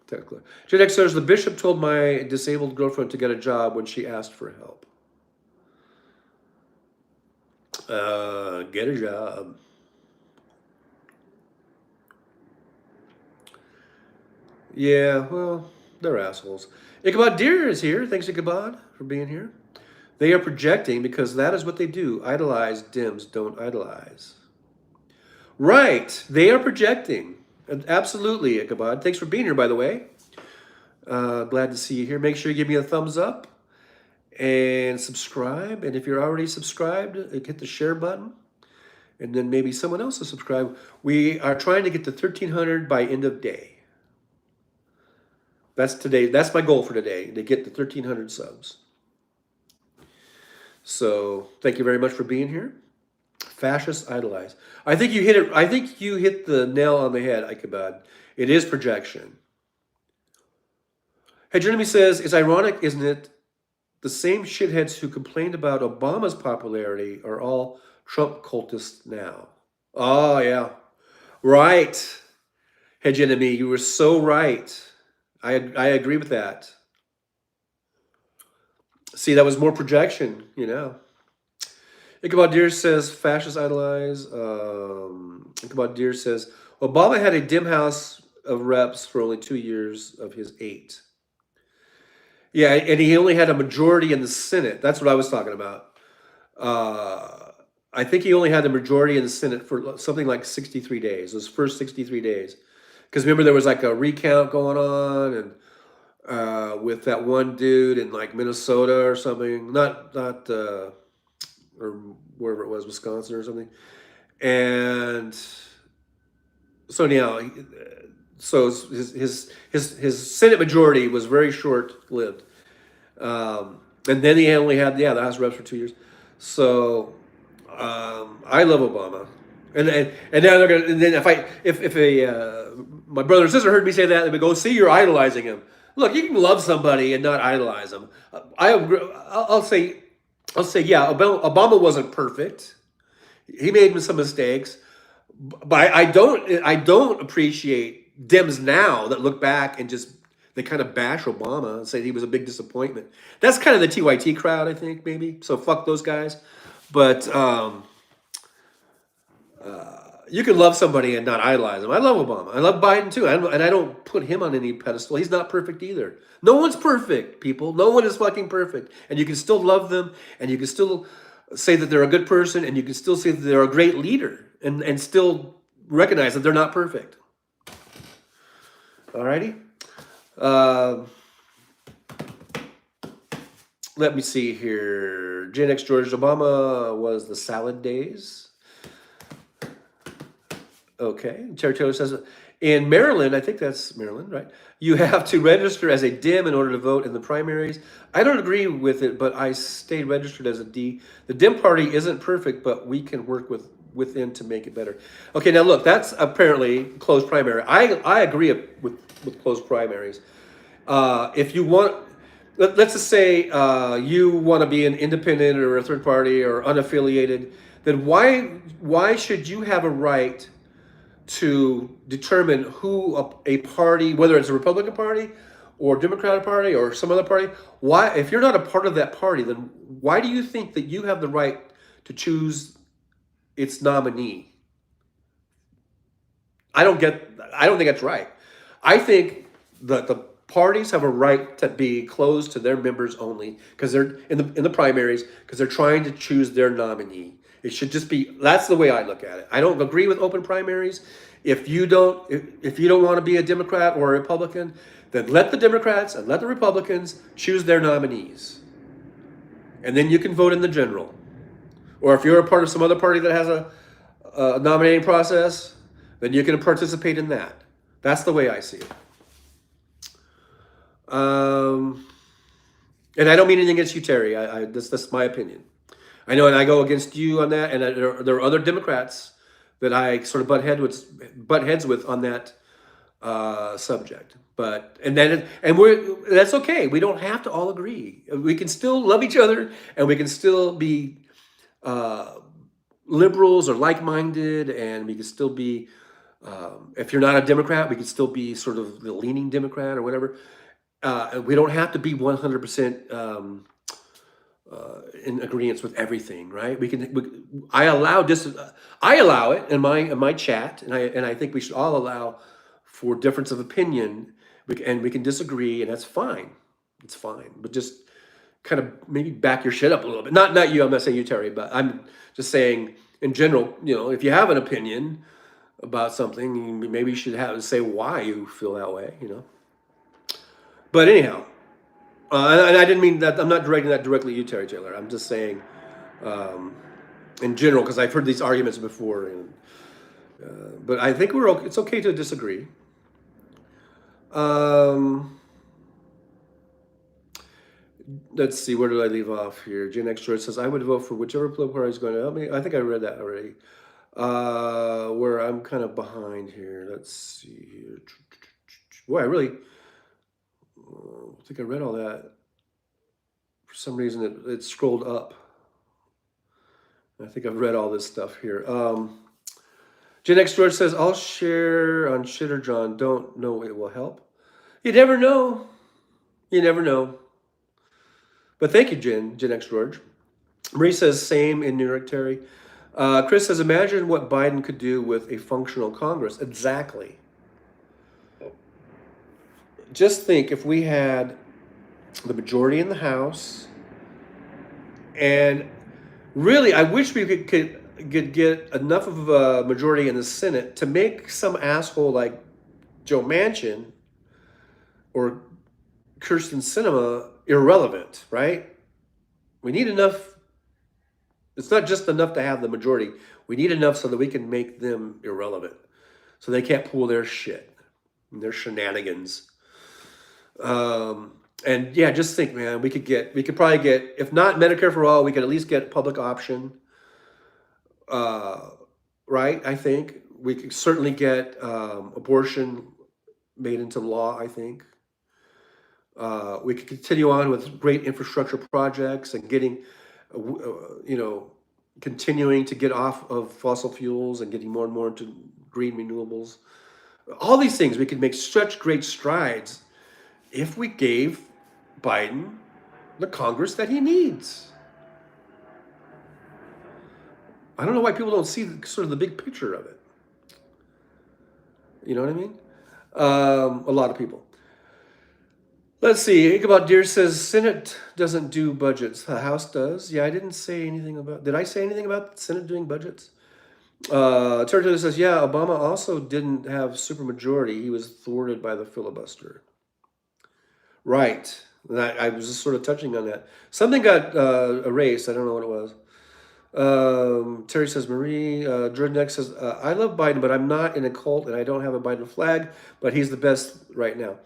tax collector. Gen X says the bishop told my disabled girlfriend to get a job when she asked for help. Get a job. Yeah, well, they're assholes. Ichabod Deer is here. Thanks, Ichabod, for being here. They are projecting because that is what they do. Idolize Dims, don't idolize. Right. They are projecting. Absolutely, Ichabod. Thanks for being here, by the way. Glad to see you here. Make sure you give me a thumbs up and subscribe. And if you're already subscribed, hit the share button. And then maybe someone else will subscribe. We are trying to get to 1,300 by end of day. That's today. That's my goal for today, to get to 1,300 subs. So thank you very much for being here. Fascist idolize. I think you hit it. I think you hit the nail on the head, Ichabod. It is projection. Hey, Jeremy says, it's ironic, isn't it? The same shitheads who complained about Obama's popularity are all Trump cultists now. Oh, yeah. Right. Hegemony, you were so right. I agree with that. See, that was more projection, you know. Ichabod Deer says, fascists idolize. Ichabod Deer says, Obama had a dim house of reps for only 2 years of his 8. Yeah, and he only had a majority in the Senate. That's what I was talking about. I think he only had a majority in the Senate for something like 63 days, those first 63 days. Because remember, there was like a recount going on, and with that one dude in like Minnesota or something, not or wherever it was, Wisconsin or something. And so anyhow, so his Senate majority was very short lived, and then he only had the House of Reps for 2 years. So I love Obama, and now they're gonna. And then if my brother or sister heard me say that, they would go, "See, you're idolizing him." Look, you can love somebody and not idolize them. I'll say, yeah, Obama wasn't perfect. He made some mistakes, but I don't appreciate Dems now that look back and just they kind of bash Obama and say he was a big disappointment. That's kind of the TYT crowd, I think, maybe. So fuck those guys. But you can love somebody and not idolize them. I love Obama. I love Biden too, and I don't put him on any pedestal. He's not perfect either. No one's perfect, people. No one is fucking perfect, and you can still love them, and you can still say that they're a good person, and you can still say that they're a great leader, and still recognize that they're not perfect. Alrighty. Let me see here. Gen X George Obama was the salad days. Okay. Territorio says, in Maryland, I think that's Maryland, right? You have to register as a Dim in order to vote in the primaries. I don't agree with it, but I stayed registered as a D. The Dim party isn't perfect, but we can work within to make it better. Okay, now look, that's apparently closed primary. I agree with closed primaries. If you want, let's just say you want to be an independent or a third party or unaffiliated, then why should you have a right to determine who a party, whether it's a Republican Party or Democratic Party or some other party, why, if you're not a part of that party, then why do you think that you have the right to choose its nominee? I don't think that's right. I think that the parties have a right to be closed to their members only because they're in the primaries, because they're trying to choose their nominee. It should just be, that's the way I look at it. I don't agree with open primaries. If you don't want to be a Democrat or a Republican, then let the Democrats and let the Republicans choose their nominees. And then you can vote in the general. Or if you're a part of some other party that has a nominating process, then you can participate in that. That's the way I see it. And I don't mean anything against you, Terry. That's my opinion. I know, and I go against you on that, and there are other Democrats that I sort of butt heads with on that subject. But that's okay. We don't have to all agree. We can still love each other, and we can still be liberals or like-minded, and we can still be. If you're not a Democrat, we can still be sort of the leaning Democrat or whatever. We don't have to be 100%. In agreement with everything, right? I allow it in my chat, and I think we should all allow for difference of opinion, and we can disagree, and that's fine. It's fine, but just kind of maybe back your shit up a little bit. Not you. I'm not saying you, Terry, but I'm just saying in general. If you have an opinion about something, maybe you should have say why you feel that way. But anyhow, and I didn't mean that. I'm not directing that directly at you, Terry Taylor. I'm just saying in general because I've heard these arguments before. But I think it's okay to disagree. Let's see, where did I leave off here? Gen X George says, I would vote for whichever political party is going to help me. I think I read that already. Where I'm kind of behind here. Let's see here. Boy, I really think I read all that. For some reason, it scrolled up. I think I've read all this stuff here. Gen X George says, I'll share on Shitter John. Don't know it will help. You never know. You never know. But thank you, Gen X George. Marie says, same in New York, Terry. Chris says, imagine what Biden could do with a functional Congress. Exactly. Just think if we had the majority in the House, and really, I wish we could get enough of a majority in the Senate to make some asshole like Joe Manchin or Kirsten Sinema irrelevant, right? We need enough. It's not just enough to have the majority. We need enough so that we can make them irrelevant, so they can't pull their shit, their shenanigans. And yeah, just think, man, we could probably get, if not Medicare for all, we could at least get public option. Right? I think we could certainly get abortion made into law. I think we could continue on with great infrastructure projects and getting, continuing to get off of fossil fuels and getting more and more into green renewables. All these things, we could make such great strides if we gave Biden the Congress that he needs. I don't know why people don't see sort of the big picture of it. You know what I mean? A lot of people. Let's see. Ichabod Deer says Senate doesn't do budgets. The House does. Yeah, I didn't say anything about. Did I say anything about the Senate doing budgets? Terry says, yeah, Obama also didn't have supermajority. He was thwarted by the filibuster. Right. I was just sort of touching on that. Something got erased. I don't know what it was. Terry says, Marie, Jordan X says, I love Biden, but I'm not in a cult and I don't have a Biden flag, but he's the best right now.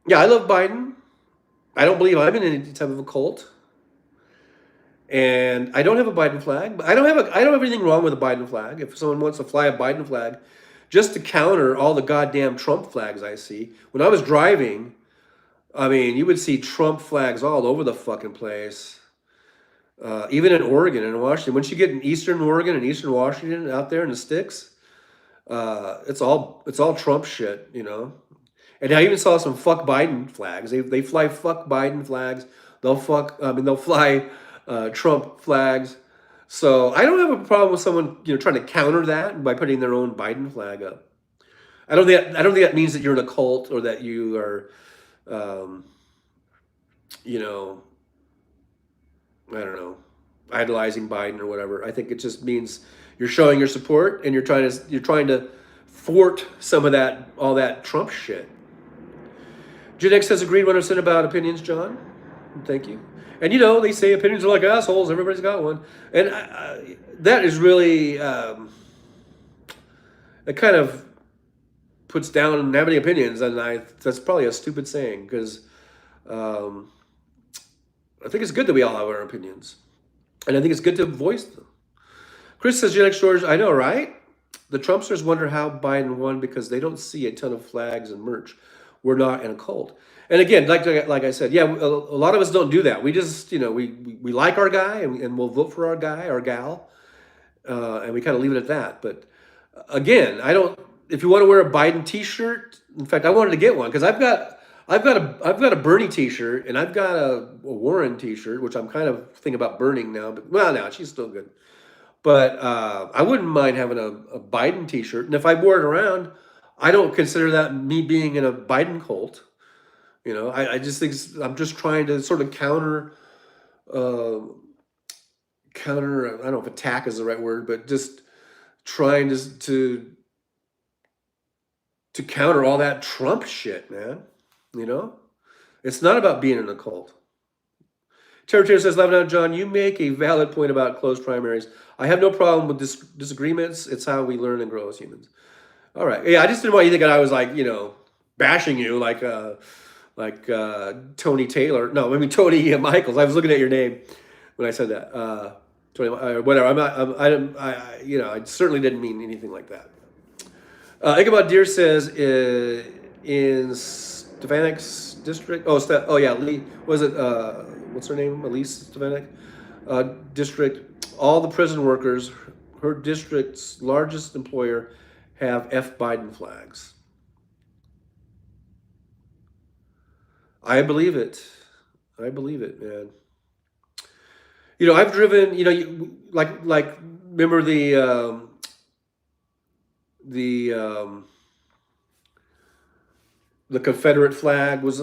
Yeah, I love Biden. I don't believe I'm in any type of a cult. And I don't have a Biden flag, but I don't have anything wrong with a Biden flag. If someone wants to fly a Biden flag, just to counter all the goddamn Trump flags I see. When I was driving, I mean, you would see Trump flags all over the fucking place. Even in Oregon and Washington. Once you get in Eastern Oregon and Eastern Washington out there in the sticks, it's all Trump shit, And I even saw some fuck Biden flags. They fly fuck Biden flags. They'll fly Trump flags. So I don't have a problem with someone trying to counter that by putting their own Biden flag up. I don't think that means that you're in a cult or that you are, I don't know, idolizing Biden or whatever. I think it just means you're showing your support and you're trying to thwart some of that, all that Trump shit. Gen X has agreed 100% about opinions, John. Thank you. And they say opinions are like assholes. Everybody's got one, and that is really it. Kind of puts down having opinions, and that's probably a stupid saying because I think it's good that we all have our opinions, and I think it's good to voice them. Chris says, Gen X George, I know, right? The Trumpsters wonder how Biden won because they don't see a ton of flags and merch. We're not in a cult. And again, like I said, yeah, a lot of us don't do that. We just, we like our guy and we'll vote for our guy, our gal, and we kind of leave it at that. But again, if you want to wear a Biden T-shirt, in fact, I wanted to get one because I've got a Bernie T-shirt and I've got a Warren T-shirt, which I'm kind of thinking about burning now. But no, she's still good. But I wouldn't mind having a Biden T-shirt, and if I wore it around, I don't consider that me being in a Biden cult. You know, I just think I'm just trying to sort of uh, counter. I don't know if attack is the right word, but just trying to counter all that Trump shit, man. You know, it's not about being in a cult. Terry says, Lebanon John, you make a valid point about closed primaries. I have no problem with disagreements. It's how we learn and grow as humans. All right. Yeah, I just didn't want you thinking I was like, bashing you like Tony Taylor. No, I mean Tony Michaels. I was looking at your name when I said that. Tony, whatever. I'm not. I certainly didn't mean anything like that. Ichabod Deer says in Stefanek's district. Oh yeah, Lee. Was it? What's her name? Elise Stefanek. District. All the prison workers, her district's largest employer, have F Biden flags. I believe it. I believe it, man. I've driven. Like remember the the Confederate flag was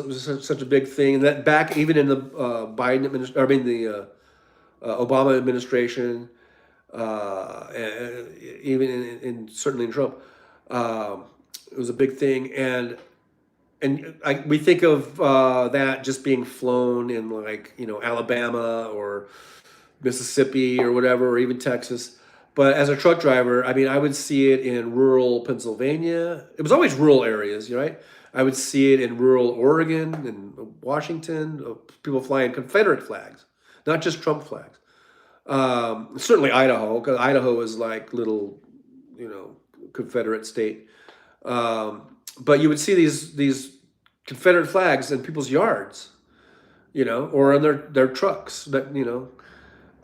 such a big thing, and that back even in the Biden administration, I mean the Obama administration, and even certainly in Trump, it was a big thing, and we think of that just being flown in like Alabama or Mississippi or whatever, or even Texas. But as a truck driver, I mean, I would see it in rural Pennsylvania. It was always rural areas, right? I would see it in rural Oregon and Washington. People flying Confederate flags, not just Trump flags. Certainly Idaho, because Idaho is like little, Confederate state. But you would see these Confederate flags in people's yards, or in their trucks.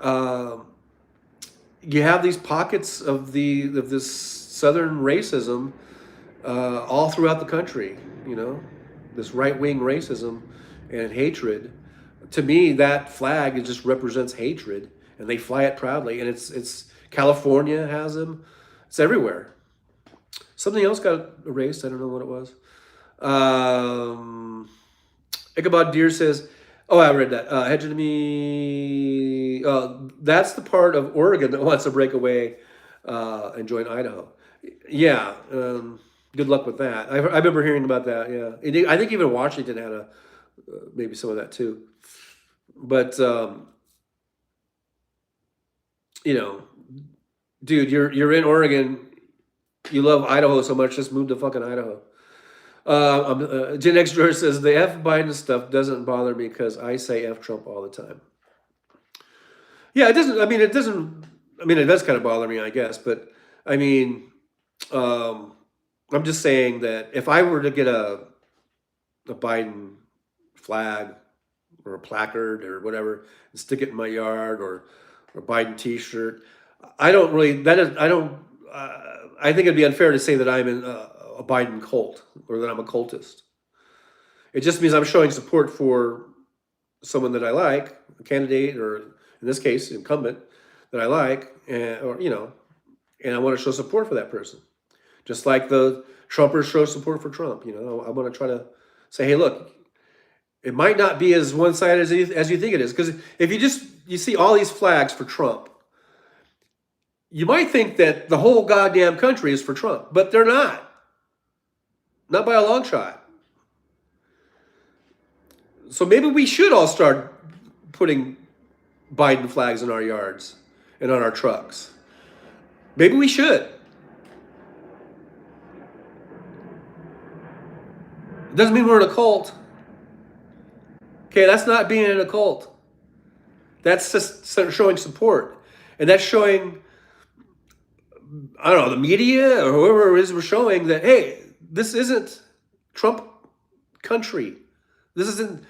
Um, you have these pockets of this Southern racism all throughout the country. This right wing racism and hatred. To me, that flag just represents hatred, and they fly it proudly. And it's California has them. It's everywhere. Something else got erased. I don't know what it was. Ichabod Deer says, "Oh, I read that. Hegemony. That's the part of Oregon that wants to break away and join Idaho. Yeah. Good luck with that. I remember hearing about that. Yeah. I think even Washington had maybe some of that too. But dude, you're in Oregon. You love Idaho so much, just move to fucking Idaho." Gen X George says the F Biden stuff doesn't bother me because I say F Trump all the time. Yeah, it doesn't. I mean, it doesn't. I mean, it does kind of bother me, I guess. But I mean, I'm just saying that if I were to get a Biden flag or a placard or whatever and stick it in my yard, or a Biden T-shirt, I don't really. That is, I don't. I think it'd be unfair to say that I'm in a Biden cult or that I'm a cultist. It just means I'm showing support for someone that I like, a candidate, or in this case, incumbent that I like, and I want to show support for that person. Just like the Trumpers show support for Trump. I want to try to say, hey, look, it might not be as one-sided as you think it is. Because if you see all these flags for Trump, you might think that the whole goddamn country is for Trump, but they're not. Not by a long shot. So maybe we should all start putting Biden flags in our yards and on our trucks. Maybe we should. It doesn't mean we're in a cult. Okay, that's not being in a cult. That's just showing support. And that's showing, I don't know, the media or whoever it is, we're showing that, hey, this isn't Trump country. This isn't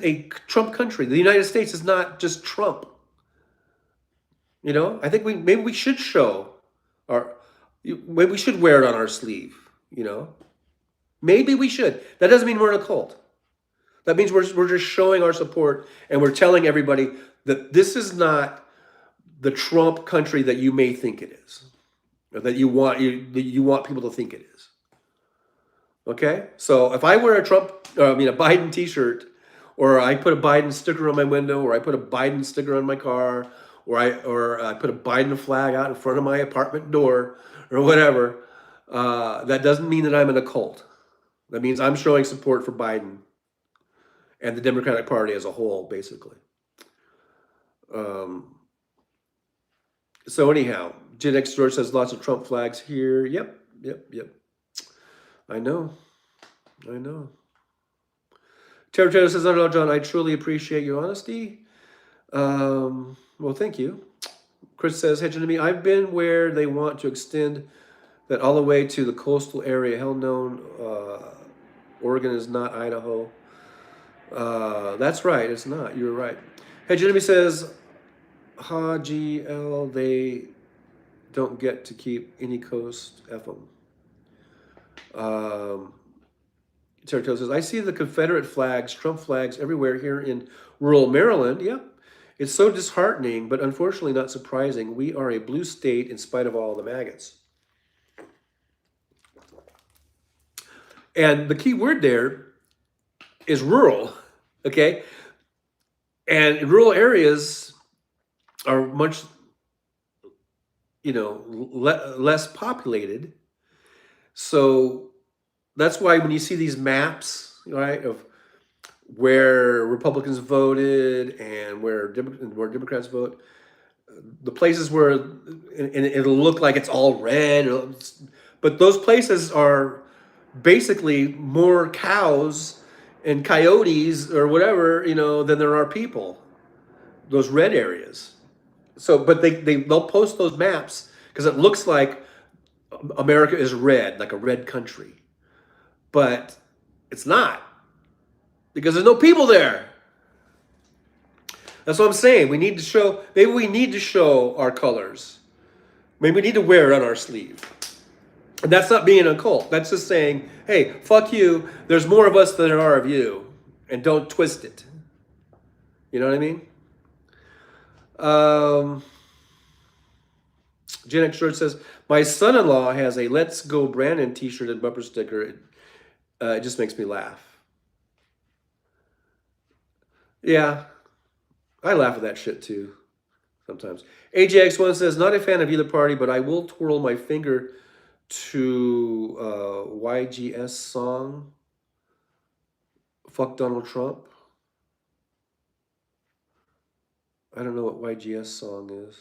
a Trump country. The United States is not just Trump. I think maybe we should show maybe we should wear it on our sleeve. Maybe we should. That doesn't mean we're in a cult. That means we're just showing our support, and we're telling everybody that this is not the Trump country that you may think it is, or that you want people to think it is. Okay, so if I wear a a Biden T-shirt, or I put a Biden sticker on my window, or I put a Biden sticker on my car, or I put a Biden flag out in front of my apartment door, or whatever, that doesn't mean that I'm in a cult. That means I'm showing support for Biden and the Democratic Party as a whole, basically. Um, so anyhow, Gen X George says lots of Trump flags here. Yep, yep, yep. I know, I know. Terry Taylor says, "I don't know, John. I truly appreciate your honesty. Well, thank you." Chris says, "Hey, to me, I've been where they want to extend that all the way to the coastal area. Hell no, Oregon is not Idaho. That's right. It's not. You're right." Hey, Jeremy says, "Ha, GL, they don't get to keep any coast. F them." Territory says, "I see the Confederate flags, Trump flags everywhere here in rural Maryland. Yep. It's so disheartening, but unfortunately not surprising. We are a blue state in spite of all the maggots." And the key word there is rural, okay? And rural areas are much, less populated. So that's why when you see these maps, right, of where Republicans voted and where Democrats vote, the places where and it'll look like it's all red, but those places are basically more cows and coyotes or whatever, than there are people. Those red areas. So, but they'll post those maps because it looks like America is red, like a red country, but it's not because there's no people there. That's what I'm saying. We need to show. Maybe we need to show our colors. Maybe we need to wear it on our sleeve. And that's not being a cult. That's just saying, hey, fuck you. There's more of us than there are of you. And don't twist it. You know what I mean? Gen X Short says, my son-in-law has a Let's Go Brandon t-shirt and bumper sticker. It just makes me laugh. Yeah, I laugh at that shit too sometimes. AJX1 says, not a fan of either party, but I will twirl my finger to YGS song, Fuck Donald Trump. I don't know what YGS song is.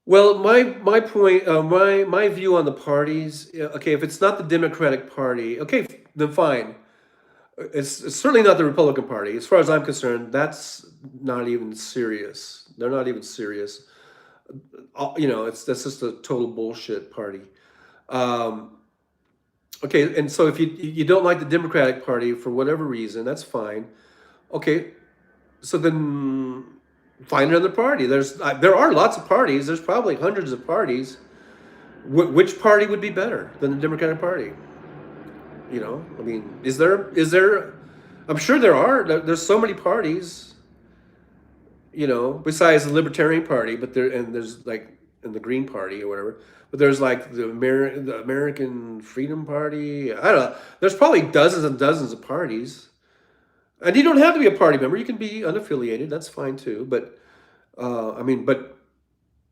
Well, my point, my view on the parties. Okay, if it's not the Democratic Party, okay, then fine. It's certainly not the Republican Party. As far as I'm concerned, that's not even serious. They're not even serious. That's just a total bullshit party. Um, okay, and so if you don't like the Democratic Party for whatever reason, that's fine. Okay, so then find another party. There are lots of parties. There's probably hundreds of parties. Which party would be better than the Democratic Party? I mean, is there? I'm sure there are. There's so many parties. Besides the Libertarian Party, but there's like in the Green Party or whatever. But there's like the American Freedom Party. I don't know. There's probably dozens and dozens of parties. And you don't have to be a party member. You can be unaffiliated. That's fine too. But but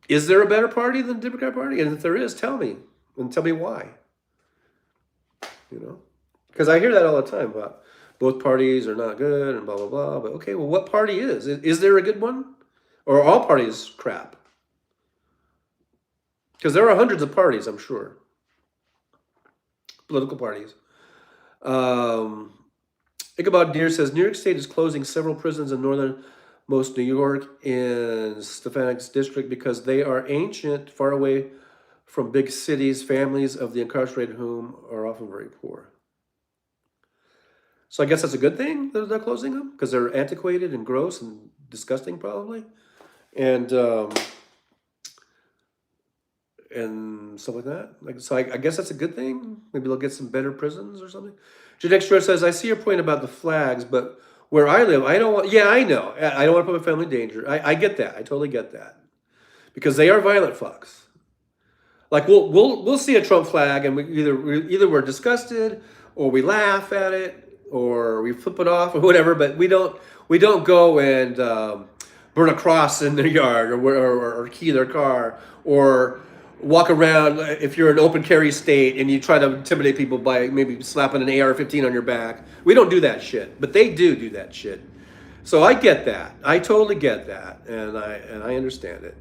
is there a better party than the Democratic Party? And if there is, tell me, and tell me why. Because I hear that all the time about both parties are not good and blah blah blah. But okay, well, what party is? Is there a good one, or are all parties crap? Because there are hundreds of parties, I'm sure, political parties. Ichabod Deer says New York State is closing several prisons in northernmost New York in Stefanik's district because they are ancient, far away from big cities. Families of the incarcerated whom are often very poor. So I guess that's a good thing that they're closing them because they're antiquated and gross and disgusting, probably, and stuff like that. I guess that's a good thing. Maybe they'll get some better prisons or something. Jadex George says, I see your point about the flags, but where I live, I don't want. Yeah, I know. I don't want to put my family in danger. I get that. I totally get that. because they are violent fucks. Like we'll see a Trump flag and we either we're disgusted or we laugh at it or we flip it off or whatever, but we don't go and burn a cross in their yard or key their car or walk around if you're an open carry state and you try to intimidate people by maybe slapping an AR-15 on your back. We don't do that shit, but they do that shit. So I get that. I totally get that, and I understand it.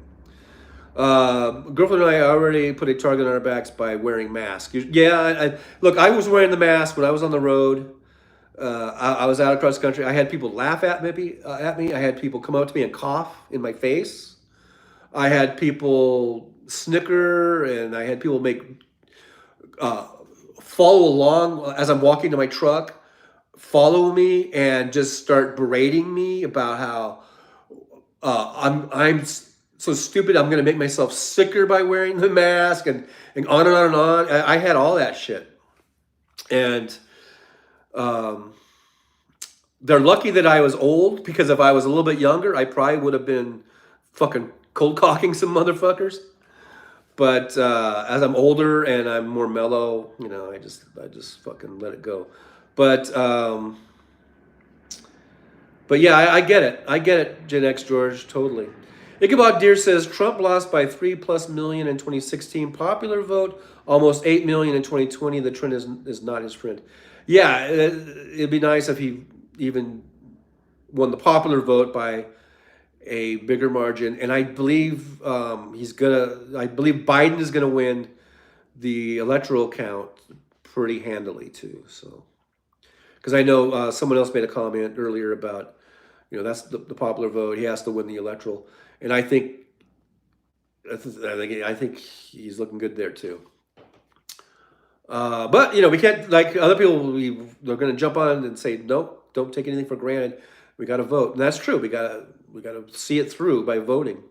Girlfriend and I already put a target on our backs by wearing masks. Yeah, look, I was wearing the mask when I was on the road. I was out across the country. I had people laugh at me. I had people come up to me and cough in my face. I had people snicker, and I had people make follow along as I'm walking to my truck, follow me, and just start berating me about how I'm so stupid. I'm gonna make myself sicker by wearing the mask, and on and on and on. I had all that shit, and they're lucky that I was old, because if I was a little bit younger, I probably would have been fucking cold cocking some motherfuckers. But as I'm older and I'm more mellow, I just fucking let it go. But yeah, I get it. I get it, Gen X George, totally. Ichabod Deer says Trump lost by 3+ million in 2016. Popular vote almost 8 million in 2020. The trend is not his friend. Yeah, it'd be nice if he even won the popular vote by a bigger margin. And I believe I believe Biden is gonna win the electoral count pretty handily too. So, because I know someone else made a comment earlier about, that's the popular vote. He has to win the electoral, and I think he's looking good there too. But we can't, like other people. They're going to jump on and say, nope, don't take anything for granted. We got to vote, and that's true. We got to see it through by voting.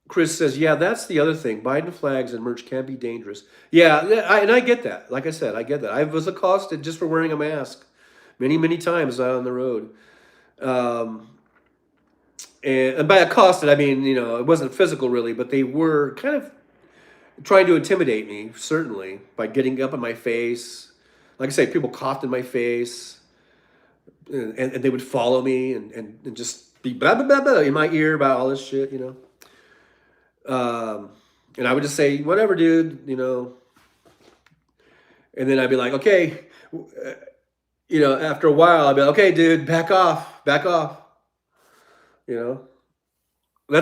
Chris says, yeah, that's the other thing. Biden flags and merch can be dangerous. Yeah, and I get that. Like I said, I get that. I was accosted just for wearing a mask many, many times out on the road. And by accosted, I mean, it wasn't physical really, but they were kind of trying to intimidate me, certainly, by getting up in my face. Like I say, people coughed in my face, and they would follow me and just be blah, blah, blah, blah in my ear about all this shit, and I would just say, whatever, dude, and then I'd be like, okay, after a while, I'd be like, okay, dude, back off. That's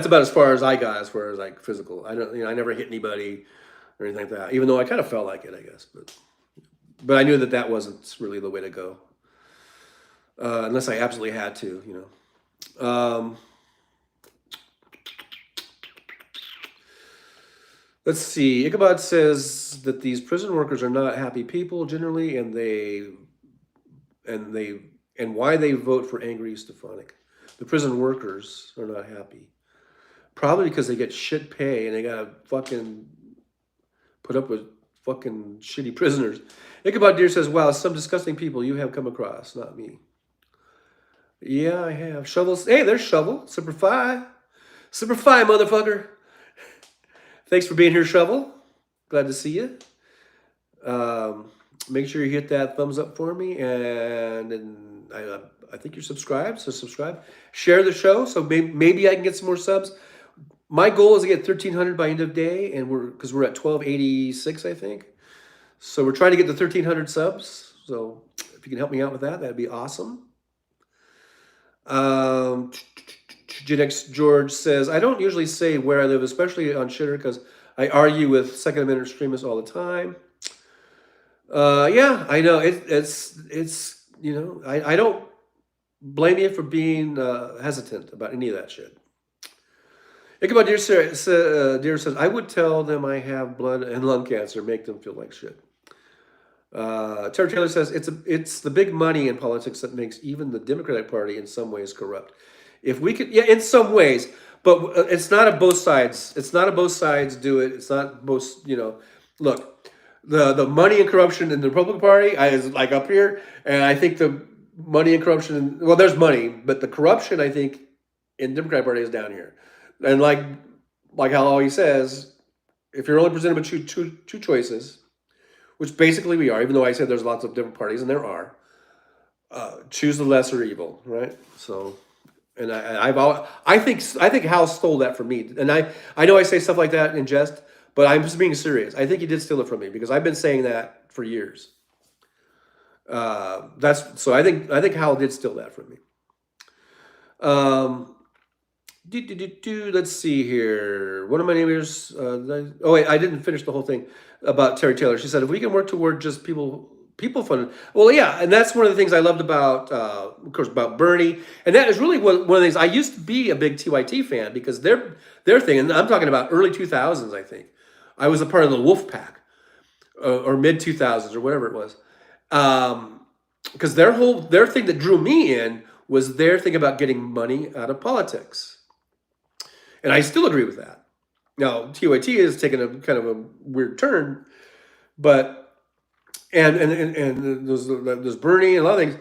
about as far as I got as far as like physical. I don't, I never hit anybody or anything like that, even though I kind of felt like it, I guess, but I knew that wasn't really the way to go, unless I absolutely had to, Let's see. Ichabod says that these prison workers are not happy people generally, and why they vote for angry Stefanik. The prison workers are not happy. Probably because they get shit pay and they gotta fucking put up with fucking shitty prisoners. Ichabod Deer says, wow, some disgusting people you have come across, not me. Yeah, I have. Shovels. Hey, there's Shovel. Super Fi, motherfucker. Thanks for being here, Shovel. Glad to see you. Make sure you hit that thumbs up for me, and I think you're subscribed, so subscribe. Share the show, so maybe I can get some more subs. My goal is to get 1,300 by end of day, and because we're at 1,286, I think. So we're trying to get to 1,300 subs. So if you can help me out with that, that'd be awesome. Gen X George says, I don't usually say where I live, especially on Shitter, because I argue with Second Amendment extremists all the time. Yeah, I know. It's I don't blame you for being hesitant about any of that shit. Ichabod Deer says, I would tell them I have blood and lung cancer, make them feel like shit. Terry Taylor says, it's the big money in politics that makes even the Democratic Party in some ways corrupt. If we could, yeah, in some ways, but it's not a both sides. It's not a both sides do it. It's not both, look, the money and corruption in the Republican Party is like up here, and I think the money and corruption. Well, there's money, but the corruption, I think, in the Democratic Party is down here. And like how always says, if you're only presented with two choices, which basically we are, even though I said there's lots of different parties, and there are, choose the lesser evil, right? So, and I think Hal stole that from me, and I know I say stuff like that in jest, but I'm just being serious. I think he did steal it from me because I've been saying that for years. That's so. I think Hal did steal that from me. Um, Let's see here. One of my neighbors. Oh wait, I didn't finish the whole thing about Terry Taylor. She said if we can work toward just people fun. Well, yeah, and that's one of the things I loved about, of course, about Bernie, and that is really one of the things. I used to be a big TYT fan because their thing, and I'm talking about early 2000s. I think I was a part of the Wolf Pack, or mid 2000s or whatever it was. Because their thing that drew me in was their thing about getting money out of politics, and I still agree with that. Now TYT has taken a kind of a weird turn, but and there's Bernie and a lot of things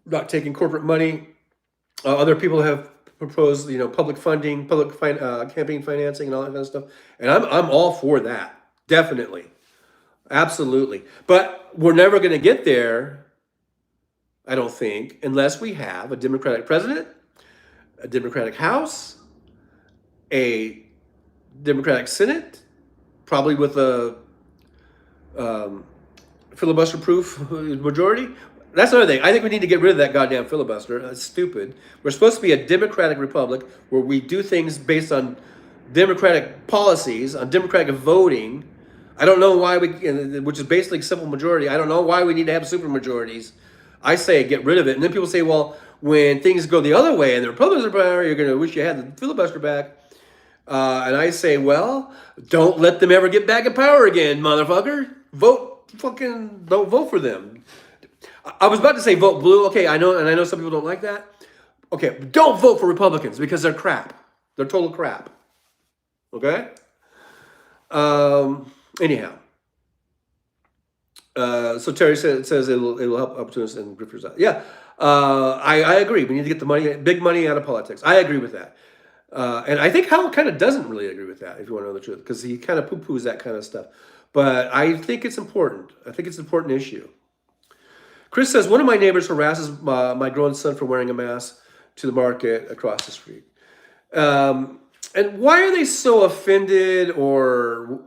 not taking corporate money. Other people have proposed public funding, campaign financing, and all that kind of stuff, and I'm all for that, definitely, absolutely. But we're never going to get there, I don't think, unless we have a Democratic president, a Democratic House, a Democratic Senate, probably with a filibuster-proof majority. That's another thing. I think we need to get rid of that goddamn filibuster. That's stupid. We're supposed to be a democratic republic where we do things based on democratic policies, on democratic voting. I don't know why which is basically simple majority. I don't know why we need to have super majorities. I say get rid of it. And then people say, well, when things go the other way and the Republicans are power, you're going to wish you had the filibuster back. And I say, well, don't let them ever get back in power again, motherfucker. Don't vote for them. I was about to say vote blue. Okay, I know some people don't like that. Okay, don't vote for Republicans because they're crap. They're total crap. Okay? Anyhow. So Terry says it'll help opportunists and grifters out. Yeah, I agree. We need to get the money, big money out of politics. I agree with that. And I think Hal kind of doesn't really agree with that, if you want to know the truth, because he kind of poo-poos that kind of stuff. But I think it's important. I think it's an important issue. Chris says, one of my neighbors harasses my grown son for wearing a mask to the market across the street. And why are they so offended or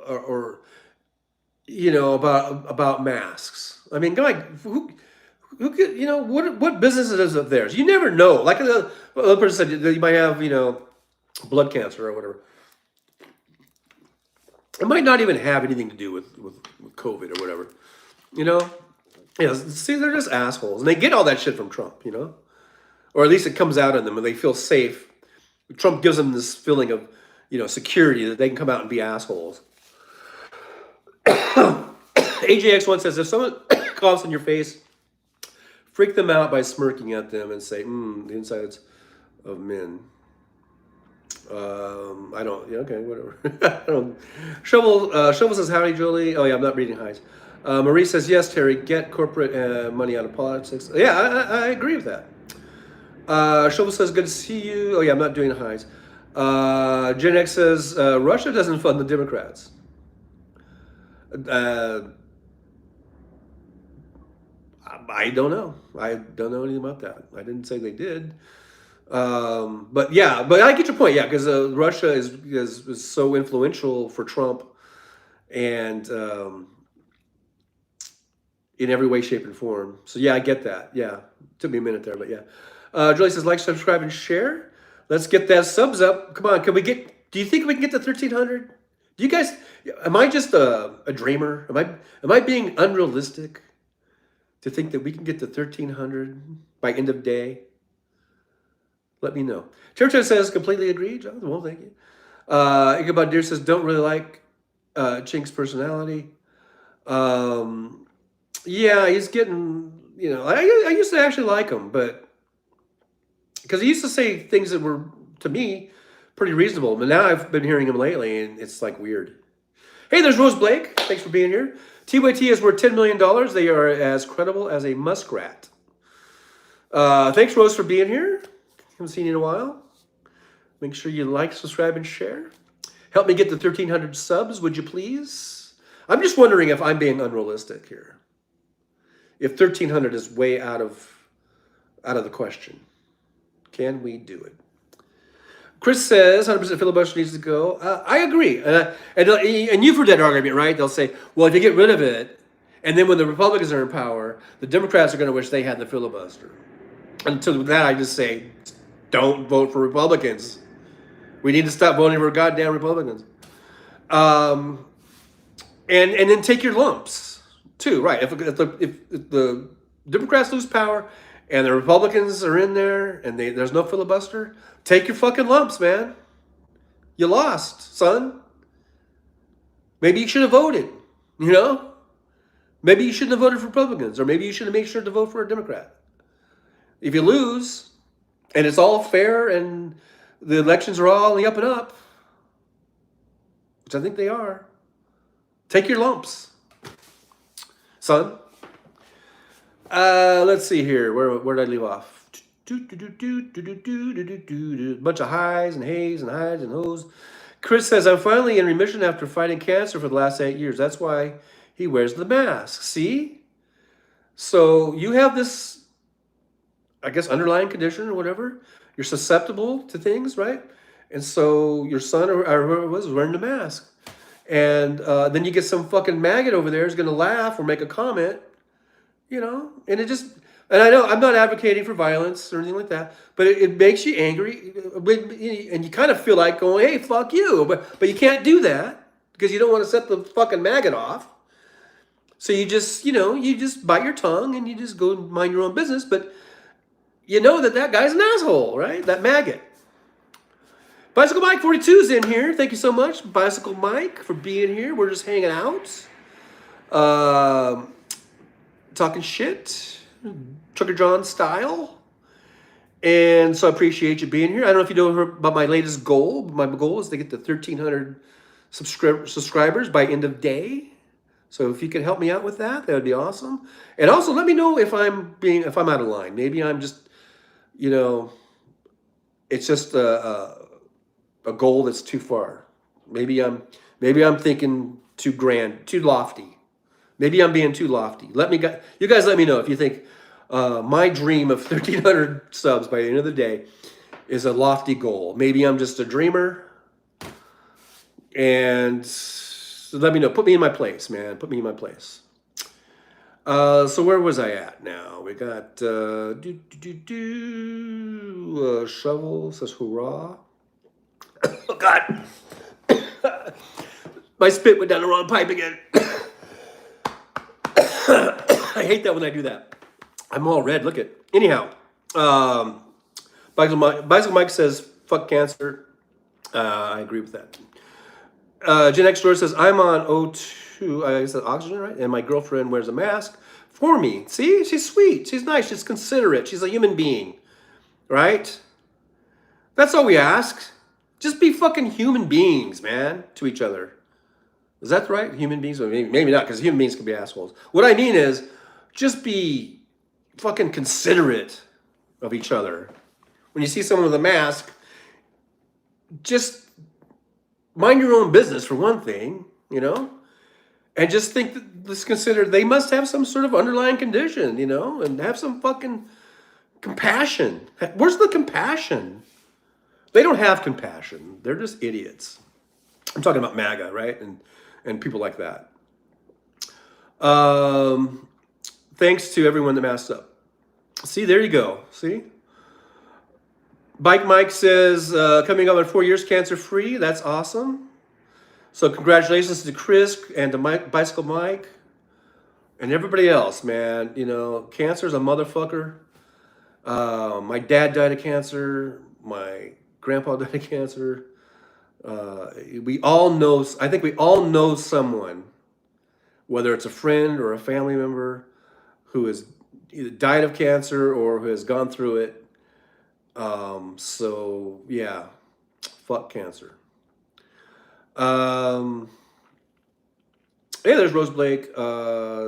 about masks? I mean, who could, what business is it of theirs? You never know. Like the other person said, that you might have, blood cancer or whatever. It might not even have anything to do with COVID or whatever, Yeah, see, they're just assholes. And they get all that shit from Trump, Or at least it comes out in them and they feel safe. Trump gives them this feeling of, security that they can come out and be assholes. AJX1 says, if someone coughs in your face, freak them out by smirking at them and say, the insides of men. I don't, okay, whatever. I don't. Shovel says, howdy, Julie. Oh, yeah, I'm not reading highs. Marie says, yes, Terry, get corporate money out of politics. Yeah, I agree with that. Shovel says, good to see you. Oh, yeah, I'm not doing highs. Gen X says, Russia doesn't fund the Democrats. I don't know. I don't know anything about that. I didn't say they did. But I get your point. Yeah, because Russia is so influential for Trump, and in every way, shape, and form. So yeah, I get that. Yeah, took me a minute there, but yeah. Julie says, like, subscribe, and share. Let's get that subs up. Come on, do you think we can get to 1,300? Do you guys? Am I just a dreamer? Am I being unrealistic to think that we can get to 1,300 by end of day? Let me know. Church says, completely agree, Jonathan. Well, thank you. Ichabod Deer says, don't really like Chink's personality. Yeah, he's getting, I used to actually like him, but because he used to say things that were, to me, pretty reasonable. But now I've been hearing him lately, and it's like weird. Hey, there's Rose Blake. Thanks for being here. TYT is worth $10 million. They are as credible as a muskrat. Thanks, Rose, for being here. Haven't seen you in a while. Make sure you like, subscribe, and share. Help me get to 1,300 subs, would you please? I'm just wondering if I'm being unrealistic here. If 1,300 is way out of the question. Can we do it? Chris says 100% filibuster needs to go. I agree. And you've heard that argument, right? They'll say, well, if you get rid of it, and then when the Republicans are in power, the Democrats are going to wish they had the filibuster. And to that, I just say, don't vote for Republicans. We need to stop voting for goddamn Republicans. And then take your lumps, too, right? If the Democrats lose power and the Republicans are in there and there's no filibuster, take your fucking lumps, man. You lost, son. Maybe you should have voted, you know? Maybe you shouldn't have voted for Republicans, or maybe you should have made sure to vote for a Democrat. If you lose, and it's all fair, and the elections are all on the up and up, which I think they are, take your lumps, son. Let's see here. Where did I leave off? Bunch of highs and hays and highs and hoes. Chris says, I'm finally in remission after fighting cancer for the last 8 years. That's why he wears the mask. See? So you have this, I guess, underlying condition or whatever. You're susceptible to things, right? And so your son or whoever it was wearing the mask. And then you get some fucking maggot over there who's going to laugh or make a comment, you know? And it just, and I know I'm not advocating for violence or anything like that, but it makes you angry. And you kind of feel like going, hey, fuck you. But you can't do that because you don't want to set the fucking maggot off. So you just, you just bite your tongue and you just go mind your own business. But you know that guy's an asshole, right? That maggot. Bicycle Mike 42 is in here. Thank you so much, Bicycle Mike, for being here. We're just hanging out, talking shit, Trucker John style. And so I appreciate you being here. I don't know if you know about my latest goal. My goal is to get to 1,300 subscribers by end of day. So if you could help me out with that, that would be awesome. And also let me know if I'm out of line. Maybe I'm just, it's just a goal that's too far. Maybe I'm thinking too grand, too lofty. Maybe I'm being too lofty. You guys let me know if you think my dream of 1,300 subs by the end of the day is a lofty goal. Maybe I'm just a dreamer. And so let me know. Put me in my place, man. Put me in my place. So where was I at now? We got Shovel says hurrah. Oh God. My spit went down the wrong pipe again. I hate that when I do that. I'm all red. Look at. Anyhow, Bicycle Mike says fuck cancer. I agree with that. Gen X George says I'm on O2. I said oxygen, right? And my girlfriend wears a mask for me. See, she's sweet. She's nice. She's considerate. She's a human being, right? That's all we ask. Just be fucking human beings, man, to each other. Is that right? Human beings? Maybe not, because human beings can be assholes. What I mean is, just be fucking considerate of each other. When you see someone with a mask, just mind your own business for one thing, and just think that they must have some sort of underlying condition, and have some fucking compassion. Where's the compassion? They don't have compassion. They're just idiots. I'm talking about MAGA, right? And people like that. Thanks to everyone that masked up. See, there you go. See? Bike Mike says, coming up in 4 years, cancer-free. That's awesome. So congratulations to Chris and to Bicycle Mike and everybody else, man. Cancer's a motherfucker. My dad died of cancer. My grandpa died of cancer. We all know, I think we all know someone, whether it's a friend or a family member, who has either died of cancer or who has gone through it. So yeah, fuck cancer. Hey, there's Rose Blake.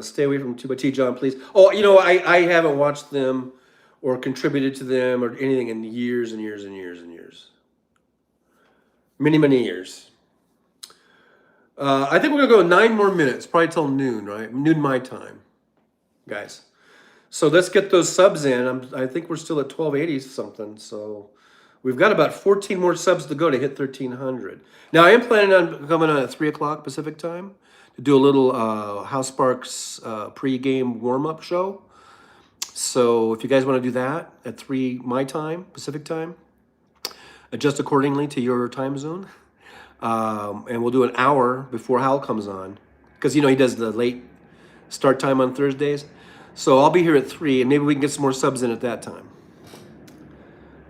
Stay away from 2 by T John, please. Oh, I haven't watched them or contributed to them or anything in years and years and years and years. Many, many years. I think we're going to go 9 more minutes, probably till noon, right? Noon my time, guys. So let's get those subs in. I think we're still at 1280 something. So we've got about 14 more subs to go to hit 1300. Now, I am planning on coming on at 3 o'clock Pacific time to do a little House Sparks pre-game warm-up show. So if you guys want to do that at 3 my time, Pacific time, adjust accordingly to your time zone. And we'll do an hour before Hal comes on. Because, he does the late start time on Thursdays. So I'll be here at 3, and maybe we can get some more subs in at that time.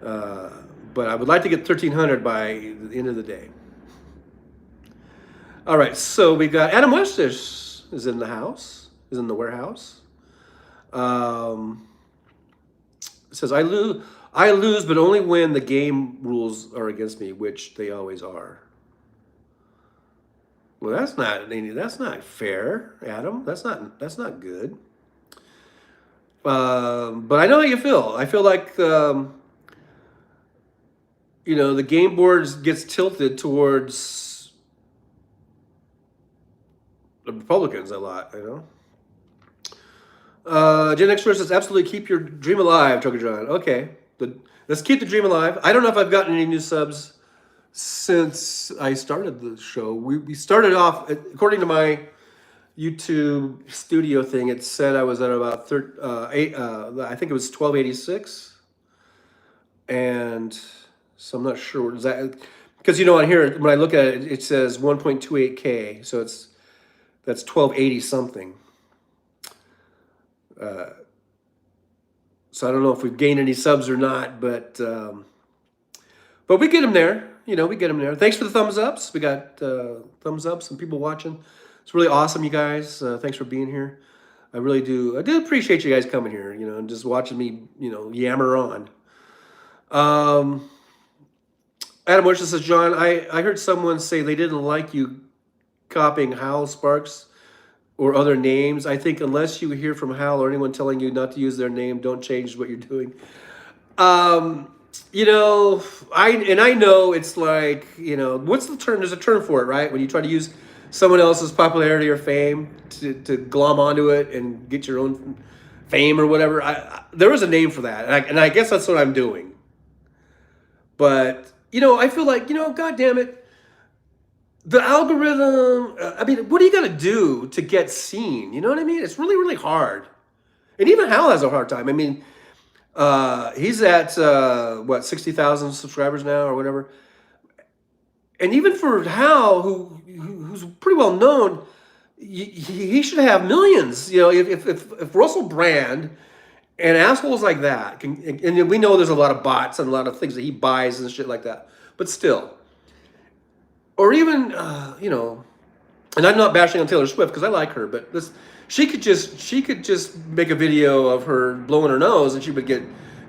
But I would like to get 1,300 by the end of the day. All right, so we got Adam West is in the house, is in the warehouse. It says, I lose, but only when the game rules are against me, which they always are. Well, that's not fair, Adam. That's not good. But I know how you feel. I feel like the game boards gets tilted towards the Republicans a lot. Gen X says, absolutely keep your dream alive, Trucker John. Okay, let's keep the dream alive. I don't know if I've gotten any new subs since I started the show. We started off, according to my YouTube studio thing, it said I was at about I think it was 1286, and so I'm not sure that, because on here when I look at it, it says 1.28K, so that's 1280 something. So I don't know if we've gained any subs or not, but we get them there. We get them there. Thanks for the thumbs ups. We got thumbs ups and people watching. It's really awesome, you guys. Thanks for being here. I really do. I do appreciate you guys coming here, and just watching me, yammer on. Adam Worship says, John, I heard someone say they didn't like you copying Hal Sparks or other names. I think unless you hear from Hal or anyone telling you not to use their name, don't change what you're doing. I know it's like, what's the term? There's a term for it, right? When you try to use someone else's popularity or fame to glom onto it and get your own fame or whatever. There is a name for that, and I guess that's what I'm doing. But I feel like God damn it, the algorithm. What do you got to do to get seen? You know what I mean? It's really, really hard, and even Hal has a hard time. He's at 60,000 subscribers now or whatever. And even for Hal, who's pretty well known, he should have millions. If Russell Brand and assholes like that can, and we know there's a lot of bots and a lot of things that he buys and shit like that, but still, or even and I'm not bashing on Taylor Swift because I like her, but she could just make a video of her blowing her nose and she would get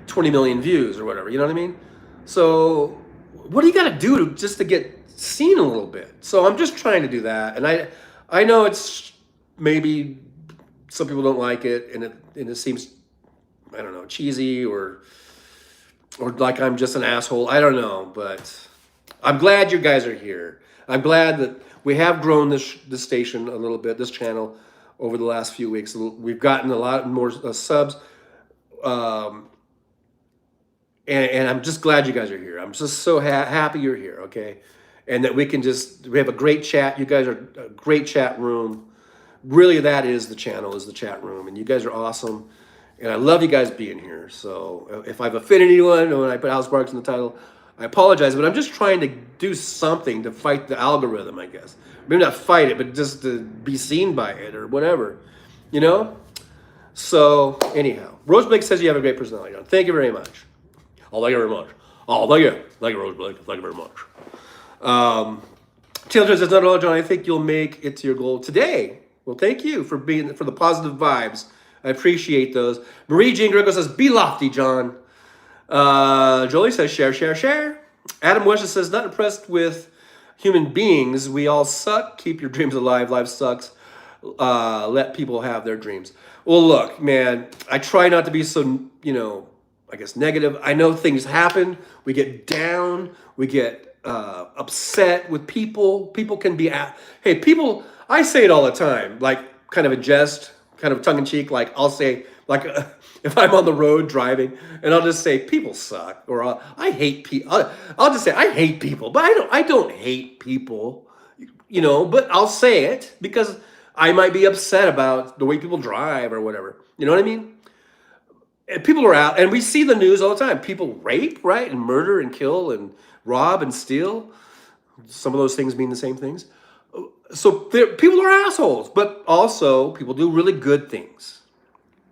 20 million views or whatever. You know what I mean? So what do you got to do just to get seen a little bit? So I'm just trying to do that, and I know it's maybe some people don't like it, and it seems, I don't know, cheesy or like I'm just an asshole. I don't know, but I'm glad you guys are here. I'm glad that we have grown this station a little bit, this channel, over the last few weeks. We've gotten a lot more subs, and I'm just glad you guys are here. I'm just so happy you're here, okay? And that we have a great chat. You guys are a great chat room. Really, that is the channel, is the chat room. And you guys are awesome. And I love you guys being here. So if I've offended anyone when I put Hal Sparks in the title, I apologize. But I'm just trying to do something to fight the algorithm, I guess. Maybe not fight it, but just to be seen by it or whatever. So anyhow, Roseblake says you have a great personality, John. Thank you very much. Oh, thank you very much. Oh, thank you. Thank you, Roseblake. Thank you very much. Taylor says, not at all, John. I think you'll make it to your goal today. Well, thank you for the positive vibes. I appreciate those. Marie Jean Greco says, be lofty, John. Jolie says, share. Adam West says, not impressed with human beings. We all suck. Keep your dreams alive. Life sucks. Let people have their dreams. Well, look, man, I try not to be so, I guess, negative. I know things happen. We get down. We get upset with people. People can be, hey, people, I say it all the time, like kind of a jest, kind of tongue in cheek. Like I'll say, like, if I'm on the road driving, and I'll just say, people suck, or I hate people. I'll just say, I hate people, but I don't hate people, but I'll say it because I might be upset about the way people drive or whatever. You know what I mean? And people are out, and we see the news all the time. People rape, right, and murder and kill and rob and steal. Some of those things mean the same things. So people are assholes, but also people do really good things.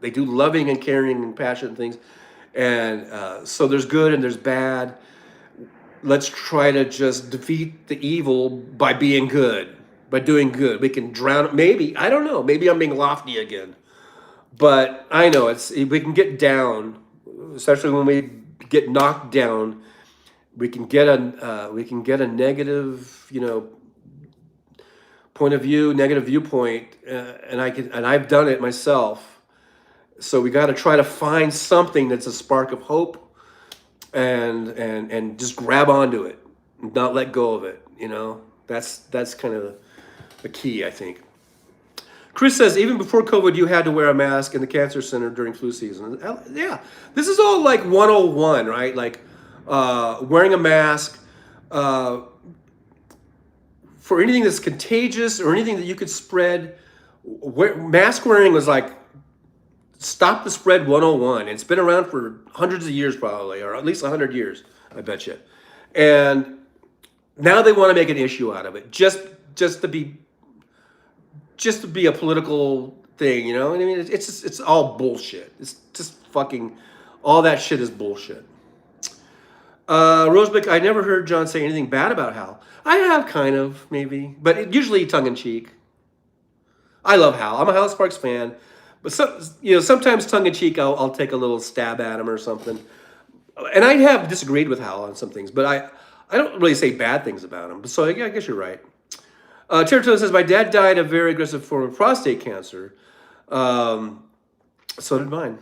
They do loving and caring and passionate things, and so there's good and there's bad. Let's try to just defeat the evil by being good, by doing good. We can drown. Maybe, I don't know. Maybe I'm being lofty again. But I know we can get down, especially when we get knocked down. We can get a negative, point of view, negative viewpoint, and I've done it myself. So we got to try to find something that's a spark of hope, and just grab onto it, and not let go of it. That's kind of the key, I think. Chris says, even before COVID, you had to wear a mask in the cancer center during flu season. Yeah, this is all like 101, right? Like wearing a mask for anything that's contagious or anything that you could spread. Mask wearing was like stop the spread 101. It's been around for hundreds of years probably, or at least 100 years, I bet you. And now they want to make an issue out of it, just to be a political thing, I mean, it's all bullshit. It's just fucking, all that shit is bullshit. Rosebeck, I never heard John say anything bad about Hal. I have kind of, maybe, but usually tongue in cheek. I love Hal. I'm a Hal Sparks fan, but sometimes tongue in cheek, I'll take a little stab at him or something. And I have disagreed with Hal on some things, but I don't really say bad things about him. So I guess you're right. Territory says, my dad died of very aggressive form of prostate cancer. So did mine.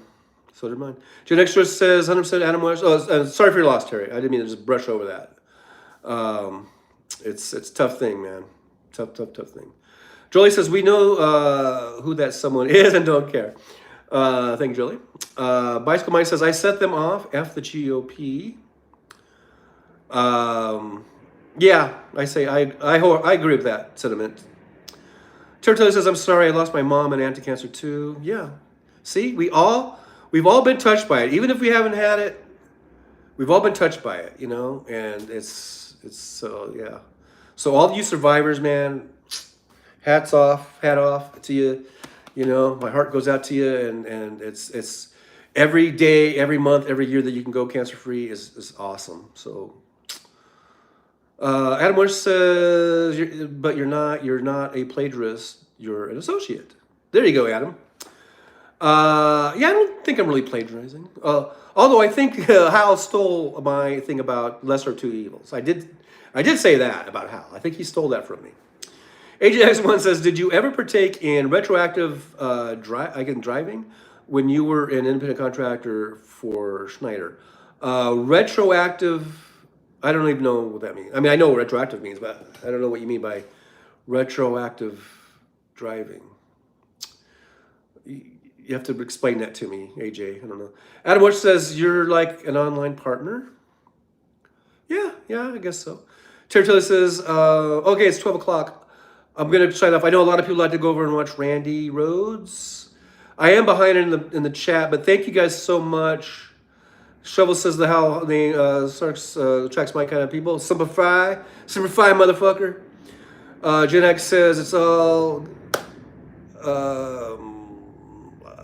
Jen Extra says, 100% Adam West. Oh, sorry for your loss, Terry. I didn't mean to just brush over that. It's a tough thing, man. Tough thing. Jolie says, we know who that someone is and don't care. Thank you, Jolie. Bicycle Mike says, I set them off, F the GOP. Yeah, I say I agree with that sentiment. Territory says, I'm sorry, I lost my mom and anti-cancer too. Yeah. See, we've all been touched by it. Even if we haven't had it, we've all been touched by it, and it's so, yeah. So all you survivors, man, hat off to you. My heart goes out to you, and it's every day, every month, every year that you can go cancer-free is awesome. So Adam Bush says, but you're not a plagiarist, you're an associate. There you go, Adam. Yeah, I don't think I'm really plagiarizing. Although I think Hal stole my thing about lesser of two evils. I did say that about Hal. I think he stole that from me. AJX1 says, did you ever partake in retroactive driving when you were an independent contractor for Schneider? Retroactive, I don't even know what that means. I mean, I know what retroactive means, but I don't know what you mean by retroactive driving. You have to explain that to me, AJ. I don't know. Adam Bush says, you're like an online partner? Yeah, I guess so. Terry Taylor says, okay, it's 12 o'clock. I'm going to sign off. I know a lot of people like to go over and watch Randy Rhodes. I am behind in the chat, but thank you guys so much. Shovel says the Sarks attracts my kind of people. Simplify, motherfucker. Gen X says it's all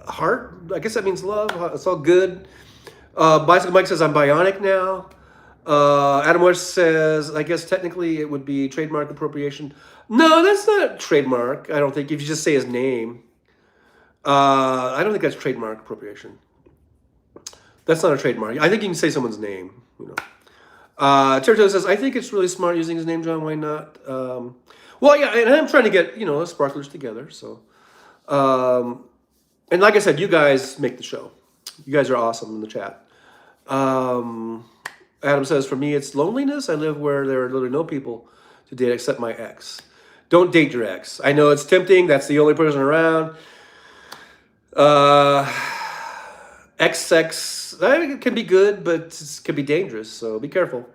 heart. I guess that means love. It's all good. Bicycle Mike says I'm bionic now. Adam West says I guess technically it would be trademark appropriation. No, that's not trademark. I don't think if you just say his name. I don't think that's trademark appropriation. That's not a trademark. I think you can say someone's name. Territory says, I think it's really smart using his name, John. Why not? Well, yeah, and I'm trying to get, sparklers together. So, and like I said, you guys make the show. You guys are awesome in the chat. Adam says, for me, it's loneliness. I live where there are literally no people to date except my ex. Don't date your ex. I know it's tempting. That's the only person around. Uh, Ex sex it can be good, but it can be dangerous. So be careful.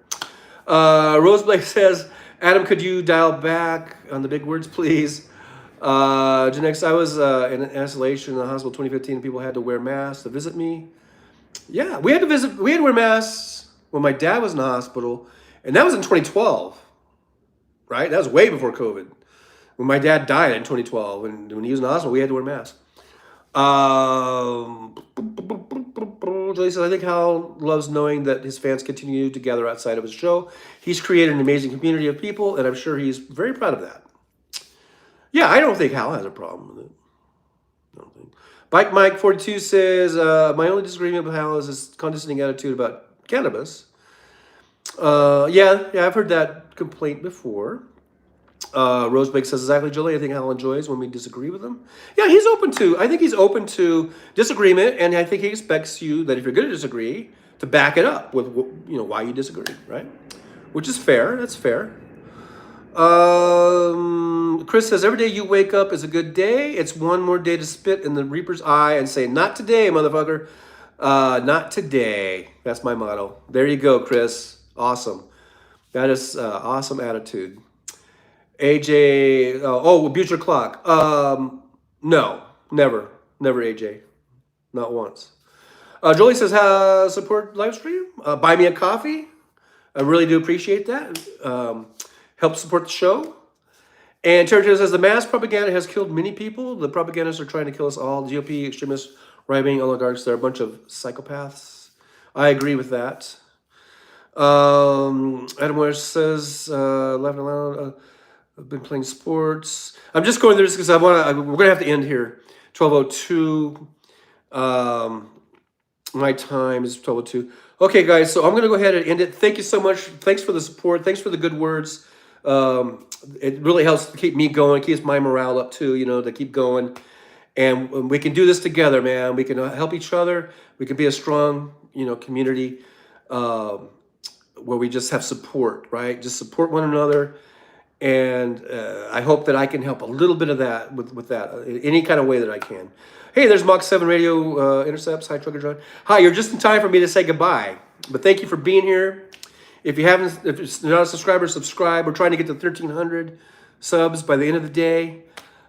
Rose Blake says, Adam, could you dial back on the big words, please? Janex, I was in isolation in the hospital 2015. And people had to wear masks to visit me. Yeah, we had to visit. We had to wear masks when my dad was in the hospital, and that was in 2012. Right, that was way before COVID. When my dad died in 2012, and when he was in the hospital, we had to wear masks. Julie says, I think Hal loves knowing that his fans continue to gather outside of his show. He's created an amazing community of people, and I'm sure he's very proud of that. Yeah, I don't think Hal has a problem with it. I don't think. Bike Mike 42 says, my only disagreement with Hal is his condescending attitude about cannabis. Yeah, I've heard that complaint before. Rosebake says, exactly, Julie. I think Hal enjoys when we disagree with him. Yeah, I think he's open to disagreement, and I think he expects you that if you're going to disagree, to back it up with why you disagree, right? Which is fair. That's fair. Chris says, every day you wake up is a good day. It's one more day to spit in the Reaper's eye and say, not today, motherfucker. Not today. That's my motto. There you go, Chris. Awesome. That is awesome attitude. AJ, abuse your clock. No, never, AJ, not once. Jolie says, support live stream. Buy me a coffee. I really do appreciate that. Help support the show. And Terry says, the mass propaganda has killed many people. The propagandists are trying to kill us all. GOP extremists, right-wing oligarchs, they're a bunch of psychopaths. I agree with that. Adam West says, laughing aloud. I've been playing sports. I'm just going through this because we're going to have to end here. 12:02. My time is 12:02. Okay, guys, so I'm going to go ahead and end it. Thank you so much. Thanks for the support. Thanks for the good words. It really helps to keep me going. It keeps my morale up too, to keep going. And we can do this together, man. We can help each other. We can be a strong, community where we just have support, right? Just support one another. And I hope that I can help a little bit of that with that, any kind of way that I can. Hey, there's Mach 7 Radio Intercepts. Hi, Trucker John. Hi, you're just in time for me to say goodbye. But thank you for being here. If you're not a subscriber, subscribe. We're trying to get to 1,300 subs by the end of the day.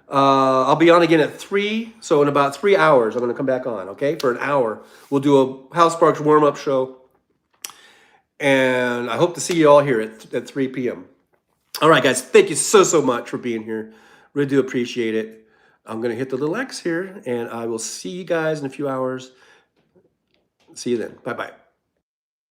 I'll be on again at 3. So in about 3 hours, I'm going to come back on, okay? For an hour. We'll do a House Sparks warm-up show. And I hope to see you all here at 3 p.m. All right, guys, thank you so much for being here. Really do appreciate it. I'm going to hit the little X here, and I will see you guys in a few hours. See you then. Bye-bye.